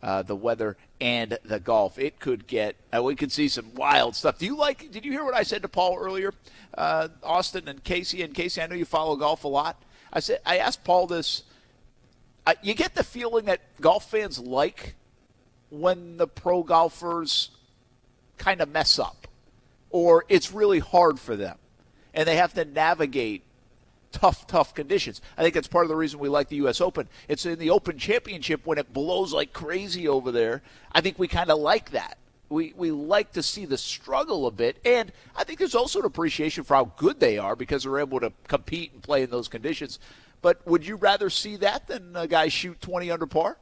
the weather and the golf. It could get we could see some wild stuff. Did you hear what I said to Paul earlier? Austin and Casey, I know you follow golf a lot. I asked Paul this. You get the feeling that golf fans like when the pro golfers kind of mess up, or it's really hard for them. And they have to navigate tough conditions. I think that's part of the reason we like the U.S. Open. It's in the Open Championship when it blows like crazy over there. I think we kind of like that. We like to see the struggle a bit. And I think there's also an appreciation for how good they are because they're able to compete and play in those conditions. But would you rather see that than a guy shoot 20 under par?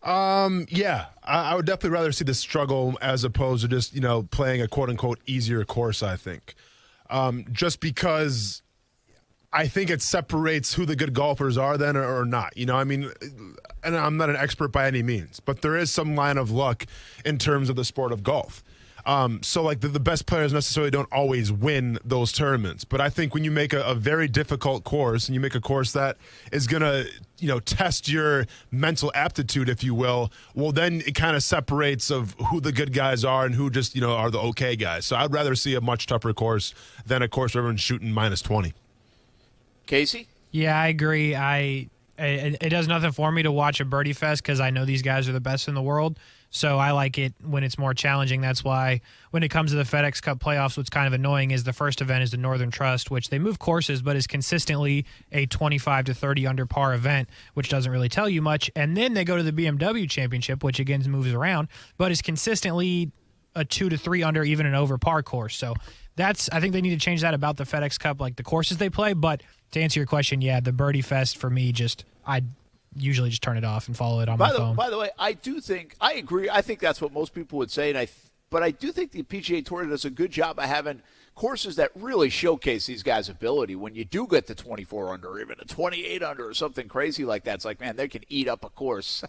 Yeah, I would definitely rather see the struggle as opposed to just, playing a quote-unquote easier course, I think. Just because I think it separates who the good golfers are then or not. And I'm not an expert by any means, but there is some line of luck in terms of the sport of golf. So like the best players necessarily don't always win those tournaments. But I think when you make a very difficult course and you make a course that is going to, test your mental aptitude, if you will, well, then it kind of separates of who the good guys are and who just, are the okay guys. So I'd rather see a much tougher course than a course where everyone's shooting minus 20. Casey? Yeah, I agree. It does nothing for me to watch a birdie fest because I know these guys are the best in the world. So I like it when it's more challenging. That's why when it comes to the FedEx Cup playoffs, what's kind of annoying is the first event is the Northern Trust, which they move courses, but is consistently a 25 to 30 under par event, which doesn't really tell you much. And then they go to the BMW Championship, which again moves around, but is consistently a 2 to 3 under, even an over par course. So I think they need to change that about the FedEx Cup, like the courses they play. But to answer your question, yeah, the birdie fest for me, I usually just turn it off and follow it on my phone. By the way, I agree. I think that's what most people would say, but I do think the PGA Tour does a good job of having courses that really showcase these guys' ability. When you do get to 24 under, or even a 28 under, or something crazy like that, it's like, man, they can eat up a course.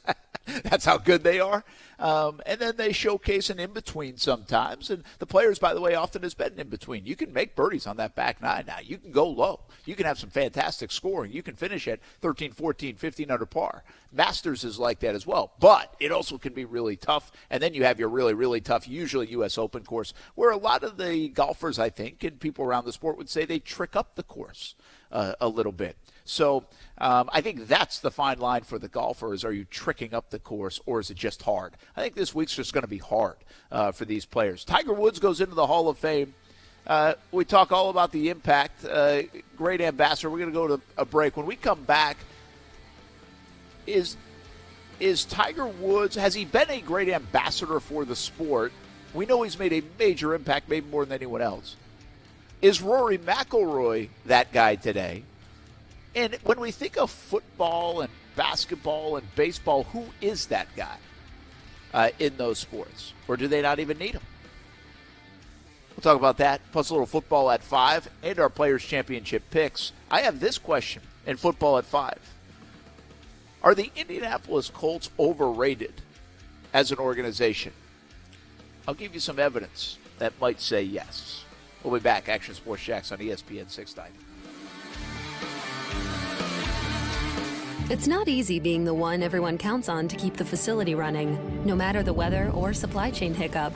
That's how good they are. And then they showcase an in-between sometimes. And the players, by the way, often has been in between. You can make birdies on that back nine now. You can go low. You can have some fantastic scoring. You can finish at 13, 14, 15 under par. Masters is like that as well. But it also can be really tough. And then you have your really, really tough, usually U.S. Open course, where a lot of the golfers, I think, and people around the sport would say they trick up the course a little bit. So I think that's the fine line for the golfers. Are you tricking up the course, or is it just hard? I think this week's just going to be hard for these players. Tiger Woods goes into the Hall of Fame. We talk all about the impact. Great ambassador. We're going to go to a break. When we come back, is Tiger Woods, has he been a great ambassador for the sport? We know he's made a major impact, maybe more than anyone else. Is Rory McIlroy that guy today? And when we think of football and basketball and baseball, who is that guy in those sports? Or do they not even need him? We'll talk about that, plus a little football at 5 and our Players' Championship picks. I have this question in football at 5. Are the Indianapolis Colts overrated as an organization? I'll give you some evidence that might say yes. We'll be back. Action Sports Jacks on ESPN 690. It's not easy being the one everyone counts on to keep the facility running, no matter the weather or supply chain hiccup.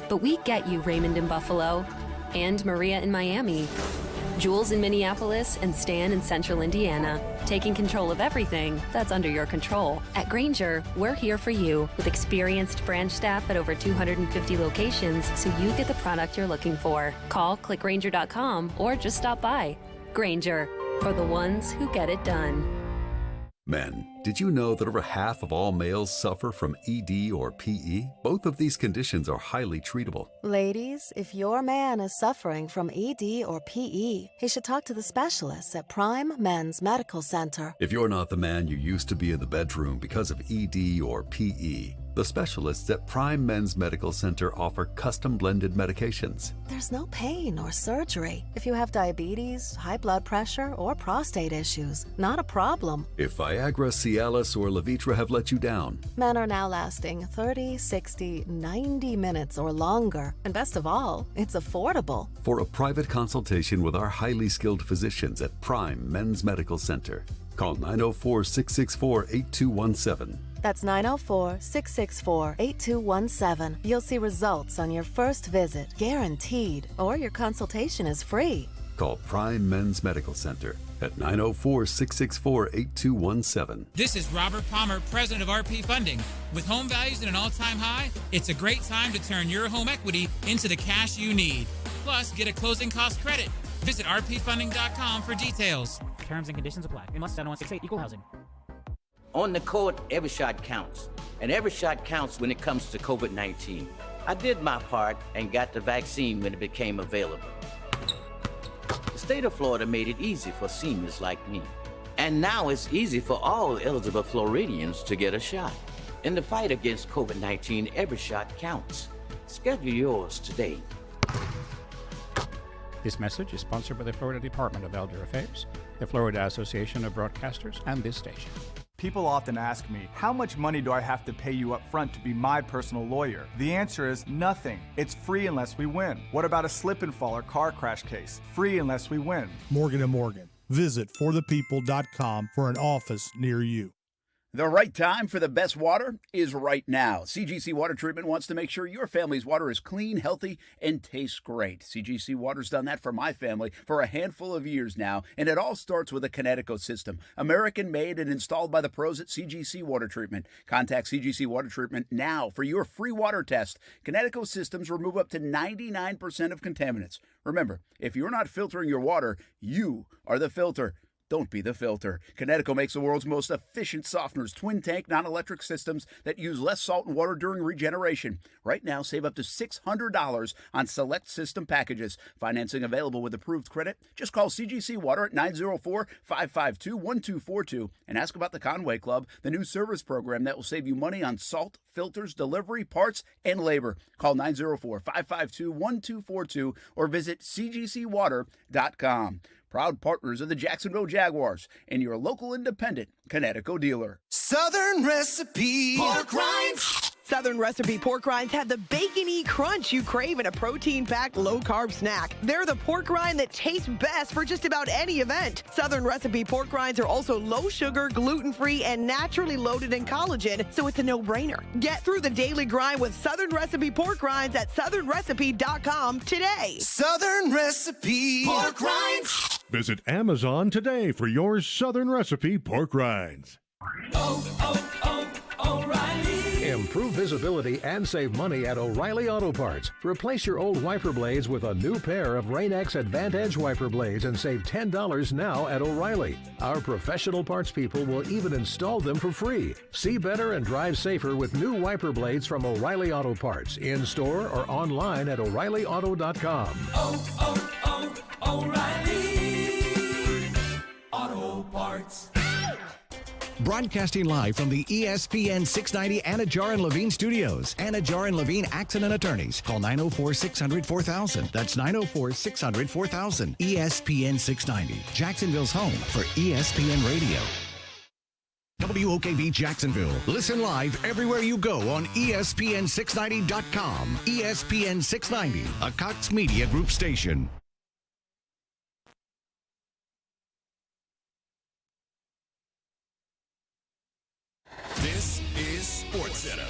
But we get you, Raymond in Buffalo, and Maria in Miami, Jules in Minneapolis, and Stan in Central Indiana, taking control of everything that's under your control. At Grainger, we're here for you with experienced branch staff at over 250 locations so you get the product you're looking for. Call, click Grainger.com, or just stop by. Grainger, for the ones who get it done. Men, did you know that over half of all males suffer from ED or PE? Both of these conditions are highly treatable. Ladies, if your man is suffering from ED or PE, he should talk to the specialists at Prime Men's Medical Center. If you're not the man you used to be in the bedroom because of ED or PE, the specialists at Prime Men's Medical Center offer custom-blended medications. There's no pain or surgery. If you have diabetes, high blood pressure, or prostate issues, not a problem. If Viagra, Cialis, or Levitra have let you down, Men are now lasting 30, 60, 90 minutes or longer. And best of all, it's affordable. for a private consultation with our highly skilled physicians at Prime Men's Medical Center, call 904-664-8217. That's 904-664-8217. You'll see results on your first visit, guaranteed, or your consultation is free. Call Prime Men's Medical Center at 904-664-8217. This is Robert Palmer, president of RP Funding. With home values at an all-time high, it's a great time to turn your home equity into the cash you need. Plus, get a closing cost credit. Visit rpfunding.com for details. Terms and conditions apply. MLS 7168 Equal Housing. On the court, every shot counts. And every shot counts when it comes to COVID-19. I did my part and got the vaccine when it became available. The state of Florida made it easy for seniors like me. And now it's easy for all eligible Floridians to get a shot. In the fight against COVID-19, every shot counts. Schedule yours today. This message is sponsored by the Florida Department of Elder Affairs, the Florida Association of Broadcasters, and this station. People often ask me, how much money do I have to pay you up front to be my personal lawyer? The answer is nothing. It's free unless we win. What about a slip and fall or car crash case? Free unless we win. Morgan & Morgan. Visit forthepeople.com for an office near you. The right time for the best water is right now. CGC Water Treatment wants to make sure your family's water is clean, healthy, and tastes great. CGC Water's done that for my family for a handful of years now, and it all starts with a Connecticut system. American-made and installed by the pros at CGC Water Treatment. Contact CGC Water Treatment now for your free water test. Connecticut systems remove up to 99% of contaminants. Remember, if you're not filtering your water, you are the filter. Don't be the filter. Connecticut makes the world's most efficient softeners, twin-tank, non-electric systems that use less salt and water during regeneration. Right now, save up to $600 on select system packages. Financing available with approved credit. Just call CGC Water at 904-552-1242 and ask about the Conway Club, the new service program that will save you money on salt, filters, delivery, parts, and labor. Call 904-552-1242 or visit cgcwater.com. Proud partners of the Jacksonville Jaguars and your local independent Connecticut dealer. Southern Recipe Pork Rinds. Southern Recipe pork rinds have the bacony crunch you crave in a protein-packed, low-carb snack. They're the pork rind that tastes best for just about any event. Southern Recipe pork rinds are also low-sugar, gluten-free, and naturally loaded in collagen, so it's a no-brainer. Get through the daily grind with Southern Recipe pork rinds at southernrecipe.com today. Southern Recipe pork rinds. Visit Amazon today for your Southern Recipe pork rinds. O'Reilly. Improve visibility and save money at O'Reilly Auto Parts. Replace your old wiper blades with a new pair of Rain-X Advantage wiper blades and save $10 now at O'Reilly. Our professional parts people will even install them for free. See better and drive safer with new wiper blades from O'Reilly Auto Parts in store or online at O'ReillyAuto.com. O'Reilly Auto Parts. Broadcasting live from the ESPN 690 Anajar and Levine studios. Anajar and Levine Accident Attorneys. Call 904-600-4000. That's 904-600-4000. ESPN 690. Jacksonville's home for ESPN Radio. WOKV Jacksonville. Listen live everywhere you go on ESPN690.com. ESPN 690, a Cox Media Group station. This is Sportscenter.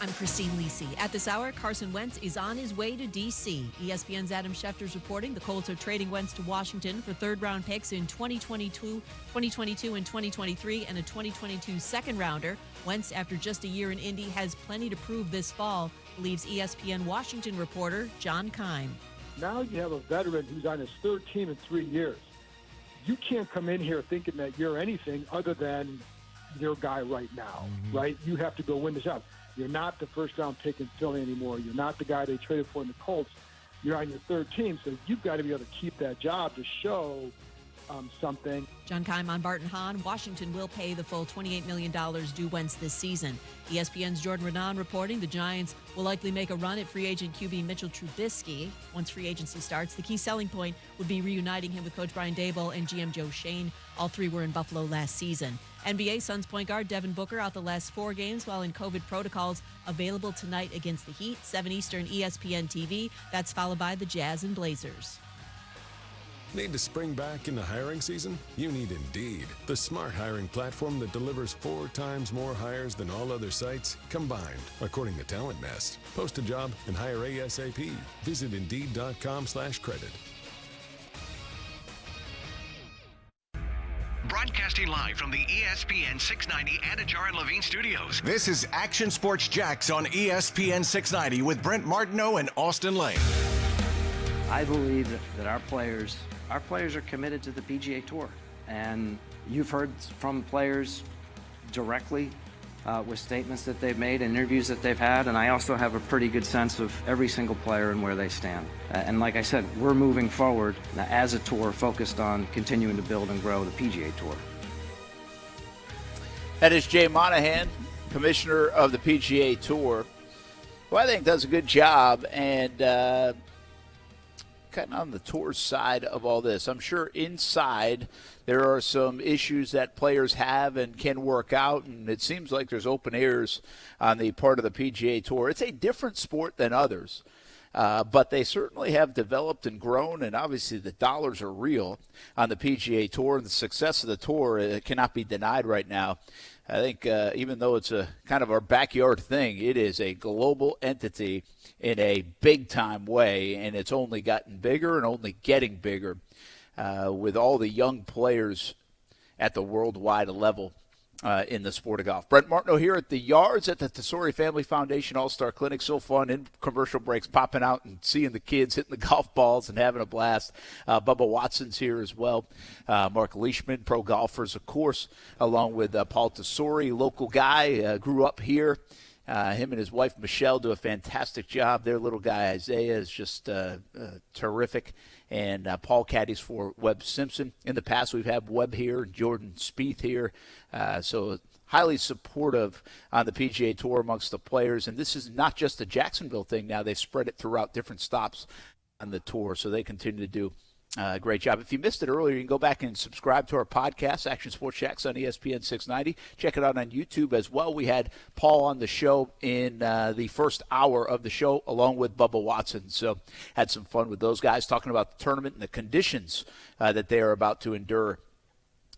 I'm Christine Lisi. At this hour, Carson Wentz is on his way to D.C. ESPN's Adam Schefter's reporting the Colts are trading Wentz to Washington for third-round picks in 2022 and 2023, and a 2022 second-rounder. Wentz, after just a year in Indy, has plenty to prove this fall, believes ESPN Washington reporter John Keim. Now you have a veteran who's on his third team in 3 years. You can't come in here thinking that you're anything other than your guy right now, right? You have to go win the job. You're not the first-round pick in Philly anymore. You're not the guy they traded for in the Colts. You're on your third team, so you've got to be able to keep that job to show something. John Keim on Barton Hahn. Washington will pay the full $28 million due Wentz this season. ESPN's Jordan Renan reporting the Giants will likely make a run at free agent QB Mitchell Trubisky. Once free agency starts, the key selling point would be reuniting him with Coach Brian Daboll and GM Joe Shane. All three were in Buffalo last season. NBA Suns point guard Devin Booker out the last 4 games while in COVID protocols. Available tonight against the Heat, 7 Eastern, ESPN TV. That's followed by the Jazz and Blazers. Need to spring back into hiring season? You need Indeed, the smart hiring platform that delivers 4 times more hires than all other sites combined, according to Talent Nest. Post a job and hire ASAP. Visit Indeed.com/credit. Broadcasting live from the ESPN 690 Anajar and Levine studios. This is Action Sports Jacks on ESPN 690 with Brent Martineau and Austin Lane. I believe that our players are committed to the PGA Tour, and you've heard from players directly with statements that they've made and interviews that they've had, and I also have a pretty good sense of every single player and where they stand. And like I said, we're moving forward as a tour focused on continuing to build and grow the PGA Tour. That is Jay Monahan, commissioner of the PGA Tour, who I think does a good job and kind of on the tour side of all this. I'm sure inside there are some issues that players have and can work out, and it seems like there's open ears on the part of the PGA Tour. It's a different sport than others. But they certainly have developed and grown, and obviously the dollars are real on the PGA Tour. The success of the Tour cannot be denied right now. I think even though it's a kind of our backyard thing, it is a global entity in a big-time way, and it's only gotten bigger and only getting bigger with all the young players at the worldwide level. In the sport of golf. Brent Martineau here at the Yards at the Tesori Family Foundation All-Star Clinic. So fun in commercial breaks, popping out and seeing the kids hitting the golf balls and having a blast. Bubba Watson's here as well. Mark Leishman, pro golfers, of course, along with Paul Tesori, local guy, grew up here. Him and his wife, Michelle, do a fantastic job. Their little guy, Isaiah, is just terrific. And Paul caddies for Webb Simpson. In the past, we've had Webb here, Jordan Spieth here. So highly supportive on the PGA Tour amongst the players. And this is not just a Jacksonville thing now. They've spread it throughout different stops on the tour. So they continue to do a great job. If you missed it earlier, you can go back and subscribe to our podcast, Action Sports Jacks on ESPN 690. Check it out on YouTube as well. We had Paul on the show in the first hour of the show along with Bubba Watson. So had some fun with those guys talking about the tournament and the conditions that they are about to endure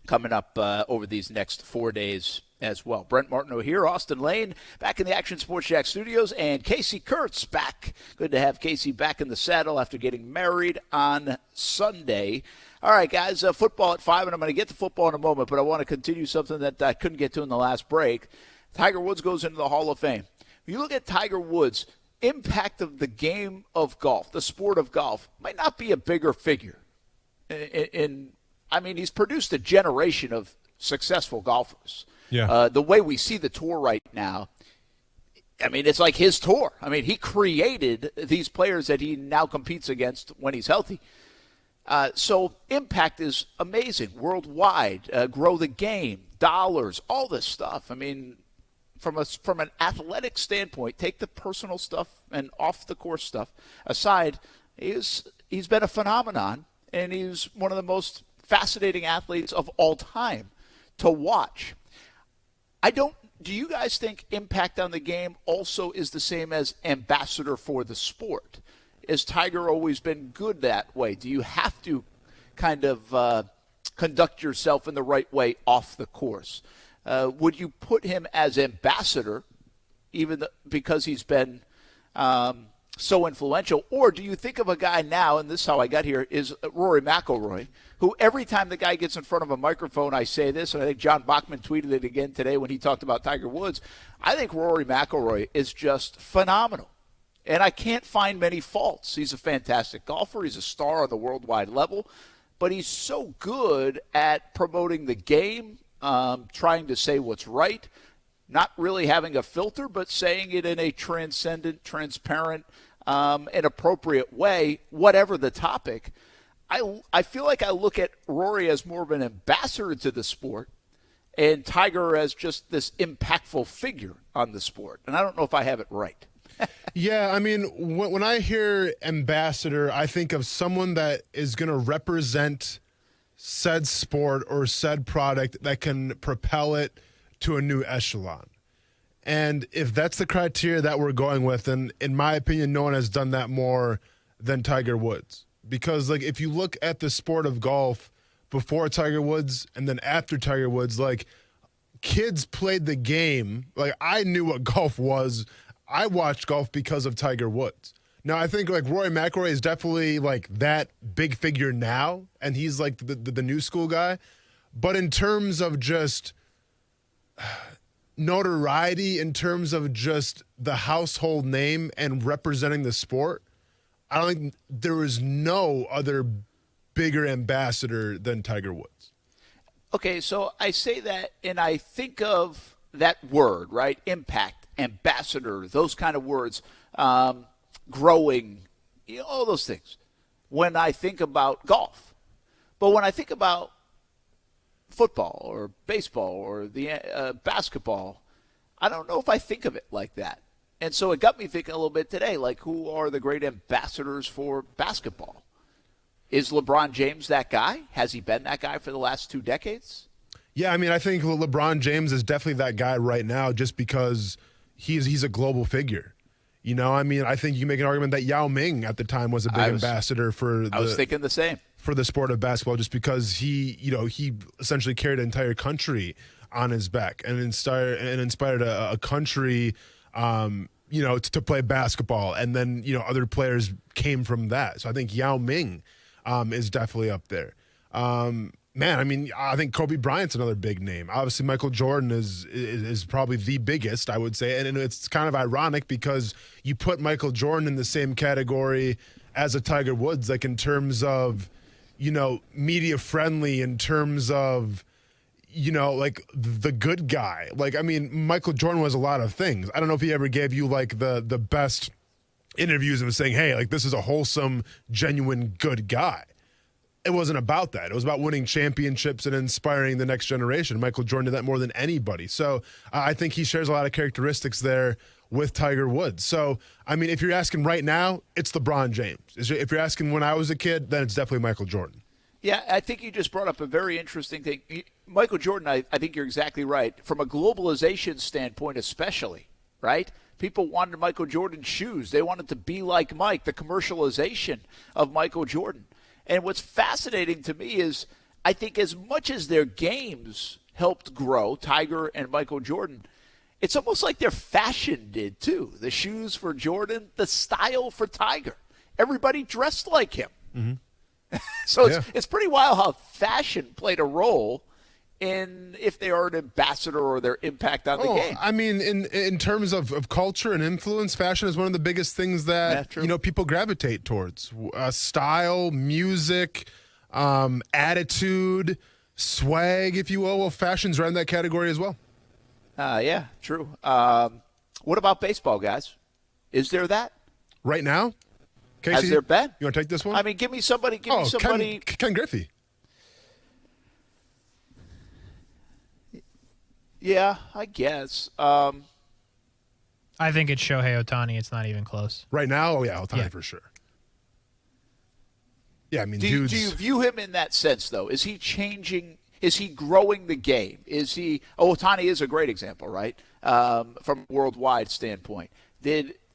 coming up over these next 4 days as well. Brent Martineau here, Austin Lane back in the Action Sports Jack studios, and Casey Kurtz back. Good to have Casey back in the saddle after getting married on Sunday. All right, guys, football at 5, and I'm going to get to football in a moment, but I want to continue something that I couldn't get to in the last break. Tiger Woods goes into the Hall of Fame. When you look at Tiger Woods' impact of the game of golf, the sport of golf, might not be a bigger figure. I mean, he's produced a generation of successful golfers. Yeah. The way we see the tour right now, I mean, it's like his tour. I mean, he created these players that he now competes against when he's healthy. So impact is amazing worldwide. Grow the game, dollars, all this stuff. I mean, from an athletic standpoint, take the personal stuff and off the course stuff aside. He's been a phenomenon, and he's one of the most fascinating athletes of all time to watch. Do you guys think impact on the game also is the same as ambassador for the sport? Has Tiger always been good that way? Do you have to kind of conduct yourself in the right way off the course? Would you put him as ambassador because he's been so influential? Or do you think of a guy now, and this is how I got here, is Rory McIlroy, who every time the guy gets in front of a microphone, I say this, and I think John Bachman tweeted it again today when he talked about Tiger Woods. I think Rory McIlroy is just phenomenal, and I can't find many faults. He's a fantastic golfer. He's a star on the worldwide level, but he's so good at promoting the game, trying to say what's right, not really having a filter, but saying it in a transcendent, transparent, and appropriate way, whatever the topic. I feel like I look at Rory as more of an ambassador to the sport and Tiger as just this impactful figure on the sport. And I don't know if I have it right. Yeah, I mean, when I hear ambassador, I think of someone that is going to represent said sport or said product that can propel it to a new echelon. And if that's the criteria that we're going with, then in my opinion, no one has done that more than Tiger Woods. Because, like, if you look at the sport of golf before Tiger Woods and then after Tiger Woods, like, kids played the game. Like, I knew what golf was. I watched golf because of Tiger Woods. Now, I think, like, Rory McIlroy is definitely, like, that big figure now, and he's, like, the new school guy. But in terms of just notoriety, in terms of just the household name and representing the sport, I don't think there is no other bigger ambassador than Tiger Woods. Okay, so I say that, and I think of that word, right? Impact, ambassador, those kind of words, growing, all those things, when I think about golf. But when I think about football or baseball or the basketball, I don't know if I think of it like that. And so it got me thinking a little bit today, like, who are the great ambassadors for basketball? Is LeBron James that guy? Has he been that guy for the last 2 decades? Yeah, I mean, I think LeBron James is definitely that guy right now just because he's a global figure. You know, I mean, I think you can make an argument that Yao Ming at the time was a big ambassador for I was thinking the same. For the sport of basketball, just because he essentially carried an entire country on his back and inspired a country, to play basketball. And then, other players came from that. So I think Yao Ming is definitely up there. Man, I mean, I think Kobe Bryant's another big name. Obviously, Michael Jordan is probably the biggest, I would say. And it's kind of ironic because you put Michael Jordan in the same category as a Tiger Woods, like in terms of, media friendly, in terms of, like the good guy. Like, I mean, Michael Jordan was a lot of things. I don't know if he ever gave you like the best interviews and was saying, hey, like this is a wholesome, genuine, good guy. It wasn't about that. It was about winning championships and inspiring the next generation. Michael Jordan did that more than anybody. So I think he shares a lot of characteristics there with Tiger Woods. So, I mean, if you're asking right now, it's LeBron James. If you're asking when I was a kid, then it's definitely Michael Jordan. Yeah, I think you just brought up a very interesting thing. Michael Jordan, I think you're exactly right. From a globalization standpoint especially, right? People wanted Michael Jordan's shoes. They wanted to be like Mike, the commercialization of Michael Jordan. And what's fascinating to me is I think as much as their games helped grow, Tiger and Michael Jordan, it's almost like their fashion did too. The shoes for Jordan, the style for Tiger. Everybody dressed like him. Mm-hmm. So it's pretty wild how fashion played a role in if they are an ambassador or their impact on the game. I mean, in terms of culture and influence, fashion is one of the biggest things that people gravitate towards. Style, music, attitude, swag, if you will. Well, fashion's right in that category as well. Yeah, true. What about baseball, guys? Is there that right now? Casey, has there been? You want to take this one? I mean, give me somebody. Ken Griffey. Yeah, I guess. I think it's Shohei Ohtani. It's not even close. Right now? Oh, yeah, Ohtani for sure. Yeah, I mean, do you view him in that sense, though? Is he changing? Is he growing the game? Is he – Ohtani is a great example, right, from a worldwide standpoint.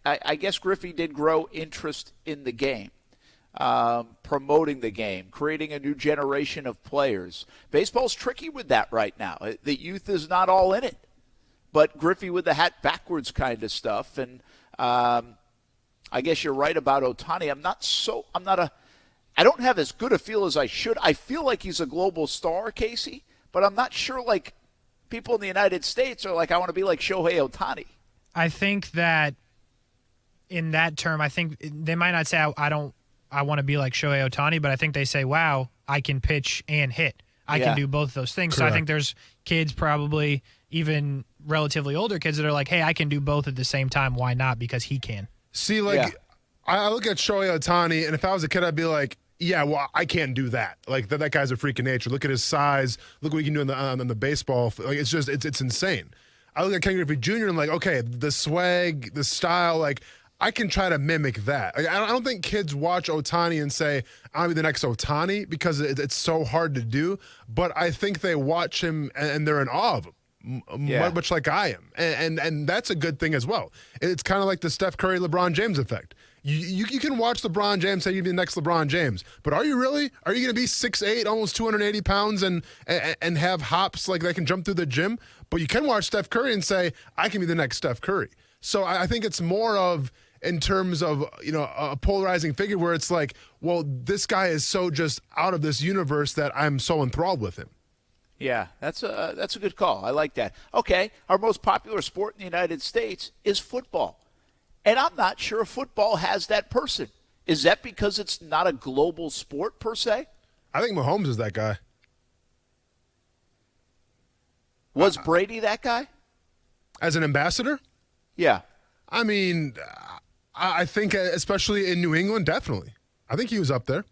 I guess Griffey did grow interest in the game. Promoting the game, creating a new generation of players. Baseball's tricky with that right now. The youth is not all in it. But Griffey with the hat backwards kind of stuff. And I guess you're right about Ohtani. I don't have as good a feel as I should. I feel like he's a global star, Casey, but I'm not sure like people in the United States are like, I want to be like Shohei Ohtani. I think that in that term, I think they might not say I want to be like Shohei Ohtani, but I think they say, wow, I can pitch and hit. I can do both those things. Correct. So I think there's kids, probably even relatively older kids, that are like, hey, I can do both at the same time. Why not? Because he can. See, I look at Shohei Ohtani, and if I was a kid, I'd be like, yeah, well, I can't do that. Like, that guy's a freak of nature. Look at his size. Look what he can do on the baseball. Like, it's just, it's insane. I look at Ken Griffey Jr. and like, okay, the swag, the style, like, I can try to mimic that. Like, I don't think kids watch Ohtani and say, I'll be the next Ohtani, because it's so hard to do. But I think they watch him and they're in awe of him, much like I am. And that's a good thing as well. It's kind of like the Steph Curry, LeBron James effect. You can watch LeBron James say you'd be the next LeBron James, but are you really? Are you going to be 6'8", almost 280 pounds and have hops like that can jump through the gym? But you can watch Steph Curry and say, I can be the next Steph Curry. So I think it's more of, in terms of, a polarizing figure where it's like, well, this guy is so just out of this universe that I'm so enthralled with him. Yeah, that's a good call. I like that. Okay, our most popular sport in the United States is football. And I'm not sure football has that person. Is that because it's not a global sport per se? I think Mahomes is that guy. Was Brady that guy? As an ambassador? Yeah. I mean, I think especially in New England, definitely. I think he was up there.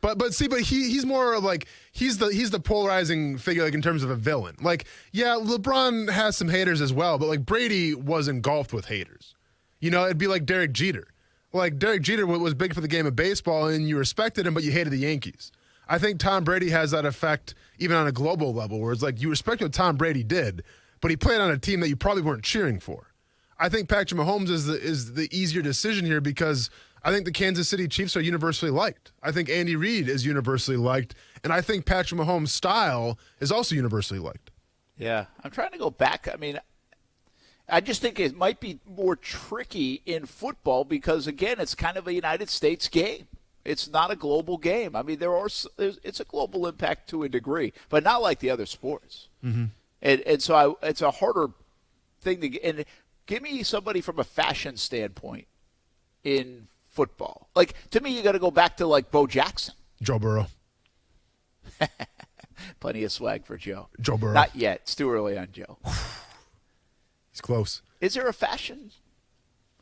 But he's more like he's the polarizing figure, like in terms of a villain. Like, yeah, LeBron has some haters as well, but like Brady was engulfed with haters. It'd be like Derek Jeter. Like, Derek Jeter was big for the game of baseball, and you respected him, but you hated the Yankees. I think Tom Brady has that effect even on a global level, where it's like you respect what Tom Brady did, but he played on a team that you probably weren't cheering for. I think Patrick Mahomes is the easier decision here because I think the Kansas City Chiefs are universally liked. I think Andy Reid is universally liked, and I think Patrick Mahomes' style is also universally liked. Yeah, I'm trying to go back. I mean, I just think it might be more tricky in football because, again, it's kind of a United States game. It's not a global game. I mean, it's a global impact to a degree, but not like the other sports. Mm-hmm. And so it's a harder thing to get. And give me somebody from a fashion standpoint in football. Like, to me, you got to go back to, like, Bo Jackson. Joe Burrow. Plenty of swag for Joe. Joe Burrow. Not yet. It's too early on Joe. He's close. Is there a fashion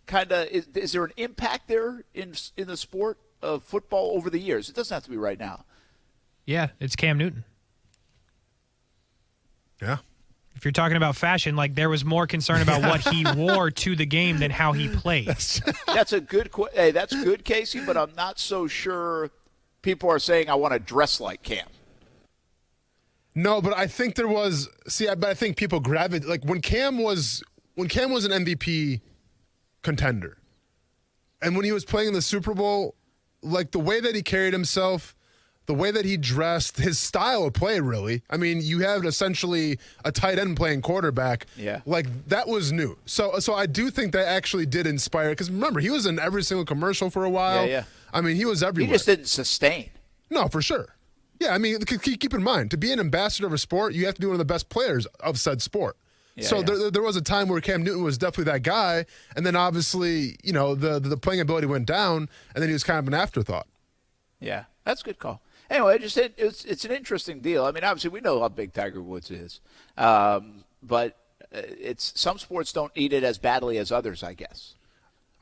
kind of – is there an impact there in the sport of football over the years? It doesn't have to be right now. Yeah, it's Cam Newton. Yeah. If you're talking about fashion, like there was more concern about what he wore to the game than how he played. That's a good hey, that's good, Casey, but I'm not so sure people are saying I want to dress like Cam. No, but I think there was but I think people gravitated like when Cam was an MVP contender and when he was playing in the Super Bowl, like the way that he carried himself, the way that he dressed, his style of play, really. I mean, you have essentially a tight end playing quarterback. Yeah. Like, that was new. So I do think that actually did inspire, because remember, he was in every single commercial for a while. Yeah. I mean, he was everywhere. He just didn't sustain. No, for sure. Yeah, I mean, keep in mind, to be an ambassador of a sport, you have to be one of the best players of said sport. Yeah, so there was a time where Cam Newton was definitely that guy, and then obviously, you know, the playing ability went down, and then he was kind of an afterthought. Yeah, that's a good call. Anyway, it's an interesting deal. I mean, obviously, we know how big Tiger Woods is, but some sports don't need it as badly as others, I guess.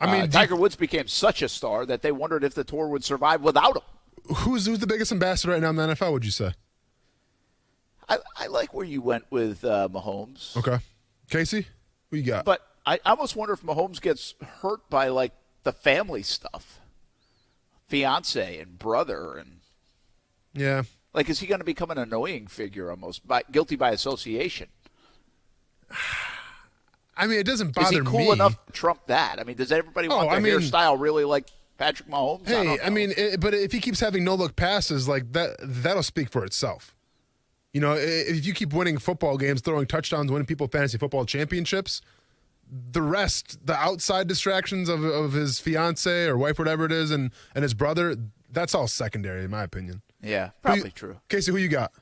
I mean, Tiger Woods became such a star that they wondered if the tour would survive without him. Who's the biggest ambassador right now in the NFL, would you say? I like where you went with Mahomes. Okay. Casey, who you got? But I almost wonder if Mahomes gets hurt by, like, the family stuff. Fiance and brother and yeah. Like, is he going to become an annoying figure almost, guilty by association? I mean, it doesn't bother me. Is he cool enough to trump that? I mean, does everybody want their hairstyle really like Patrick Mahomes? Hey, I mean, but if he keeps having no-look passes, like that'll speak for itself. You know, if you keep winning football games, throwing touchdowns, winning people fantasy football championships, the rest, the outside distractions of his fiance or wife, whatever it is, and his brother, that's all secondary, in my opinion. Yeah, probably true. Casey, who you got?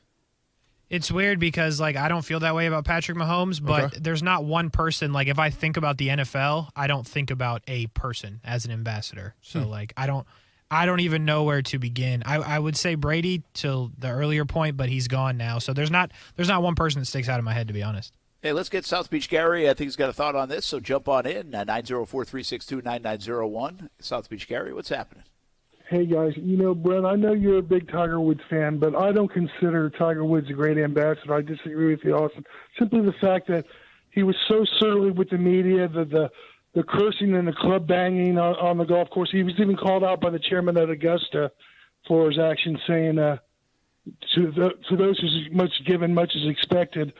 It's weird because, like, I don't feel that way about Patrick Mahomes, but there's not one person. Like, if I think about the NFL, I don't think about a person as an ambassador. So, like, I don't even know where to begin. I would say Brady till the earlier point, but he's gone now. So there's not one person that sticks out in my head, to be honest. Hey, let's get South Beach Gary. I think he's got a thought on this, so jump on in. 904-362-9901. South Beach Gary, what's happening? Hey, guys. You know, Brent, I know you're a big Tiger Woods fan, but I don't consider Tiger Woods a great ambassador. I disagree with you, Austin. Simply the fact that he was so surly with the media, the cursing and the club banging on the golf course. He was even called out by the chairman at Augusta for his actions, saying, to those who's much given, much is expected.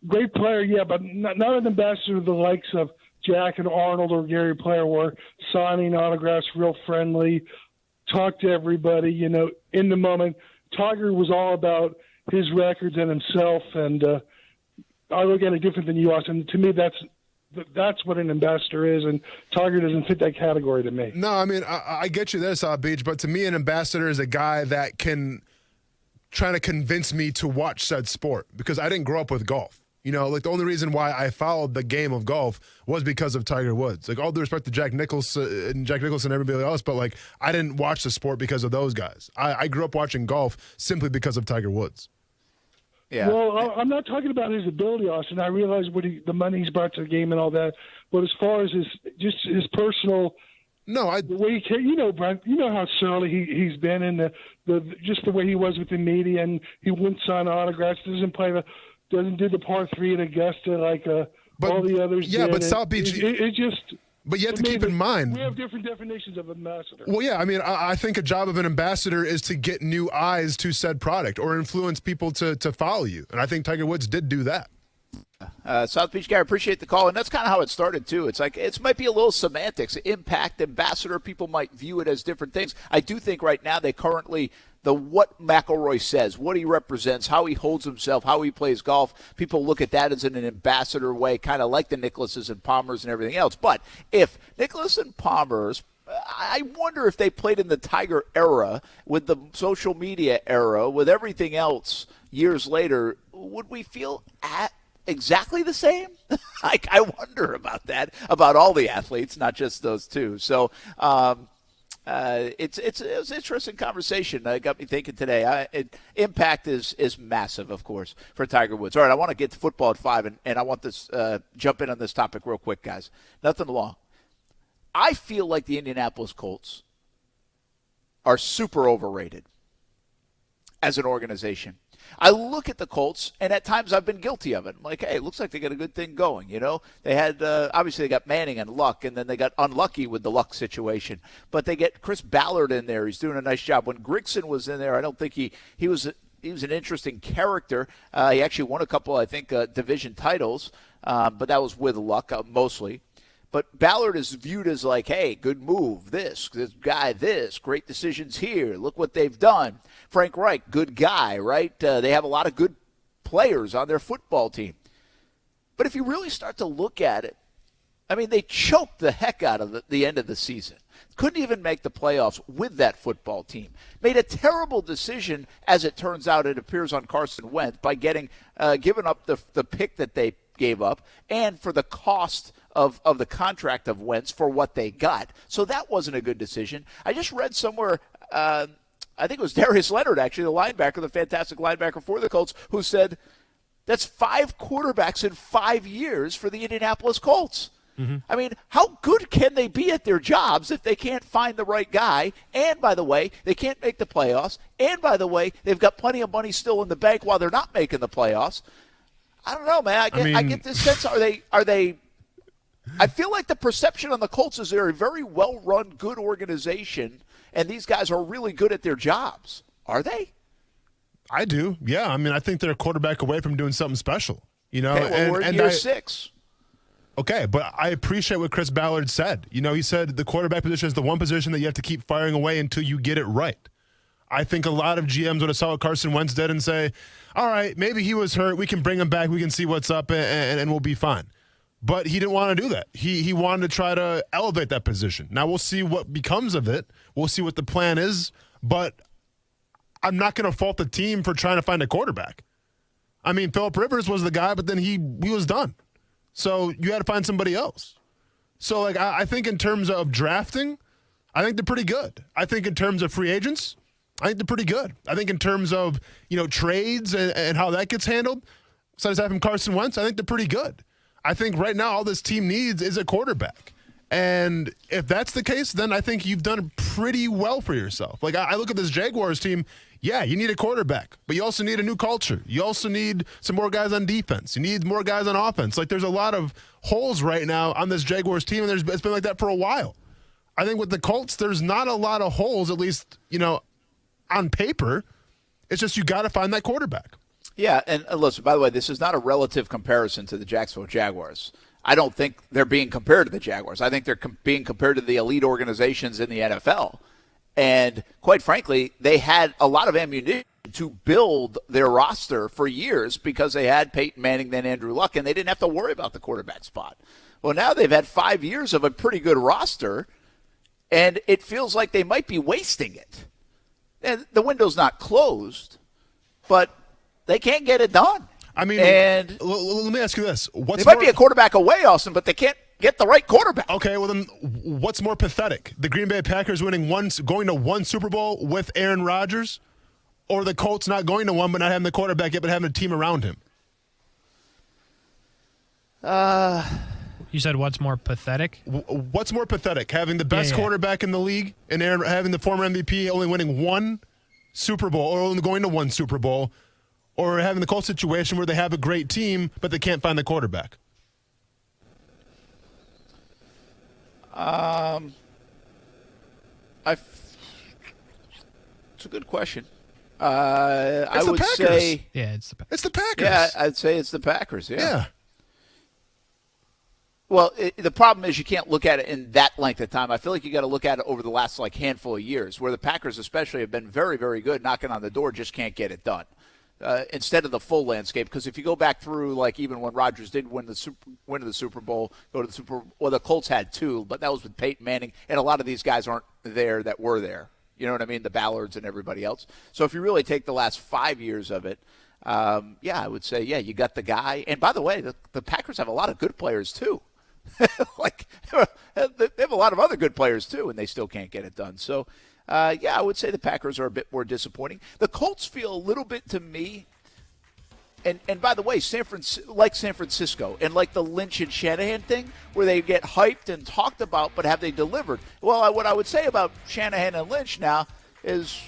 Great player, yeah, but not an ambassador of the likes of Jack and Arnold or Gary Player were signing autographs, real friendly, talk to everybody, you know, in the moment. Tiger was all about his records and himself, and I look at it different than you, Austin. To me, that's what an ambassador is, and Tiger doesn't fit that category to me. No, I mean, I get you there, South Beach, but to me, an ambassador is a guy that can try to convince me to watch said sport, because I didn't grow up with golf. You know, like the only reason why I followed the game of golf was because of Tiger Woods. Like, all due respect to Jack Nicholson and everybody else, but like I didn't watch the sport because of those guys. I grew up watching golf simply because of Tiger Woods. Yeah. Well, I'm not talking about his ability, Austin. I realize the money he's brought to the game and all that, but as far as his personal, the way you know, Brent, you know how surly he's been, and just the way he was with the media, and he wouldn't sign autographs, doesn't do the par 3 at Augusta like all the others. Yeah, did. but South Beach, it just But you have to keep in mind. We have different definitions of ambassador. Well, yeah, I mean, I think a job of an ambassador is to get new eyes to said product or influence people to follow you. And I think Tiger Woods did do that. South Beach guy, I appreciate the call. And that's kind of how it started, too. It's like it might be a little semantics. Impact, ambassador, people might view it as different things. I do think right now they currently – what McIlroy says, what he represents, how he holds himself, how he plays golf, people look at that as in an ambassador way, kind of like the Nicklases and Palmers and everything else. But if Nicklaus and Palmers, I wonder if they played in the Tiger era with the social media era, with everything else years later, would we feel exactly the same? I wonder about that, about all the athletes, not just those two. So, it was an interesting conversation. It got me thinking today. Impact is massive, of course, for Tiger Woods. All right, I want to get to football at 5, and I want this jump in on this topic real quick, guys. Nothing long. I feel like the Indianapolis Colts are super overrated as an organization. I look at the Colts, and at times I've been guilty of it. I'm like, hey, it looks like they got a good thing going, you know? They had, obviously they got Manning and Luck, and then they got unlucky with the Luck situation. But they get Chris Ballard in there. He's doing a nice job. When Grigson was in there, I don't think he was an interesting character. He actually won a couple, I think, division titles, but that was with Luck mostly. But Ballard is viewed as like, hey, good move, this guy, great decisions here. Look what they've done. Frank Reich, good guy, right? They have a lot of good players on their football team. But if you really start to look at it, I mean, they choked the heck out of the end of the season. Couldn't even make the playoffs with that football team. Made a terrible decision, as it turns out, it appears, on Carson Wentz by giving up the pick that they gave up and for the cost of the contract of Wentz for what they got. So that wasn't a good decision. I just read somewhere, I think it was Darius Leonard, actually, the linebacker, the fantastic linebacker for the Colts, who said that's 5 quarterbacks in 5 years for the Indianapolis Colts. Mm-hmm. I mean, how good can they be at their jobs if they can't find the right guy? And, by the way, they can't make the playoffs. And, by the way, they've got plenty of money still in the bank while they're not making the playoffs. I don't know, man. I get this sense. Are they I feel like the perception on the Colts is they're a very well-run, good organization, and these guys are really good at their jobs. Are they? I do. Yeah. I mean, I think they're a quarterback away from doing something special. You know, okay, well, we're in year 6. Okay, but I appreciate what Chris Ballard said. You know, he said the quarterback position is the one position that you have to keep firing away until you get it right. I think a lot of GMs would have saw what Carson Wentz did and say, all right, maybe he was hurt. We can bring him back. We can see what's up, and we'll be fine. But he didn't want to do that. He wanted to try to elevate that position. Now we'll see what becomes of it. We'll see what the plan is. But I'm not going to fault the team for trying to find a quarterback. I mean, Phillip Rivers was the guy, but then he was done. So you had to find somebody else. So, like, I think in terms of drafting, I think they're pretty good. I think in terms of free agents, I think they're pretty good. I think in terms of, you know, trades and how that gets handled, besides having Carson Wentz, I think they're pretty good. I think right now all this team needs is a quarterback. And if that's the case, then I think you've done pretty well for yourself. Like, I look at this Jaguars team, yeah, you need a quarterback, but you also need a new culture. You also need some more guys on defense. You need more guys on offense. Like, there's a lot of holes right now on this Jaguars team, and it's been like that for a while. I think with the Colts, there's not a lot of holes, at least, you know, on paper. It's just you got to find that quarterback. Yeah, and listen, by the way, this is not a relative comparison to the Jacksonville Jaguars. I don't think they're being compared to the Jaguars. I think they're being compared to the elite organizations in the NFL. And quite frankly, they had a lot of ammunition to build their roster for years because they had Peyton Manning, then Andrew Luck, and they didn't have to worry about the quarterback spot. Well, now they've had 5 years of a pretty good roster, and it feels like they might be wasting it. And the window's not closed, but they can't get it done. I mean, and let me ask you this. They might be a quarterback away, Austin, but they can't get the right quarterback. Okay, well then what's more pathetic? The Green Bay Packers going to one Super Bowl with Aaron Rodgers, or the Colts not going to one but not having the quarterback yet but having a team around him? You said what's more pathetic? What's more pathetic? Having the best quarterback in the league and having the former MVP only winning one Super Bowl or only going to one Super Bowl, or having the Colts situation where they have a great team but they can't find the quarterback? It's a good question. I would say, it's the Packers. Yeah, I'd say it's the Packers. Yeah. Well, the problem is you can't look at it in that length of time. I feel like you got to look at it over the last handful of years, where the Packers especially have been very, very good, knocking on the door, just can't get it done. Instead of the full landscape, because if you go back through, even when Rodgers did win the Super Bowl, go to the Super Bowl, well, the Colts had 2, but that was with Peyton Manning, and a lot of these guys aren't there that were there. You know what I mean? The Ballards and everybody else. So if you really take the last 5 years of it, I would say, you got the guy. And by the way, the Packers have a lot of good players too. They have a lot of other good players too, and they still can't get it done. So, I would say the Packers are a bit more disappointing. The Colts feel a little bit to me, and by the way, San Francisco, and like the Lynch and Shanahan thing, where they get hyped and talked about, but have they delivered? Well, what I would say about Shanahan and Lynch now is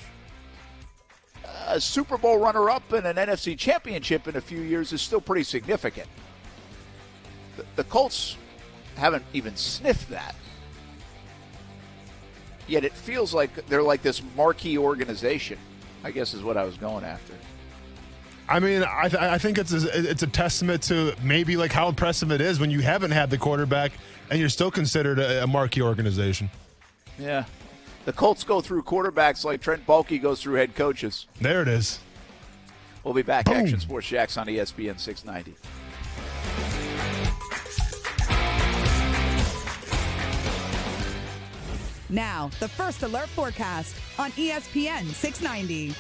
a Super Bowl runner-up and an NFC championship in a few years is still pretty significant. The Colts haven't even sniffed that. Yet it feels like they're like this marquee organization, I guess is what I was going after. I mean, I think it's a testament to maybe how impressive it is when you haven't had the quarterback and you're still considered a marquee organization. Yeah. The Colts go through quarterbacks like Trent Baalke goes through head coaches. There it is. We'll be back. Boom. Action Sports Jacks on ESPN 690. Now, the First Alert forecast on ESPN 690.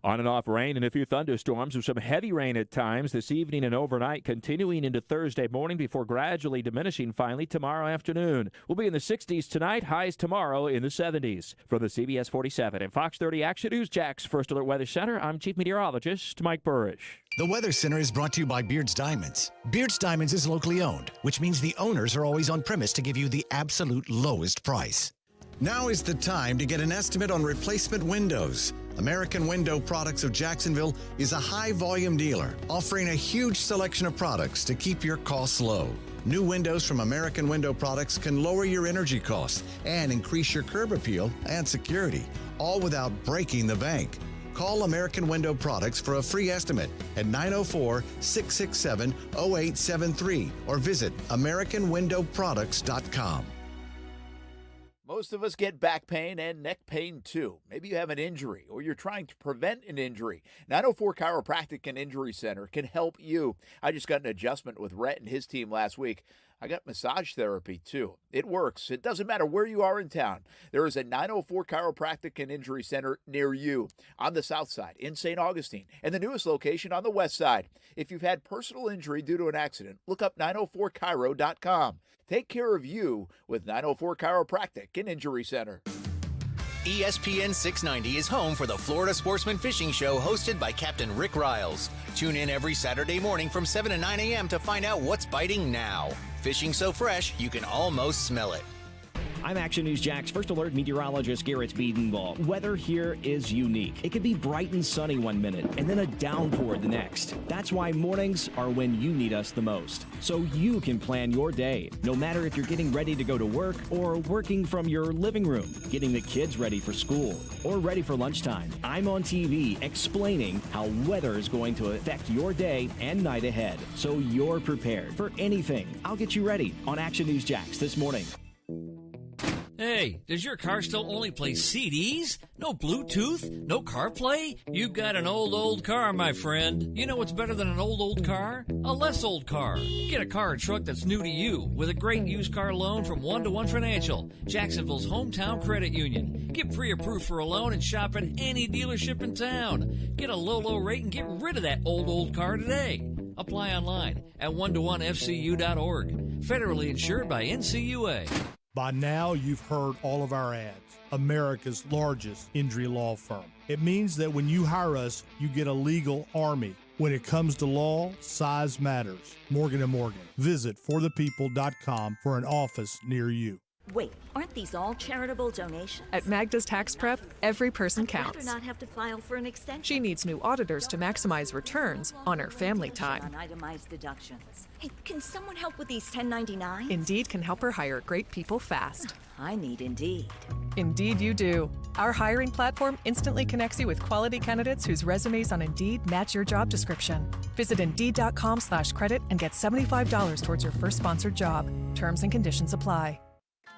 On and off rain and a few thunderstorms with some heavy rain at times this evening and overnight, continuing into Thursday morning before gradually diminishing finally tomorrow afternoon. We'll be in the 60s tonight, highs tomorrow in the 70s. From the CBS 47 and Fox 30 Action News Jax First Alert Weather Center, I'm Chief Meteorologist Mike Burrish. The Weather Center is brought to you by Beards Diamonds. Beards Diamonds is locally owned, which means the owners are always on premise to give you the absolute lowest price. Now is the time to get an estimate on replacement windows. American Window Products of Jacksonville is a high-volume dealer offering a huge selection of products to keep your costs low. New windows from American Window Products can lower your energy costs and increase your curb appeal and security, all without breaking the bank. Call American Window Products for a free estimate at 904-667-0873 or visit AmericanWindowProducts.com. Most of us get back pain and neck pain too. Maybe you have an injury or you're trying to prevent an injury. 904 Chiropractic and Injury Center can help you. I just got an adjustment with Rhett and his team last week. I got massage therapy too. It works. It doesn't matter where you are in town. There is a 904 Chiropractic and Injury Center near you on the south side in St. Augustine and the newest location on the west side. If you've had personal injury due to an accident, look up 904chiro.com. Take care of you with 904 Chiropractic and Injury Center. ESPN 690 is home for the Florida Sportsman Fishing Show hosted by Captain Rick Riles. Tune in every Saturday morning from 7 to 9 a.m. to find out what's biting now. Fishing so fresh, you can almost smell it. I'm Action News Jax First Alert meteorologist Garrett Biedenball. Weather here is unique. It can be bright and sunny one minute and then a downpour the next. That's why mornings are when you need us the most. So you can plan your day, no matter if you're getting ready to go to work or working from your living room, getting the kids ready for school or ready for lunchtime. I'm on TV explaining how weather is going to affect your day and night ahead, so you're prepared for anything. I'll get you ready on Action News Jax this morning. Hey, does your car still only play CDs? No Bluetooth? No CarPlay? You've got an old car, my friend. You know what's better than an old car? A less old car. Get a car or truck that's new to you with a great used car loan from 1-to-1 Financial, Jacksonville's hometown credit union. Get pre-approved for a loan and shop at any dealership in town. Get a low rate and get rid of that old car today. Apply online at 1to1fcu.org. Federally insured by NCUA. By now, you've heard all of our ads. America's largest injury law firm. It means that when you hire us, you get a legal army. When it comes to law, size matters. Morgan & Morgan. Visit forthepeople.com for an office near you. Wait, aren't these all charitable donations? At Magda's Tax Prep, every person I'd counts. rather not have to file for an extension. She needs new auditors to maximize returns on her family time. On itemized deductions. Hey, can someone help with these 1099s? Indeed can help her hire great people fast. I need Indeed. Indeed you do. Our hiring platform instantly connects you with quality candidates whose resumes on Indeed match your job description. Visit Indeed.com/credit and get $75 towards your first sponsored job. Terms and conditions apply.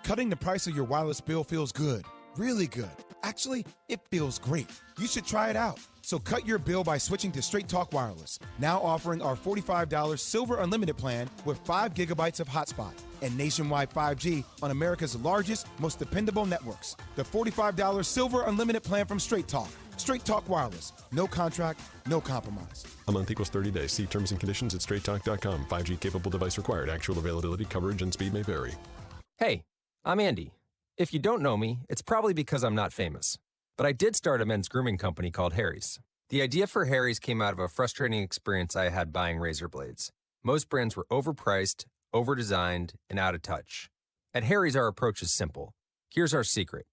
Cutting the price of your wireless bill feels good. Really good. Actually, it feels great. You should try it out. So cut your bill by switching to Straight Talk Wireless. Now offering our $45 Silver Unlimited plan with 5 gigabytes of hotspot and nationwide 5G on America's largest, most dependable networks. The $45 Silver Unlimited plan from Straight Talk. Straight Talk Wireless. No contract, no compromise. A month equals 30 days. See terms and conditions at straighttalk.com. 5G capable device required. Actual availability, coverage, and speed may vary. Hey, I'm Andy. If you don't know me, it's probably because I'm not famous. But I did start a men's grooming company called Harry's. The idea for Harry's came out of a frustrating experience I had buying razor blades. Most brands were overpriced, overdesigned, and out of touch. At Harry's, our approach is simple. Here's our secret.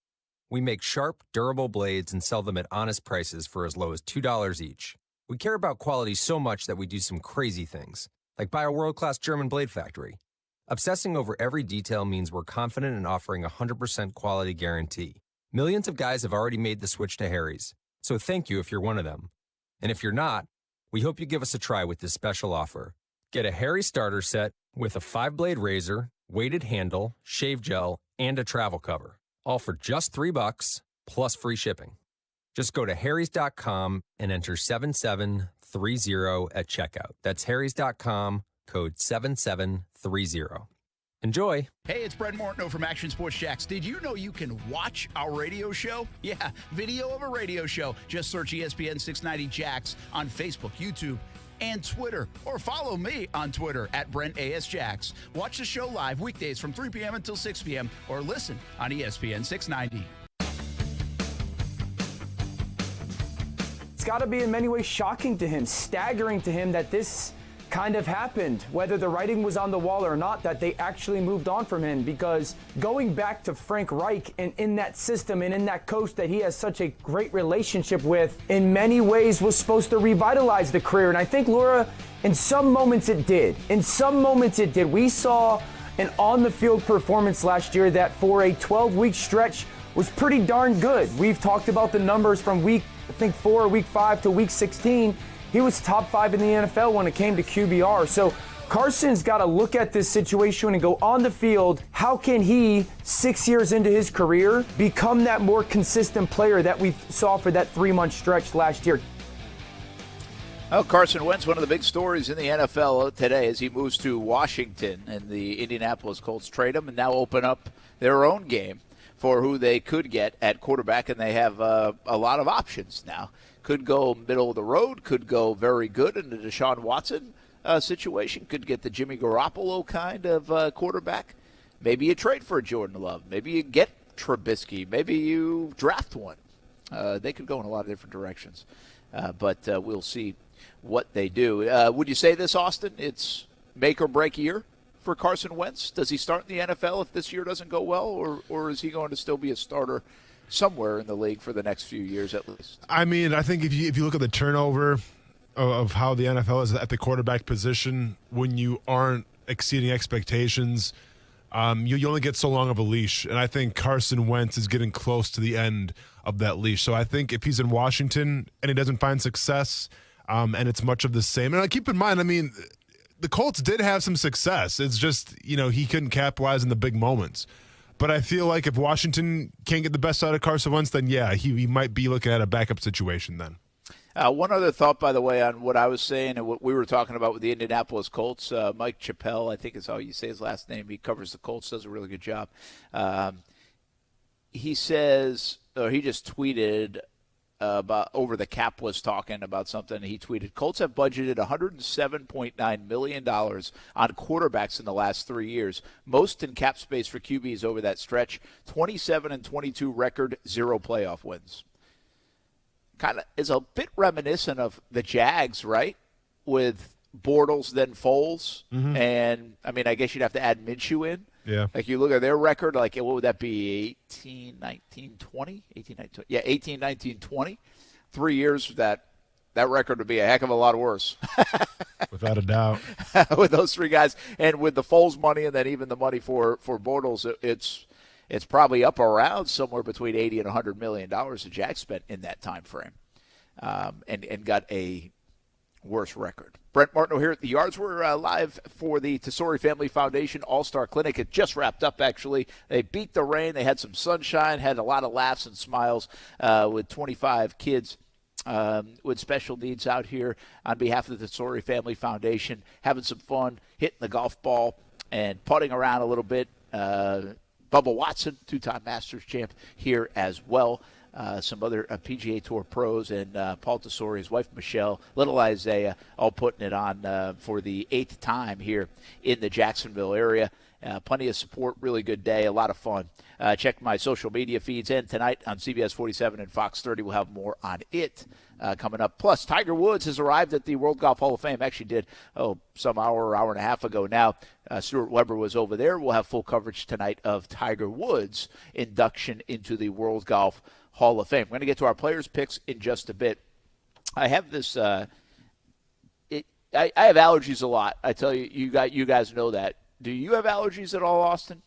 We make sharp, durable blades and sell them at honest prices for as low as $2 each. We care about quality so much that we do some crazy things, like buy a world-class German blade factory. Obsessing over every detail means we're confident in offering a 100% quality guarantee. Millions of guys have already made the switch to Harry's, so thank you if you're one of them. And if you're not, we hope you give us a try with this special offer. Get a Harry's starter set with a 5-blade razor, weighted handle, shave gel, and a travel cover, all for just $3 plus free shipping. Just go to harrys.com and enter 7730 at checkout. That's harrys.com, code 7730. Enjoy. Hey, it's Brent Mortno from Action Sports Jacks. Did you know you can watch our radio show? Yeah, video of a radio show. Just search ESPN 690 Jacks on Facebook, YouTube, and Twitter. Or follow me on Twitter at Brent A.S. Jacks. Watch the show live weekdays from 3 p.m. until 6 p.m. or listen on ESPN 690. It's got to be in many ways shocking to him, staggering to him that this kind of happened, whether the writing was on the wall or not, that they actually moved on from him. Because going back to Frank Reich and in that system and in that coach that he has such a great relationship with, in many ways was supposed to revitalize the career. And I think, Laura, in some moments it did. In some moments it did. We saw an on-the-field performance last year that for a 12-week stretch was pretty darn good. We've talked about the numbers from week 4, week 5 to week 16. He was top 5 in the NFL when it came to QBR. So Carson's got to look at this situation and go on the field. How can he, 6 years into his career, become that more consistent player that we saw for that 3-month stretch last year? Well, Carson Wentz, one of the big stories in the NFL today as he moves to Washington, and the Indianapolis Colts trade him and now open up their own game for who they could get at quarterback, and they have a lot of options now. Could go middle of the road, could go very good in the Deshaun Watson situation, could get the Jimmy Garoppolo kind of quarterback. Maybe you trade for a Jordan Love. Maybe you get Trubisky. Maybe you draft one. They could go in a lot of different directions, but we'll see what they do. Would you say this, Austin? It's make or break year for Carson Wentz? Does he start in the NFL if this year doesn't go well, or is he going to still be a starter somewhere in the league for the next few years at least? I mean, I think if you look at the turnover of how the NFL is at the quarterback position, when you aren't exceeding expectations, you only get so long of a leash. And I think Carson Wentz is getting close to the end of that leash. So I think if he's in Washington and he doesn't find success, and it's much of the same. And keep in mind, I mean, the Colts did have some success. It's just, he couldn't capitalize in the big moments. But I feel like if Washington can't get the best out of Carson Wentz, then, yeah, he might be looking at a backup situation then. One other thought, by the way, on what I was saying and what we were talking about with the Indianapolis Colts. Mike Chappell, I think is how you say his last name. He covers the Colts, does a really good job. He says, or he just tweeted about Over the Cap was talking about something. He tweeted, Colts have budgeted $107.9 million on quarterbacks in the last 3 years, most in cap space for QBs over that stretch. 27-22 record, 0 playoff wins. Kind of is a bit reminiscent of the Jags, right? With Bortles, then Foles. Mm-hmm. And, I mean, I guess you'd have to add Minshew in. Yeah. Like you look at their record, like what would that be? 18, 19, 20? 18, 19, 20. Yeah, 18, 19, 20. 3 years that record would be a heck of a lot worse. Without a doubt. With those three guys, and with the Foles money, and then even the money for Bortles, it's probably up around somewhere between $80 and $100 million that Jack spent in that time frame, and got a worse record. Brent Martineau here at the Yards. We're live for the Tesori Family Foundation All-Star Clinic. It just wrapped up, actually. They beat the rain. They had some sunshine, had a lot of laughs and smiles with 25 kids with special needs out here on behalf of the Tesori Family Foundation, having some fun, hitting the golf ball and putting around a little bit. Bubba Watson, two-time Masters champ, here as well. Some other PGA Tour pros, and Paul Tesori, his wife Michelle, little Isaiah, all putting it on for the 8th time here in the Jacksonville area. Plenty of support, really good day, a lot of fun. Check my social media feeds, and tonight on CBS 47 and Fox 30, we'll have more on it coming up. Plus, Tiger Woods has arrived at the World Golf Hall of Fame. Actually did, some hour and a half ago now. Stuart Weber was over there. We'll have full coverage tonight of Tiger Woods' induction into the World Golf Hall of Fame. We're going to get to our players' picks in just a bit. I have this I have allergies a lot. I tell you, you guys know that. Do you have allergies at all, Austin?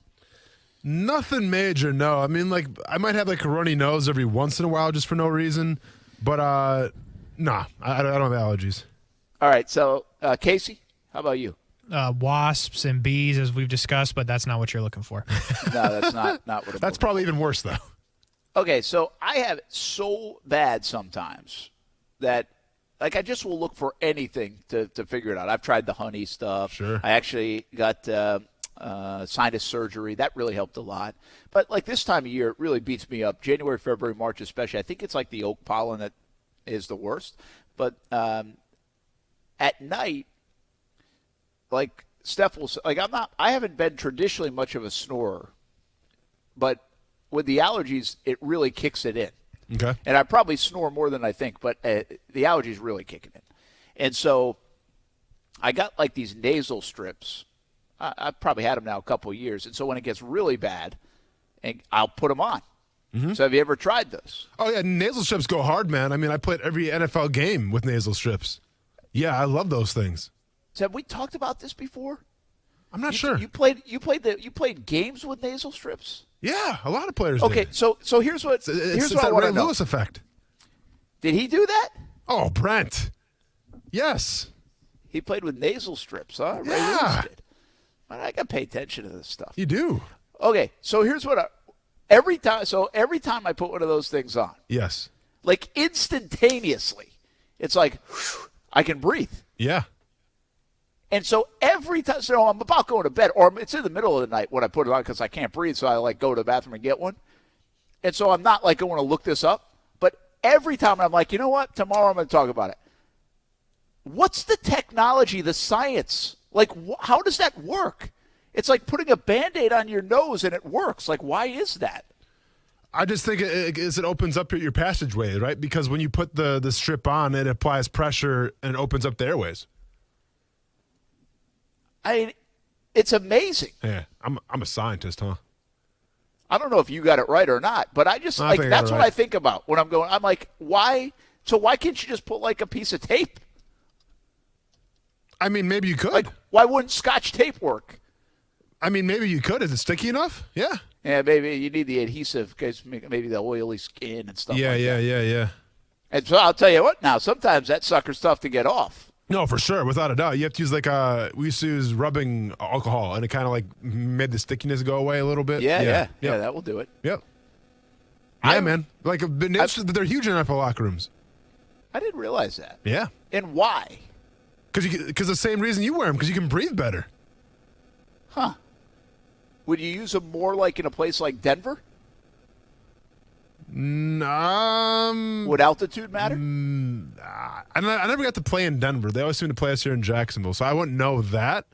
Nothing major, no. I mean, like, I might have, like, a runny nose every once in a while just for no reason. But, nah, I don't have allergies. All right, so, Casey, how about you? Wasps and bees, as we've discussed, but that's not what you're looking for. No, that's not what I'm That's probably even worse, though. Okay, so I have it so bad sometimes that, like, I just will look for anything to figure it out. I've tried the honey stuff. Sure. I actually got sinus surgery. That really helped a lot. But, like, this time of year, it really beats me up. January, February, March especially. I think it's, like, the oak pollen that is the worst. But at night, like, Steph will say, like, I haven't been traditionally much of a snorer. But with the allergies, it really kicks it in. Okay. And I probably snore more than I think, but the allergies really kicking in. And so I got like these nasal strips. I've probably had them now a couple of years. And so when it gets really bad, I'll put them on. Mm-hmm. So have you ever tried those? Oh, yeah, nasal strips go hard, man. I mean, I played every NFL game with nasal strips. Yeah, I love those things. So have we talked about this before? I'm not sure. You played games with nasal strips? Yeah, a lot of players Okay, did. so here's what It's I that want Ray to know. Lewis effect. Did he do that? Oh, Brent. Yes. He played with nasal strips, huh? Ray Yeah. Lewis did. I got to pay attention to this stuff. You do. Okay, so here's what every time I put one of those things on, Yes. like instantaneously, it's like I can breathe. Yeah. And so every time, so I'm about going to bed, or it's in the middle of the night when I put it on because I can't breathe, so I like go to the bathroom and get one. And so I'm not like going to look this up, but every time I'm like, you know what? Tomorrow I'm going to talk about it. What's the technology, the science? Like, how does that work? It's like putting a Band-Aid on your nose and it works. Like, why is that? I just think it opens up your passageway, right? Because when you put the strip on, it applies pressure and opens up the airways. I mean, it's amazing. Yeah, I'm a scientist, huh? I don't know if you got it right or not, but I just like that's what I think about when I'm going. I'm like, why? So why can't you just put like a piece of tape? I mean, maybe you could. Like, why wouldn't Scotch tape work? I mean, maybe you could. Is it sticky enough? Yeah. Yeah, maybe you need the adhesive because maybe the oily skin and stuff. Yeah. And so I'll tell you what. Now, sometimes that sucker's tough to get off. No, for sure, without a doubt. You have to use like we used to use rubbing alcohol, and it kind of like made the stickiness go away a little bit. Yeah, that will do it. Yep. Yeah, man. Like they're huge in NFL locker rooms. I didn't realize that. Yeah. And why? Because the same reason you wear them, because you can breathe better. Huh. Would you use them more like in a place like Denver? Would altitude matter? I never got to play in Denver. They always seem to play us here in Jacksonville, so I wouldn't know that.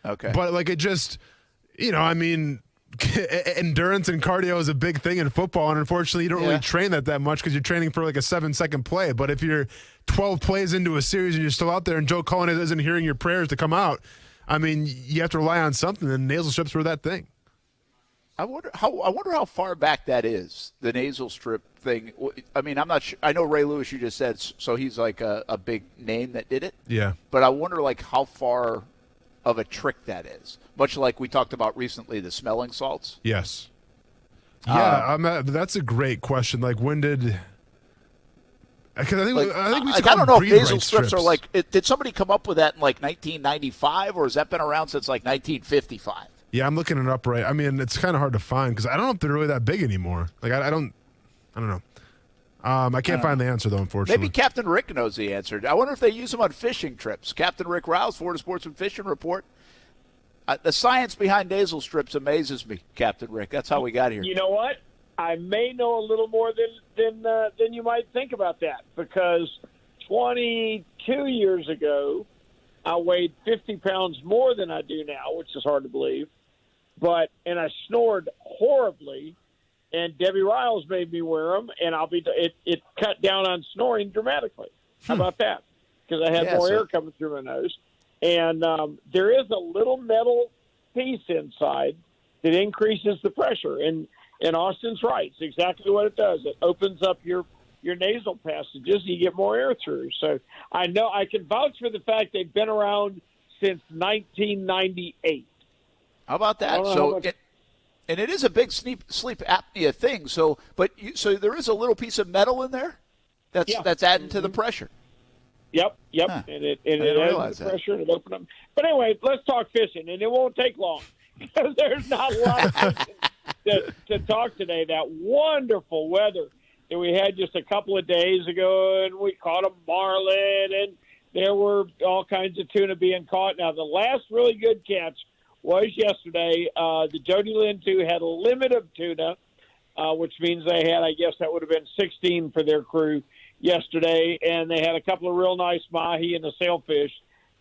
Okay. But, like, it just, I mean, endurance and cardio is a big thing in football, and unfortunately you don't really train that much because you're training for, like, a 7-second play. But if you're 12 plays into a series and you're still out there and Joe Cullen isn't hearing your prayers to come out, I mean, you have to rely on something, and nasal strips were that thing. I wonder how far back that is, the nasal strip thing. I mean, I'm not sure. I know Ray Lewis, you just said, so he's like a big name that did it. Yeah. But I wonder, like, how far of a trick that is. Much like we talked about recently, the smelling salts. Yes. Yeah, that's a great question. Like, when did? Because I think we. I don't know if nasal strips are like. Did somebody come up with that in like 1995, or has that been around since like 1955? Yeah, I'm looking it up right. I mean, it's kind of hard to find because I don't know if they're really that big anymore. Like, I don't know. I can't find the answer though, unfortunately. Maybe Captain Rick knows the answer. I wonder if they use them on fishing trips. Captain Rick Rouse, Florida Sportsman Fishing Report. The science behind nasal strips amazes me, Captain Rick. That's how we got here. You know what? I may know a little more than you might think about that, because 22 years ago, I weighed 50 pounds more than I do now, which is hard to believe. And I snored horribly, and Debbie Riles made me wear them, and it cut down on snoring dramatically. How about that? Because I had more air coming through my nose. And there is a little metal piece inside that increases the pressure. And Austin's right. It's exactly what it does. It opens up your nasal passages, and you get more air through. So I know I can vouch for the fact they've been around since 1998. How about that? And it is a big sleep apnea thing. So there is a little piece of metal in there that's adding to the pressure. Yep. Huh. And it adds the pressure and it opens up. But anyway, let's talk fishing, and it won't take long because there's not a lot of fishing to talk today. That wonderful weather that we had just a couple of days ago, and we caught a marlin, and there were all kinds of tuna being caught. Now, the last really good catch was yesterday. The Jody Lynn 2 had a limit of tuna, which means they had, I guess that would have been 16 for their crew yesterday, and they had a couple of real nice mahi and a sailfish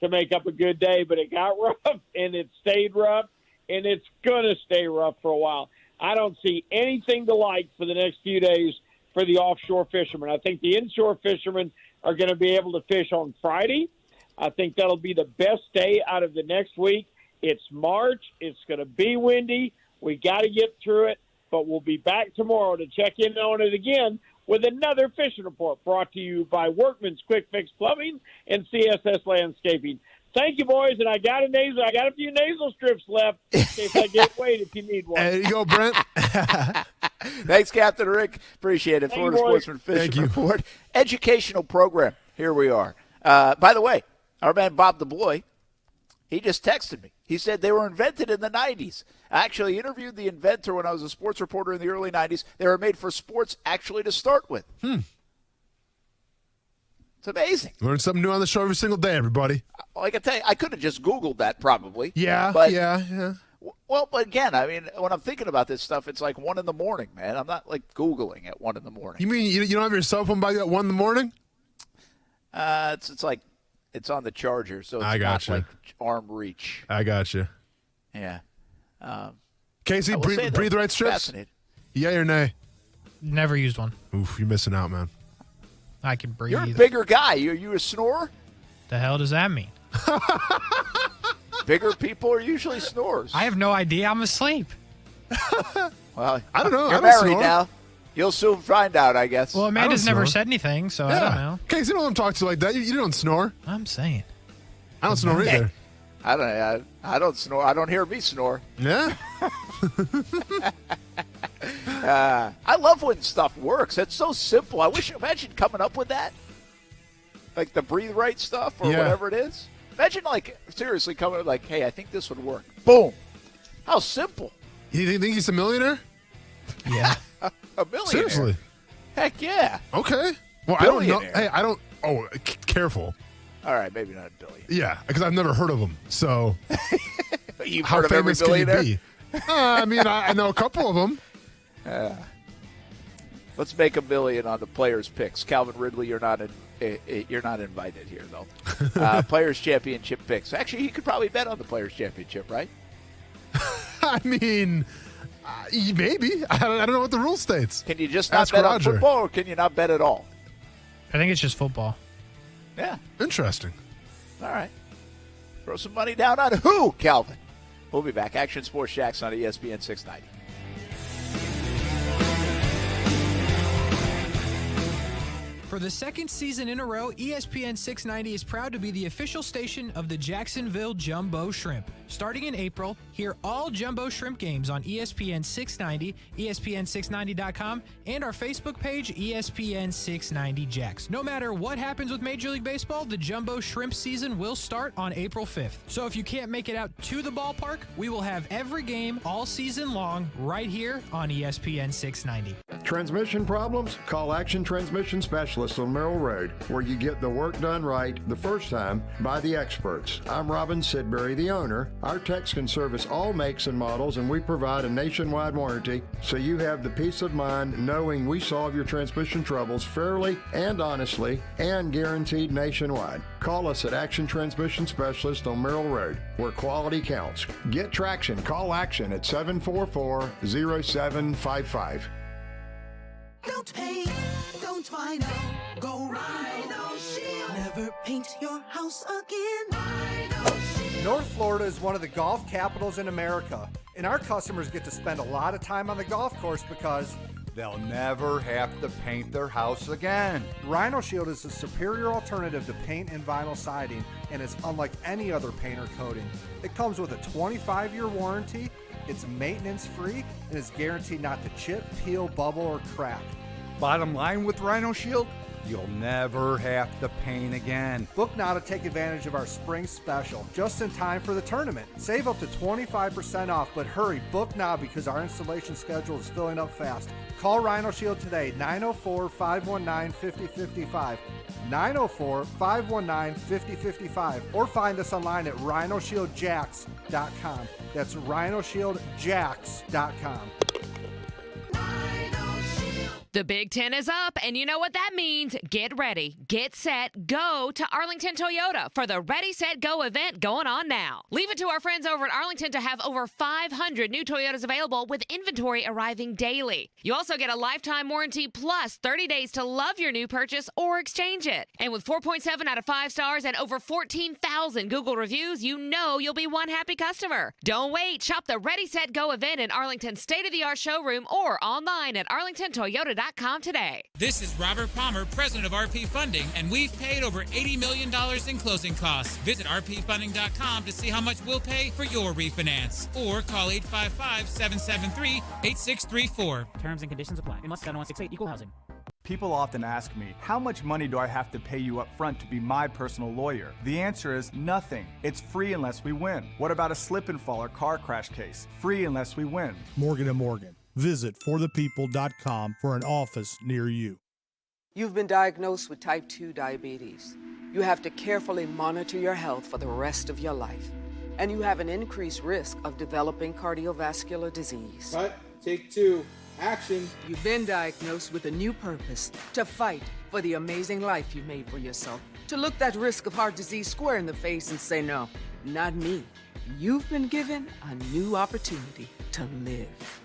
to make up a good day, but it got rough, and it stayed rough, and it's going to stay rough for a while. I don't see anything to like for the next few days for the offshore fishermen. I think the inshore fishermen are going to be able to fish on Friday. I think that'll be the best day out of the next week. It's March. It's going to be windy. We got to get through it, but we'll be back tomorrow to check in on it again with another fishing report brought to you by Workman's Quick Fix Plumbing and CSS Landscaping. Thank you, boys, and I got a few nasal strips left in case I get weight if you need one. There you go, Brent. Thanks, Captain Rick. Appreciate it. Florida Sportsman Fishing Report. Educational program. Here we are. By the way, our man Bob DeBloy, he just texted me. He said they were invented in the 90s. I actually interviewed the inventor when I was a sports reporter in the early 90s. They were made for sports actually to start with. It's amazing. Learn something new on the show every single day, everybody. Well, I can tell you, I could have just Googled that probably. Yeah. Well, but again, I mean, when I'm thinking about this stuff, it's like 1 a.m, man. I'm not like Googling at 1 a.m. You mean you don't have your cell phone by you at 1 a.m? It's like it's on the charger, so it's not like arm reach. I got you. Yeah. Casey, breathe right strips? Yay or nay? Never used one. Oof, you're missing out, man. I can breathe. You're a bigger guy. Are you a snorer? The hell does that mean? Bigger people are usually snorers. I have no idea. I'm asleep. Well, I don't know. You're married now. You'll soon find out, I guess. Well, Amanda's never said anything, so I don't know. Casey, you don't talk to you like that. You don't snore. I'm saying. I don't snore either. I don't snore. I don't hear me snore. Yeah. I love when stuff works. It's so simple. Imagine coming up with that, like the breathe right stuff or whatever it is. Imagine seriously coming up like, hey, I think this would work. Boom. How simple. You think he's a millionaire? Yeah. A millionaire. Seriously. Heck yeah. Okay. Well, I don't know. Hey, I don't. Oh, careful. All right, maybe not a billion. Yeah, because I've never heard of him. So, You've how heard of every famous can he billionaire? be? I mean, I know a couple of them. Let's make $1 million on the players' picks. Calvin Ridley, you're not invited here though. Players' championship picks. Actually, you could probably bet on the Players' championship, right? I mean, maybe. I don't know what the rule states. Can you just not bet on football, or can you not bet at all? I think it's just football. Yeah. Interesting. All right. Throw some money down on who, Calvin? We'll be back. Action Sports Jacks on ESPN 690. For the second season in a row, ESPN 690 is proud to be the official station of the Jacksonville Jumbo Shrimp. Starting in April, hear all Jumbo Shrimp games on ESPN 690, ESPN690.com, and our Facebook page, ESPN 690 Jacks. No matter what happens with Major League Baseball, the Jumbo Shrimp season will start on April 5th. So if you can't make it out to the ballpark, we will have every game all season long right here on ESPN 690. Transmission problems? Call Action Transmission Specialists on Merrill Road, where you get the work done right the first time by the experts. I'm Robin Sidbury, the owner. Our techs can service all makes and models, and we provide a nationwide warranty, so you have the peace of mind knowing we solve your transmission troubles fairly and honestly and guaranteed nationwide. Call us at Action Transmission Specialist on Merrill Road, where quality counts. Get traction. Call Action at 744-0755. Don't paint, don't vinyl, go Rhino Shield. Never paint your house again. Rhino Shield. North Florida is one of the golf capitals in America, and our customers get to spend a lot of time on the golf course because they'll never have to paint their house again. Rhino Shield is a superior alternative to paint and vinyl siding and is unlike any other paint or coating. It comes with a 25-year warranty. It's maintenance-free and is guaranteed not to chip, peel, bubble, or crack. Bottom line with Rhino Shield, you'll never have to paint again. Book now to take advantage of our spring special, just in time for the tournament. Save up to 25% off, but hurry, book now because our installation schedule is filling up fast. Call Rhino Shield today, 904-519-5055, 904-519-5055, or find us online at rhinoshieldjacks.com. That's rhinoshieldjacks.com. The Big Ten is up, and you know what that means. Get ready, get set, go to Arlington Toyota for the Ready, Set, Go event going on now. Leave it to our friends over at Arlington to have over 500 new Toyotas available with inventory arriving daily. You also get a lifetime warranty plus 30 days to love your new purchase or exchange it. And with 4.7 out of 5 stars and over 14,000 Google reviews, you know you'll be one happy customer. Don't wait. Shop the Ready, Set, Go event in Arlington's state-of-the-art showroom or online at arlingtontoyota.com today. This is Robert Palmer, president of RP Funding, and we've paid over $80 million in closing costs. Visit rpfunding.com to see how much we'll pay for your refinance. Or call 855-773-8634. Terms and conditions apply. Unless 7168 equal housing. People often ask me, how much money do I have to pay you up front to be my personal lawyer? The answer is nothing. It's free unless we win. What about a slip and fall or car crash case? Free unless we win. Morgan & Morgan. Visit forthepeople.com for an office near you. You've been diagnosed with type 2 diabetes. You have to carefully monitor your health for the rest of your life. And you have an increased risk of developing cardiovascular disease. Cut, take 2, action. You've been diagnosed with a new purpose, to fight for the amazing life you made for yourself. To look that risk of heart disease square in the face and say, no, not me. You've been given a new opportunity to live.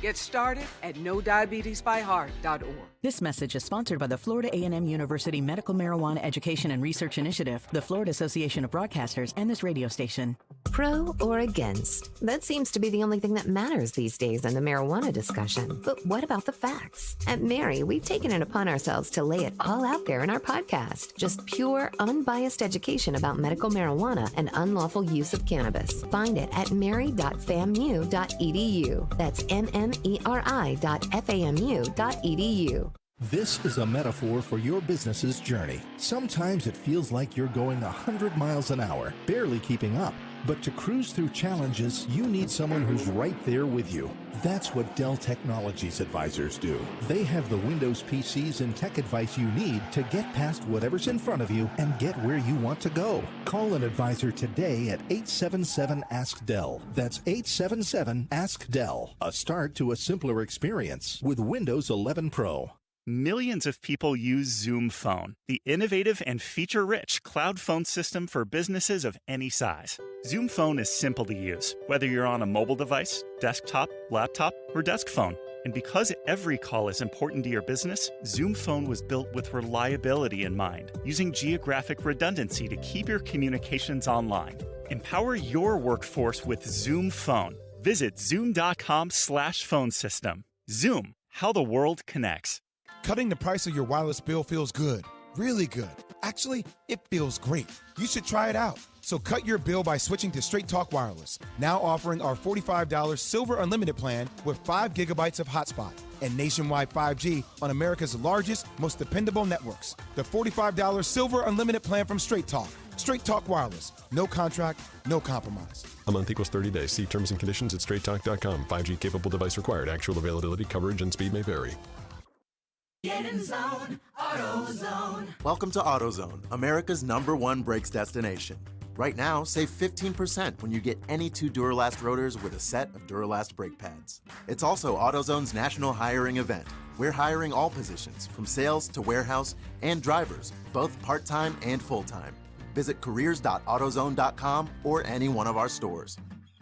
Get started at NoDiabetesByHeart.org. This message is sponsored by the Florida A&M University Medical Marijuana Education and Research Initiative, the Florida Association of Broadcasters, and this radio station. Pro or against? That seems to be the only thing that matters these days in the marijuana discussion. But what about the facts? At Mary, we've taken it upon ourselves to lay it all out there in our podcast. Just pure, unbiased education about medical marijuana and unlawful use of cannabis. Find it at mary.famu.edu. That's mmeri.famu.edu. This is a metaphor for your business's journey. Sometimes it feels like you're going 100 miles an hour, barely keeping up. But to cruise through challenges, you need someone who's right there with you. That's what Dell Technologies advisors do. They have the Windows PCs and tech advice you need to get past whatever's in front of you and get where you want to go. Call an advisor today at 877-ASK-DELL. That's 877-ASK-DELL. A start to a simpler experience with Windows 11 Pro. Millions of people use Zoom Phone, the innovative and feature-rich cloud phone system for businesses of any size. Zoom Phone is simple to use, whether you're on a mobile device, desktop, laptop, or desk phone. And because every call is important to your business, Zoom Phone was built with reliability in mind, using geographic redundancy to keep your communications online. Empower your workforce with Zoom Phone. Visit zoom.com/phone system. Zoom, how the world connects. Cutting the price of your wireless bill feels good, really good. Actually, it feels great. You should try it out. So cut your bill by switching to Straight Talk Wireless, now offering our $45 Silver Unlimited plan with 5 gigabytes of hotspot and nationwide 5G on America's largest, most dependable networks. The $45 Silver Unlimited plan from Straight Talk. Straight Talk Wireless. No contract, no compromise. A month equals 30 days. See terms and conditions at straighttalk.com. 5G capable device required. Actual availability, coverage, and speed may vary. Get in zone, AutoZone. Welcome to AutoZone, America's #1 brakes destination. Right now, save 15% when you get any 2 Duralast rotors with a set of Duralast brake pads. It's also AutoZone's national hiring event. We're hiring all positions, from sales to warehouse and drivers, both part-time and full-time. Visit careers.autozone.com or any one of our stores.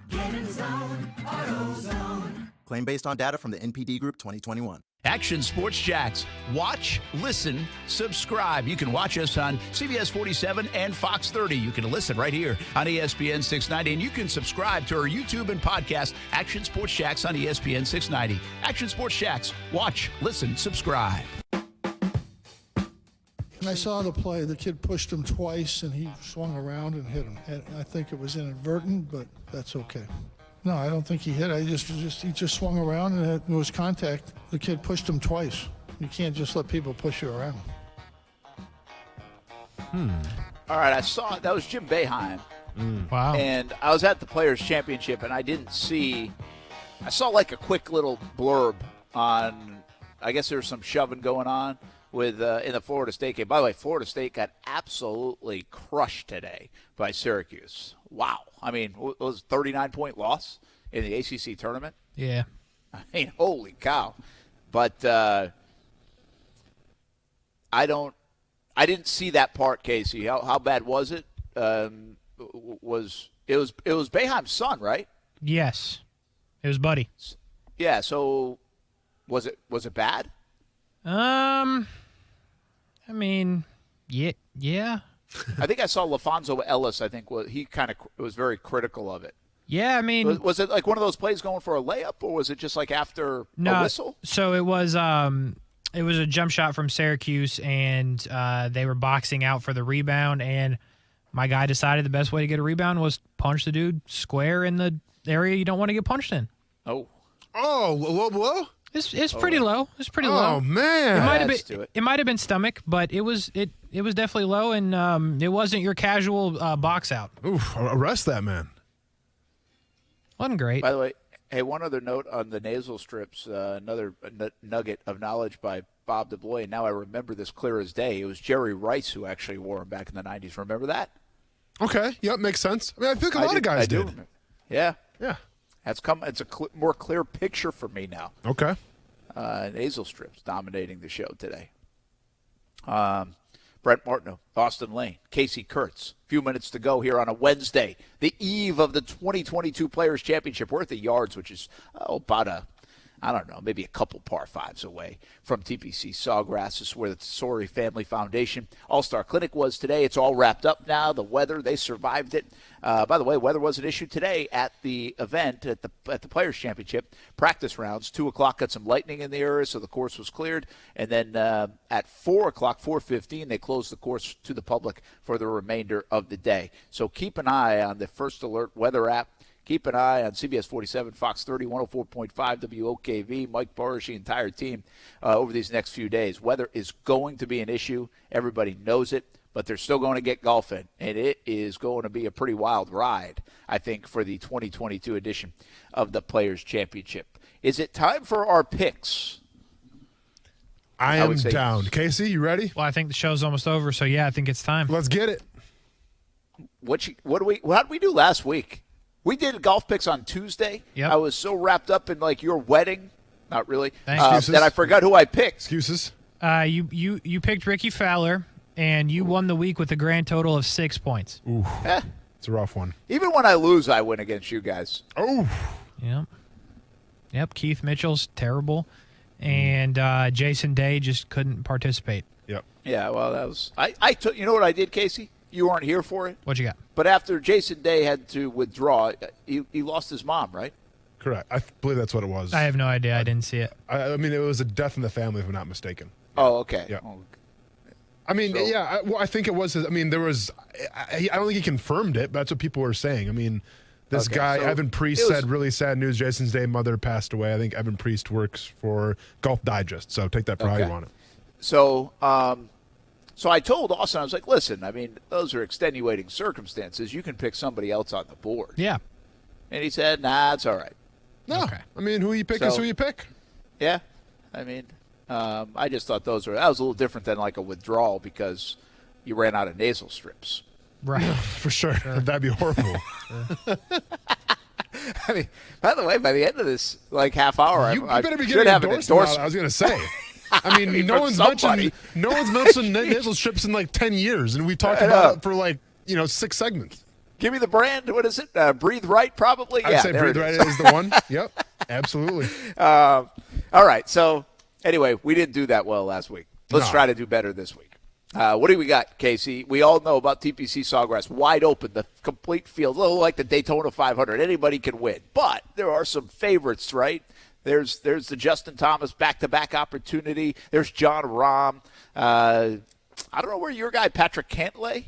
Get in zone, AutoZone. Claim based on data from the NPD Group 2021. Action Sports Jacks. Watch, listen, subscribe. You can watch us on CBS 47 and Fox 30. You can listen right here on ESPN 690. And you can subscribe to our YouTube and podcast, Action Sports Jacks on ESPN 690. Action Sports Jacks. Watch, listen, subscribe. And I saw the play. The kid pushed him twice, and he swung around and hit him. And I think it was inadvertent, but that's okay. No, I don't think he hit. He just swung around and it was contact. The kid pushed him twice. You can't just let people push you around. All right, I saw that was Jim Boeheim. Wow. And I was at the Players Championship, and I saw like a quick little blurb on, I guess there was some shoving going on with in the Florida State game. By the way, Florida State got absolutely crushed today by Syracuse. Wow. I mean, it was a 39-point loss in the ACC tournament. Yeah. I mean, holy cow. But I didn't see that part, Casey. How bad was it? It was Boeheim's son, right? Yes. It was Buddy. Yeah, so was it bad? I mean, yeah. I think I saw LaFonso Ellis. I think he kind of was very critical of it. Yeah, I mean, was it like one of those plays going for a layup, or was it just like after a whistle? So it was a jump shot from Syracuse, and they were boxing out for the rebound, and my guy decided the best way to get a rebound was punch the dude square in the area you don't want to get punched in. Oh, low blow. It's pretty low. It's pretty low. Oh man, it might have been stomach, but it was definitely low, and it wasn't your casual box out. Oof! Arrest that man. Wasn't great. By the way, hey, one other note on the nasal strips. Another nugget of knowledge by Bob DeBloy, and now I remember this clear as day. It was Jerry Rice who actually wore them back in the 90s. Remember that? Okay. Yep, makes sense. I mean, I feel like a lot of guys did. Yeah. Yeah. It's a more clear picture for me now. Okay. Nasal strips dominating the show today. Brent Martineau, Austin Lane, Casey Kurtz. A few minutes to go here on a Wednesday, the eve of the 2022 Players Championship. We're at the Yards, which is about maybe a couple par fives away from TPC Sawgrass. This is where the Tesori Family Foundation All-Star Clinic was today. It's all wrapped up now. The weather, they survived it. By the way, weather was an issue today at the event, at the Players Championship. Practice rounds, 2 o'clock, got some lightning in the area, so the course was cleared. And then at 4 o'clock, 4:15, they closed the course to the public for the remainder of the day. So keep an eye on the First Alert weather app. Keep an eye on CBS 47, Fox 30, 104.5, WOKV, Mike Burrish, the entire team over these next few days. Weather is going to be an issue. Everybody knows it, but they're still going to get golf in, and it is going to be a pretty wild ride, I think, for the 2022 edition of the Players' Championship. Is it time for our picks? I am down. Casey, you ready? Well, I think the show's almost over, so yeah, I think it's time. Let's get it. How did we do last week? We did golf picks on Tuesday. Yep. I was so wrapped up in like your wedding, not really, Thanks. that I forgot who I picked. Excuses. You picked Ricky Fowler, and you won the week with a grand total of 6 points. Ooh, it's a rough one. Even when I lose, I win against you guys. Oh, yep. Keith Mitchell's terrible, and Jason Day just couldn't participate. Yep. Yeah, well, that was I took. You know what I did, Casey? You weren't here for it. What you got? But after Jason Day had to withdraw, he lost his mom, right? Correct. I believe that's what it was. I have no idea. I didn't see it. I mean, it was a death in the family, if I'm not mistaken. Oh, okay. Yeah. Oh, I mean, I think it was. I mean, there was. I don't think he confirmed it, but that's what people were saying. I mean, this guy, Evan Priest, said really sad news. Jason's Day mother passed away. I think Evan Priest works for Golf Digest, so take that for how you want it. So, so I told Austin, I was like, listen, I mean, those are extenuating circumstances. You can pick somebody else on the board. Yeah. And he said, nah, it's all right. No. Okay. I mean, who you pick is who you pick. Yeah. I mean, I just thought that was a little different than like a withdrawal because you ran out of nasal strips. Right. For sure. That'd be horrible. I mean, by the way, by the end of this, like half hour, you I better be should getting have an endorsement. I was going to say. I mean, no one's mentioned nasal strips in like 10 years, and we've talked about it for like 6 segments. Give me the brand. What is it? Breathe Right, probably. I'd say Breathe Right is the one. Yep, absolutely. All right. So anyway, we didn't do that well last week. Let's try to do better this week. What do we got, Casey? We all know about TPC Sawgrass. Wide open, the complete field. A little like the Daytona 500. Anybody can win. But there are some favorites, right? There's the Justin Thomas back-to-back opportunity. There's John Rahm. I don't know where your guy, Patrick Cantlay,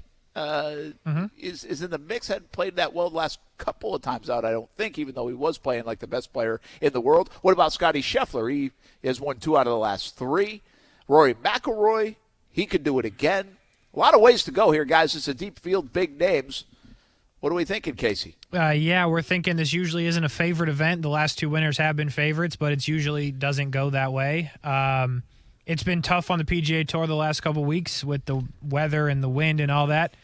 is in the mix. Hadn't played that well the last couple of times out, I don't think, even though he was playing like the best player in the world. What about Scotty Scheffler? He has won 2 out of the last 3. Rory McIlroy, he could do it again. A lot of ways to go here, guys. It's a deep field, big names. What are we thinking, Casey? Yeah, we're thinking this usually isn't a favorite event. The last 2 winners have been favorites, but it usually doesn't go that way. It's been tough on the PGA Tour the last couple weeks with the weather and the wind and all that.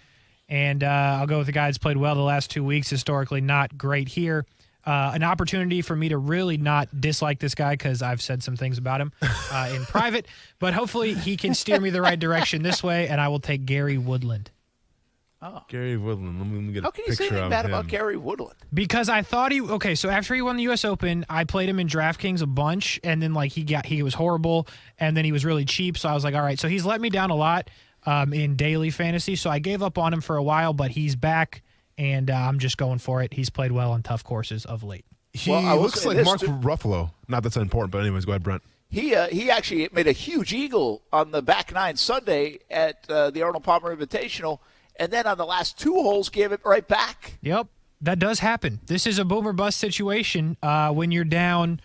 And I'll go with the guy that's played well the last 2 weeks. Historically not great here. An opportunity for me to really not dislike this guy because I've said some things about him in private. But hopefully he can steer me the right direction this way, and I will take Gary Woodland. Oh. Gary Woodland. Let me get How a can you say picture anything of bad him. about Gary Woodland? Because I thought so after he won the U.S. Open, I played him in DraftKings a bunch, and then like he was horrible, and then he was really cheap, so I was like, all right. So he's let me down a lot in daily fantasy, so I gave up on him for a while, but he's back, and I'm just going for it. He's played well on tough courses of late. He looks like Mark Ruffalo. Not that's important, but anyways, go ahead, Brent. He actually made a huge eagle on the back 9 Sunday at the Arnold Palmer Invitational, and then on the last 2 holes gave it right back. Yep, that does happen. This is a boom or bust situation when you're down.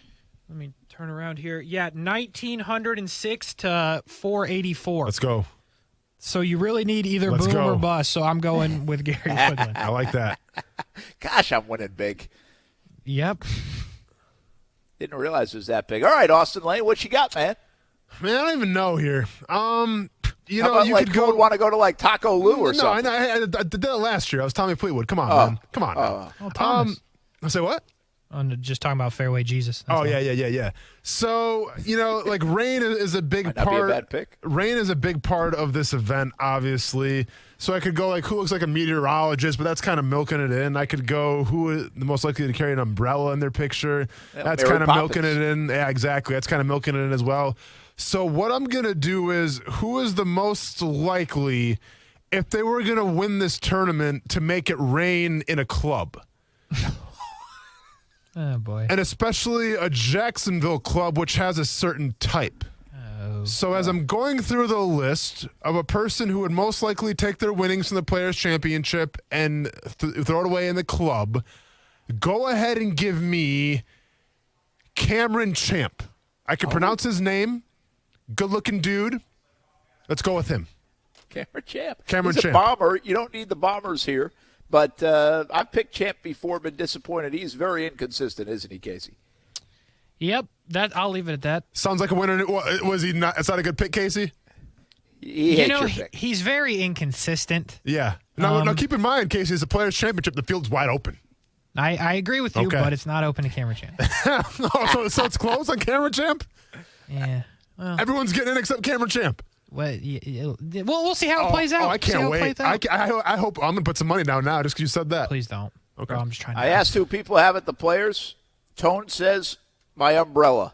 Let me turn around here. Yeah, 1,906 to 484. Let's go. So you really need either boom or bust, so I'm going with Gary Woodland. I like that. Gosh, I'm winning big. Yep. Didn't realize it was that big. All right, Austin Lane, what you got, man? Man, I don't even know here. You How know, about, you like, could who would want to go to like Taco Lou or something? No, I did that last year. I was Tommy Fleetwood. Come on, man. Come on. Oh, Thomas. I say what? I'm just talking about Fairway Jesus. That's yeah. So, like rain is a big Might part. not be a bad pick. Rain is a big part of this event, obviously. So I could go like who looks like a meteorologist, but that's kind of milking it in. I could go who is the most likely to carry an umbrella in their picture. Yeah, that's Mary kind of Poppins. milking it in. Yeah, exactly. That's kind of milking it in as well. So what I'm going to do is who is the most likely if they were going to win this tournament to make it rain in a club? Oh, boy. And especially a Jacksonville club, which has a certain type. So as I'm going through the list of a person who would most likely take their winnings from the Players' Championship and throw it away in the club, go ahead and give me Cameron Champ. I can pronounce his name. Good-looking dude. Let's go with him. Cameron Champ. Cameron He's Champ. a bomber. You don't need the bombers here. But I've picked Champ before, been disappointed. He's very inconsistent, isn't he, Casey? Yep, I'll leave it at that. Sounds like a winner. Was he not? It's not a good pick, Casey? He hates your pick. He's very inconsistent. Yeah. Now, keep in mind, Casey, it's a Players' Championship. The field's wide open. I agree with you, but it's not open to Cameron Champ. so it's closed on Cameron Champ? Yeah. Well, everyone's getting in except Cameron Champ. Well, we'll see how it plays out. I can't wait. I hope I'm going to put some money down now just because you said that. Please don't. Okay. I'm just trying to. I asked who people have at the Players. Tone says my umbrella.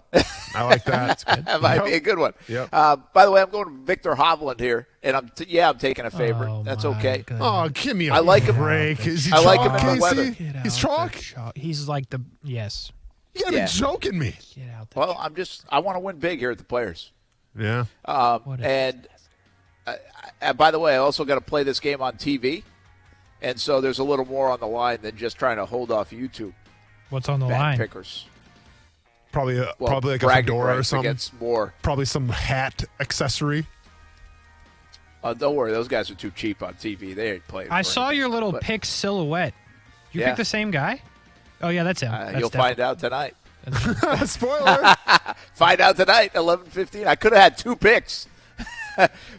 I like that. That might be a good one. Yep. By the way, I'm going Victor Hovland here, and I'm taking a favorite. That's okay. goodness. Oh, give me a I like him. break. Is he I like chalk, him in the weather. Casey? He's chalk? He's like the yes. You gotta be joking me. Get out there. Well, I want to win big here at the Players. Yeah. And by the way, I also got to play this game on TV. And so there's a little more on the line than just trying to hold off YouTube. What's on the line? Pickers. Probably like a fedora or something. Against more. Probably some hat accessory. Don't worry, those guys are too cheap on TV. They ain't playing. I saw your little pick silhouette. You picked the same guy? Oh, yeah, that's him. You'll find out tonight. Spoiler. Find out tonight, 11:15. I could have had 2 picks.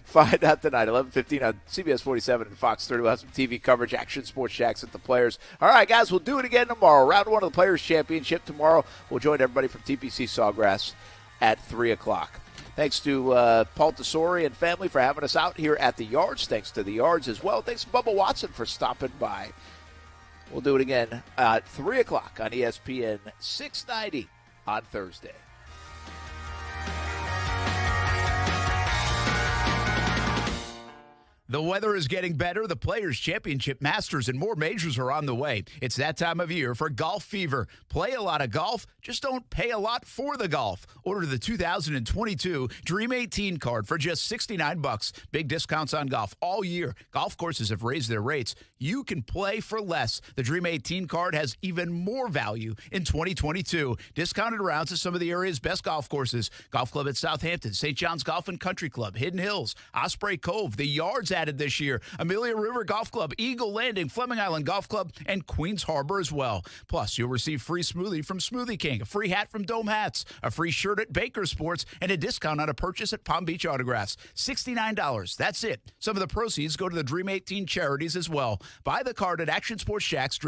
Find out tonight, 11:15 on CBS 47 and Fox 30. We'll have some TV coverage, Action Sports Jacks at the Players. All right, guys, we'll do it again tomorrow. Round 1 of the Players Championship tomorrow. We'll join everybody from TPC Sawgrass at 3 o'clock. Thanks to Paul Tesori and family for having us out here at the Yards. Thanks to the Yards as well. Thanks to Bubba Watson for stopping by. We'll do it again at 3 o'clock on ESPN 690 on Thursday. The weather is getting better. The Players' Championship, Masters, and more majors are on the way. It's that time of year for golf fever. Play a lot of golf, just don't pay a lot for the golf. Order the 2022 Dream 18 card for just $69. Big discounts on golf all year. Golf courses have raised their rates. You can play for less. The Dream 18 card has even more value in 2022. Discounted rounds at some of the area's best golf courses. Golf Club at Southampton, St. John's Golf and Country Club, Hidden Hills, Osprey Cove, the Yards added this year, Amelia River Golf Club, Eagle Landing, Fleming Island Golf Club, and Queens Harbor as well. Plus, you'll receive free smoothie from Smoothie King, a free hat from Dome Hats, a free shirt at Baker Sports, and a discount on a purchase at Palm Beach Autographs. $69. That's it. Some of the proceeds go to the Dream 18 charities as well. Buy the card at Action Sports Jacks.